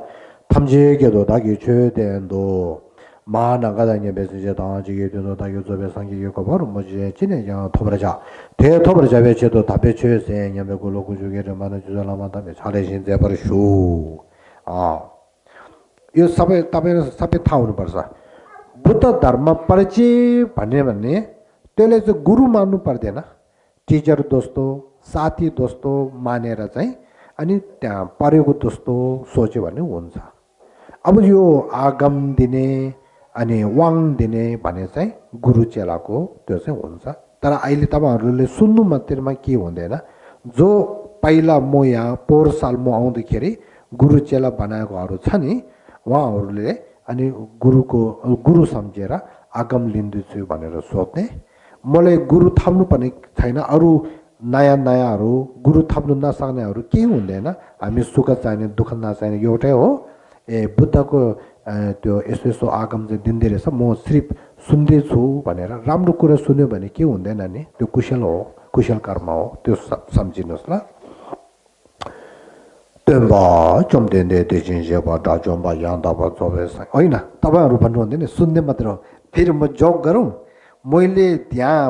탐제 게도 다기 최대도 마나가 다니 베스제 다 지게 되도 다기 조베 상기 요거 바로 뭐지 진행자 토브라자 대 토브라자 베체도 답에 최세 냐메 골로 구주게를 만나 주자라마 다음에 잘해신 돼 버리쇼 यो सबै तपाईहरु सबै थाहा हुनुपर्छ बुद्ध धर्म परिचय भन्ने त्यसले चाहिँ गुरु मान्नु पर्दैन टिचर दोस्तो साथी दोस्तो मानेर चाहिँ अनि त्यहाँ परेको दोस्तो सोच्यो भने हुन्छ अब यो आगम दिने अनि वाङ दिने भने चाहिँ गुरु चेलाको त्यो चाहिँ हुन्छ तर अहिले तपाईहरुले सुन्नु मात्रमा के हुँदैन जो पहिला म यहाँ पोहोर साल म आउँदाखेरि गुरु चेला बनाएकोहरू छ नि उहाँहरूले अनि गुरु सम्झेर आगम लिन्दैछु भनेर सोध्ने मलाई गुरु थाप्नु पनि छैन अरू नयाँहरू गुरु थाप्नु नसक्नेहरू केही हुँदैन हामी सुख चाहिने दुःख नचाहिने एउटै हो बुद्धको त्यो यसो आगम चाहिँ दिँदै रहेछ म सिर्फ सुन्दैछु भनेर राम्रो कुरा सुन्यो भने के हुँदैन नि त्यो कुशल कर्म हो त्यो सम्झिनुहोस् ल टेम्बा चोम्देन्दे दिसिन शेपा डाचोम्बा यान्दाबा जोबेस होइन तपाईहरु भन्नुहुँदैन सुन्ने मात्र हो फेरि म जोक गरौँ मैले त्यहाँ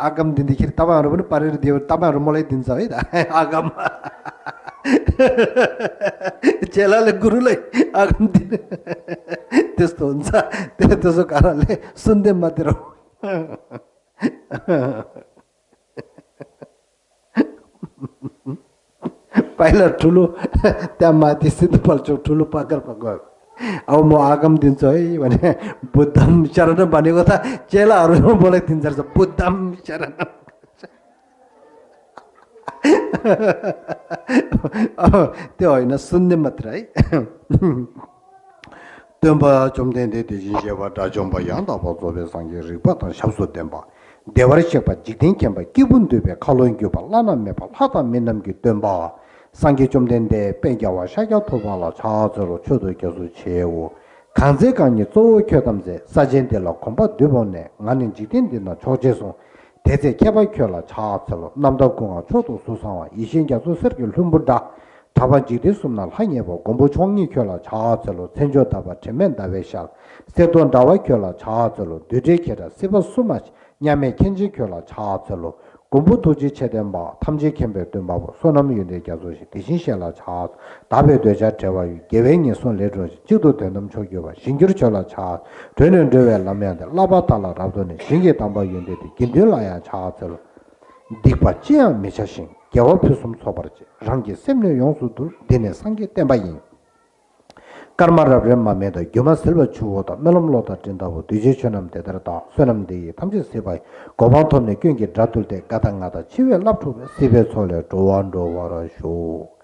आगम दिँदाखेरि तपाईहरु पनि पारेर दियो तपाईहरु मलाई दिन्छ है त आगम चेलाले गुरुलाई आगम दिने त्यस्तो हुन्छ त्यसो कारणले सुन्ने मात्र हो पहिला ठुलो त्यहाँ माथि सिद्धफलचोक ठुलो पाकरमा गयो अब म आगम दिन्छु है भने बुद्धम शरण भनेको त चेलाहरू बोलाइदिन्छ रहेछ बुद्धम शरण त्यो होइन सुन्ने मात्र है टेम्पा चोम्देन्दे दिसिन शेपा डाचोम्बा यान्दाबा जोबे सांगे रिपा त 샤브소 템바 देवरी शेपा जिथिङ केम्बा किबुन दुबे खालोइन क्युबा लाना मेपा हाता मेनम कि Temba 상계 좀 된데 뺑겨와 샤겨 토발라 차저로 초도 교수 제오 간제간이 조 교담제 사젠데로 콤바 되번네 나는 지된데나 조제소 대대 개발켜라 차저로 남도공화 초도 수상화 이신교수 설교 흠부다 다바지데 숨날 항예보 공부 총리 켜라 차저로 텐조다바 제멘다베샤 세돈 다와 켜라 차저로 되제케라 세버 수마치 냐메 켄지 켜라 차저로 공부 도지 체된바 탐지 캠베든 바보 소나미 윤대 가조시 대신시라 차 답에 되자 대와 계획이 손레로 지도 되는 초교바 신규로 쳐라 차 되는 데에 라면데 라바달라 라도네 신계 담바 윤대 긴들라야 차들 디파치야 메샤신 개업 표숨 소버지 랑게 셈녀 용수들 되네 상계 땜바인 karmarabremma meda gyuma silva chuota melomlota tindawo dijechonam tedarata sonamde tamje sebai gobantomne kyungi dratulte katangada chiwe laptu sibe sole dowando wara sho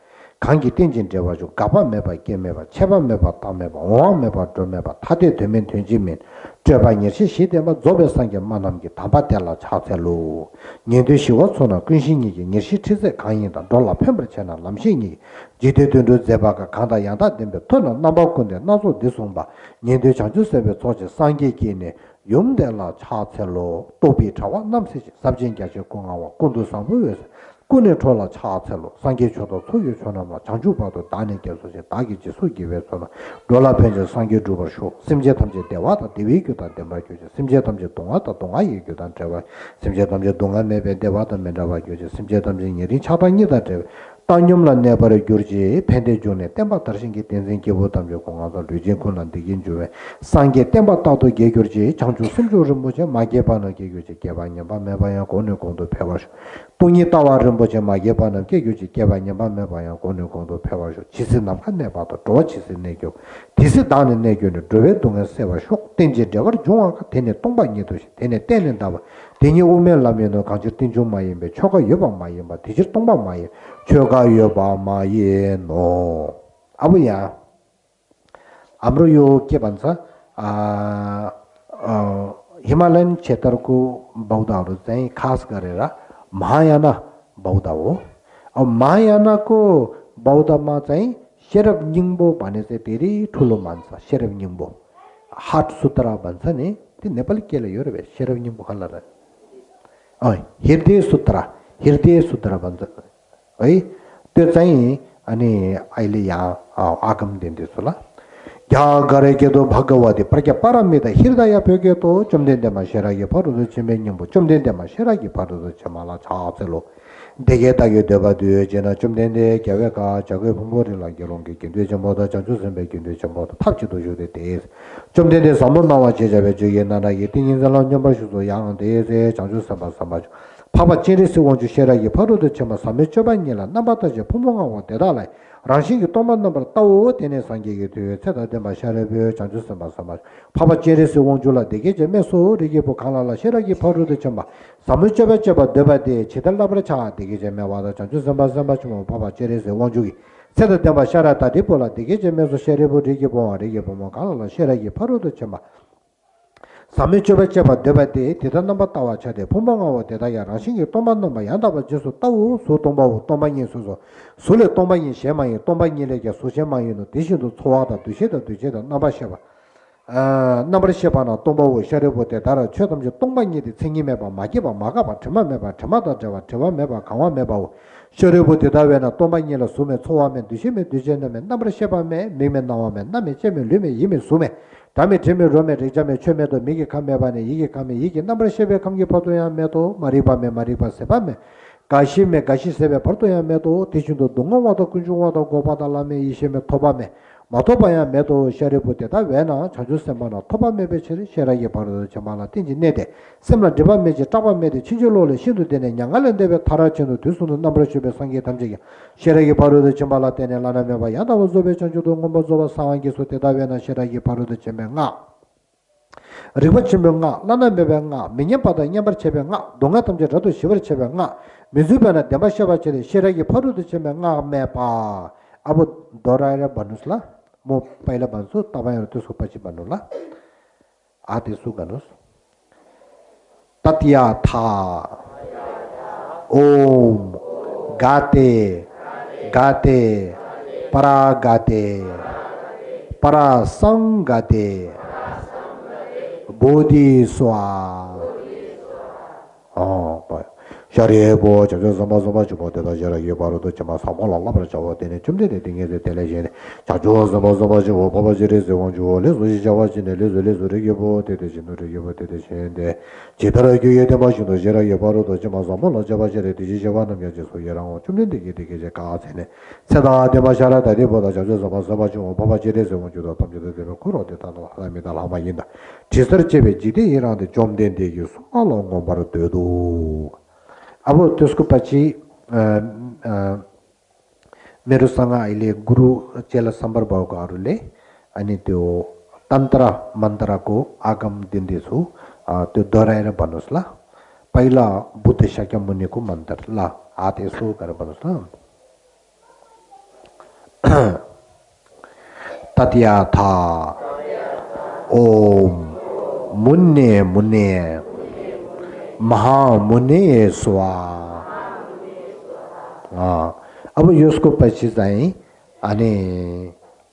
강기 땡진 되어가지고 가봐 매봐 깨매봐 채봐 매봐 따매봐 오왕 매봐 좀 매봐 타대 되면 된지면 저방에 시시되면 조배상게 만남게 담바텔라 차텔로 년도시고 손나 근신이게 니시트세 강이다 돌라 팸버체나 남신이 제대로 제바가 강다 양다 된데 토는 남바건데 나도 대송바 년도 장주세베 소지 상계기네 용델라 차텔로 또비 차와 남세지 삼진가지 공화와 군도상부에서 군에 돌아 차차로 상계초도 소유초나마 장주바도 다니게서제 다기지 소기외서나 돌아편제 상계주버쇼 심제탐제 대화다 대위교다 대마교제 심제탐제 동화다 동화예교다 대화 심제탐제 동화매배 대화다 맨다바교제 심제탐제 일이 차방이다 대 땅념란 내버려 교지 팬대존에 땜바 다르신게 된생게 보담죠 공화도 류진군란 대긴주에 상계 땜바다도 개교지 장주 심주를 뭐죠 마개반의 개교지 개반년바 매반야 고는 공도 배워서 동이 따와를 뭐죠 마개반의 개교지 개반년바 매반야 고는 공도 배워서 지스남 한내 봐도 또 지스 내교 디스 다는 내교는 도외 동에 세워 속 땡지 저거 중앙가 되네 동방이도 되네 때는다 되니 오면 라면은 강주 띵좀 마이에 초가 여방 마이에 마 디지 동방 마이에 초가 여방 마이에 노 아부야 아무로 개반사 Himalayan क्षेत्र को बौद्धहरू चाहिँ खास गरेर महायाना बौद्ध हो अब महायाना को बौद्धमा चाहिँ शेरब निङबो भने चाहिँ धेरै ठुलो मान्छ शेरब निङबो हाट सुत्रा भन्छ नि त्यो नेपाली केले यो रे शेरब निङबो खल्ला हृदय सूत्र भन्छ है त्यो चाहिँ अनि अहिले यहाँ आगम दिँदैछ ल क्या करे के तो भगवती प्रज्ञा परमित हृदय पेगे तो चमदेंदे माशेरागी परुदु चिमेन्यंबु चमदेंदे माशेरागी परुदु चमाला छापसेलो देगे तागे देबा दुए जेना चमदेंदे केवे का जगे भुमोरि लागिरोंगे किंदे जमोदा जंजु संबे किंदे जमोदा 탑지도 जुदे तेस चमदेंदे समनावा 제자베 주에 나라기 띵인살로 냠바슈도 양데세 장주 삼바 삼바주 파바 제리스 원주 셰라기 परुदु चमा 사메 쩌반니라 나바타제 부모가와 대달래 라신기 또만 넘버 따오 되네 상계게 되어 세다데 마샤레베 장주스 마사마 파바 제레스 원줄라 되게 제메소 리게 보칸라라 셰라기 파르도 쳔바 사무쩌베쩌바 데바데 제달라브레 차 되게 제메 와다 장주스 마사마 좀 파바 제레스 원주기 세다데 마샤라타 디폴라 되게 제메소 셰레보 리게 보아 리게 보모 칸라라 셰라기 파르도 쳔바 사무쩌베쩌바 데바데 대단 넘버 따와 차데 본방하고 대다야 라신기 또만 넘버 양다바 제소 따오 소동바오 또만이 소소 솔레 동방이 셰마이 동방이에게 소셰마이는 대신도 소화다 되셔도 나바셔봐 나버셔봐나 동바오 셔레보테 따라 최점지 동방이디 생김해봐 마게봐 마가봐 저만해봐 저마다 저만해봐 강화해봐 셔레보테 다외나 동방이라 소매 소화면 되시면 나버셔봐매 매면 나오면 남의 제면 르메 이메 소매 다음에 제면 르메 리자메 최매도 미게 감매바네 이게 감매 이게 나버셔베 감게 파도야 매도 마리바메 마리바세바메 가시메 가시세베 버토야메도 대신도 동어와도 군중와도 고바달라메 이시메 토바메 마토바야 메도 샤레부테다 왜나 자주세마나 토바메 베체리 샤라게 바르도 자마나 띵지 네데 셈라 디바메지 타바메데 친절로레 신도되네 양알렌데베 타라체노 되수는 남브르체베 상게 담제게 샤라게 바르도 자마라 테네 라나메바 야다오조베 전주도 곰보조바 상황게 소테다 왜나 샤라게 바르도 제메가 리버치명가 나나메베가 미녀바다 냠버체베가 동아탐제 저도 시버체베가 미즈바나 데바샤바체리 샤라게 바르도 제메가 메바 아부 도라이라 바누슬라 뭐 पहिला भन्छु तपाईहरु त्यसको पछि भन्नुला आदेशु गर्नुस् तत्या था ओम गाते गाते परा गाते परा संगाते बोधि स्वा 샤리에보 저저 섬섬아 주보대다 저라게 바로도 좀 사mol라라 저거되네 좀되네 등에서 telejene 자주 섬섬아 주 바바지레스 원주올레 소지 자와지네 레레레게 보대되지 노래게 보대되시는데 제대로게 대마시도 저라게 바로도 좀 사mol라 자바지레 디지 자와는 게서 여랑 좀되게 되게 가세네 세다 대마샤라 다리보다 저저 섬섬아 주 바바지레스 원주도 담주도 되면 그러대다도 하나입니다 라마인다 제설제베 지대 이라데 좀 된데요 알롱고 바로 되도 अब त्यसको पछि मेरो सँग अहिले गुरु चेला सम्बर भएकोहरूले अनि त्यो तन्त्र मन्त्रको आगम दिँदैछु त्यो दोहोऱ्याएर भन्नुहोस् ल पहिला बुद्ध शाक्यमुनिको मन्त्र ल हात यसो गरेर भन्नुहोस् ल तत्याथा ओम मुन्ने मुन्ने महामुने स्वा अब यसको पछि चाहिँ अनि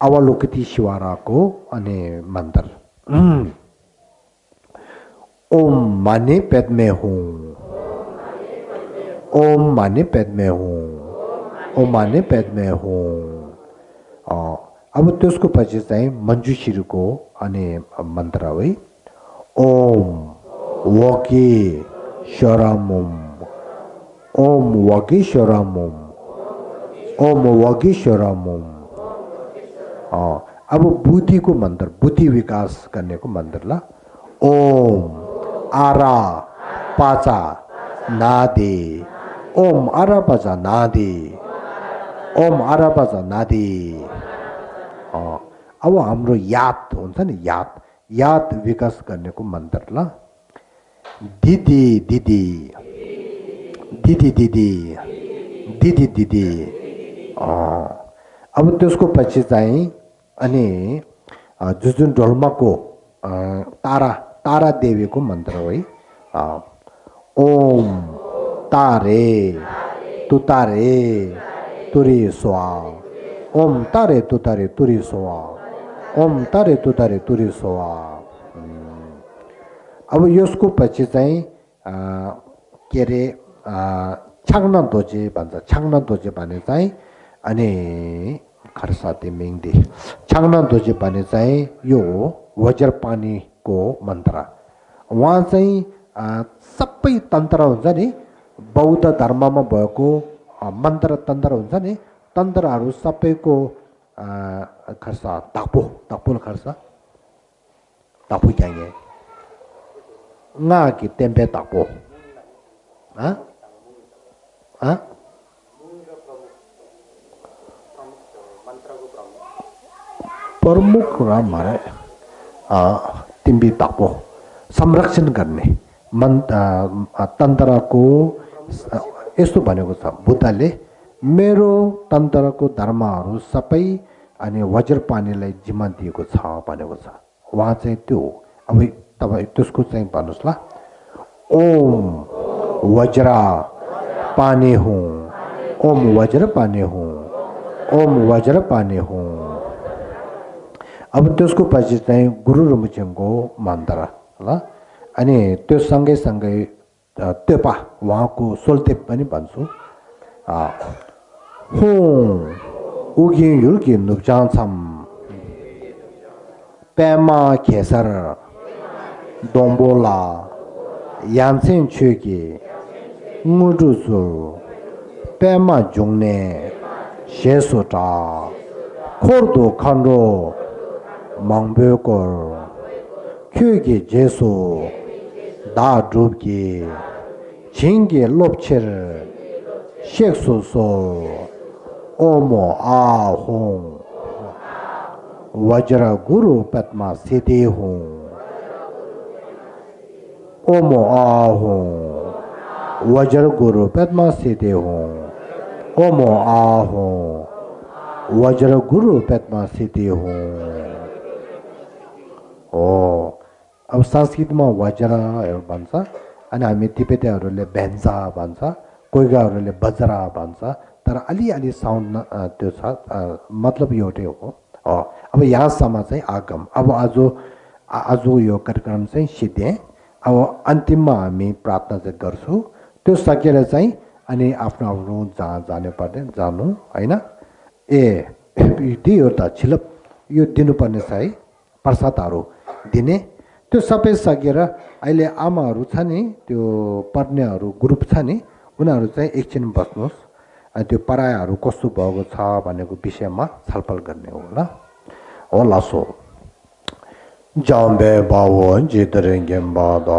अवलोकिती शिवाराको अनि मन्त्र ओम माने पेट में हूँ ओम माने पेट में हूँ ओम माने पेट में हूँ अब त्यसको पछि चाहिँ मञ्जुश्रीको अनि मन्त्र है ओम वकी शरमुम ओम वकी शरमुम ओम वकी शरमुम अब बुद्धिको मन्त्र बुद्धि विकास गर्नेको मन्त्र ल ओम आरा पाचा नादे ओम आरा पाचा नादे ओम आरा पाचा नादे अब हाम्रो याद हुन्छ नि याद विकास गर्नेको मन्त्र ल दिदी दिदी दिदी दिदी दिदी दिदी अब त्यसको पछि चाहिँ अनि जुन ढोलमाको तारा देवीको मन्त्र हो है ओम तारे तुतारे तुरी स्वा ओम तारे तुतारे तुरी स्वा ओम तारे तुतारे तुरी स्वा अब यसको पछि चाहिँ के अरे छाङ्ना दोजे भन्छ छाङ्ना दोजे भने चाहिँ अनि खरसाती मिङ्दी छाङ्ना दोजे भने चाहिँ यो वज्रपानीको मन्त्र उहाँ चाहिँ सबै तन्त्र हुन्छ नि बौद्ध धर्ममा भएको मन्त्र तन्त्र हुन्छ नि तन्त्रहरू सबैको खर्सा तापुल खर्सा तापु क्याङ्गे nga ki tempe takpo प्रमुख हमारे तिम्बी तापो संरक्षण गर्ने तन्त्रको यस्तो भनेको छ बुद्धले मेरो तन्त्रको धर्महरू सबै अनि वज्रपानीलाई जिम्मा दिएको छ भनेको छ उहाँ चाहिँ त्यो अब तपाईं त्यसको चाहिँ भन्नुस् ल ओम वज्र पानी हूँ ओम वज्र पानी हूँ ओम वज्र पानी हूँ अब त्यसको पछि चाहिँ गुरु रुमुचेङको मन्त्र ल अनि त्यो सँगै सँगै तेपा उहाँको सोल्तेप पनि भन्छु हुँ उगी युल्की नुप्चान्छम पेमा खेसर दोम्बोला यान्सेन छुकी मुडुसु पेमा जुङने शेसोटा खोर्दो खन्डो मंगबेकोर क्युकी जेसो दा डुबकी छिंगे लोपछेर शेक्सोसो ओमो आहों वज्र गुरु पद्मा सिद्धि हूँ ओमो आहों वज्र गुरु पद्मा सिद्धि हूँ ओमो आहों वज्र गुरु पद्मा सिद्धि हूँ ओ अब संस्कृतमा वज्रहरू भन्छ अनि हामी तिब्बतीहरूले भेन्जा भन्छ कोइगाहरूले बज्रा भन्छ तर अलि साउन्ड त्यो छ मतलब एउटै हो अब यहाँसम्म चाहिँ आगम अब आज यो कार्यक्रम चाहिँ सिद्धे अब अन्तिममा हामी प्रार्थना चाहिँ गर्छौँ त्यो सकेर चाहिँ अनि आफ्नो जहाँ जानु पर्ने जानु होइन यो त छिलप यो दिनुपर्ने छ है प्रसादहरू दिने त्यो सबै सकेर अहिले आमाहरू छ नि त्यो पढ्नेहरू ग्रुप छ नि उनीहरू चाहिँ एकछिन बस्नुहोस् त्यो परायाहरू कस्तो भएको छ भनेको विषयमा छलफल गर्ने हो ल होला सो जाम्बे बावो जितरेङ्गेम बादा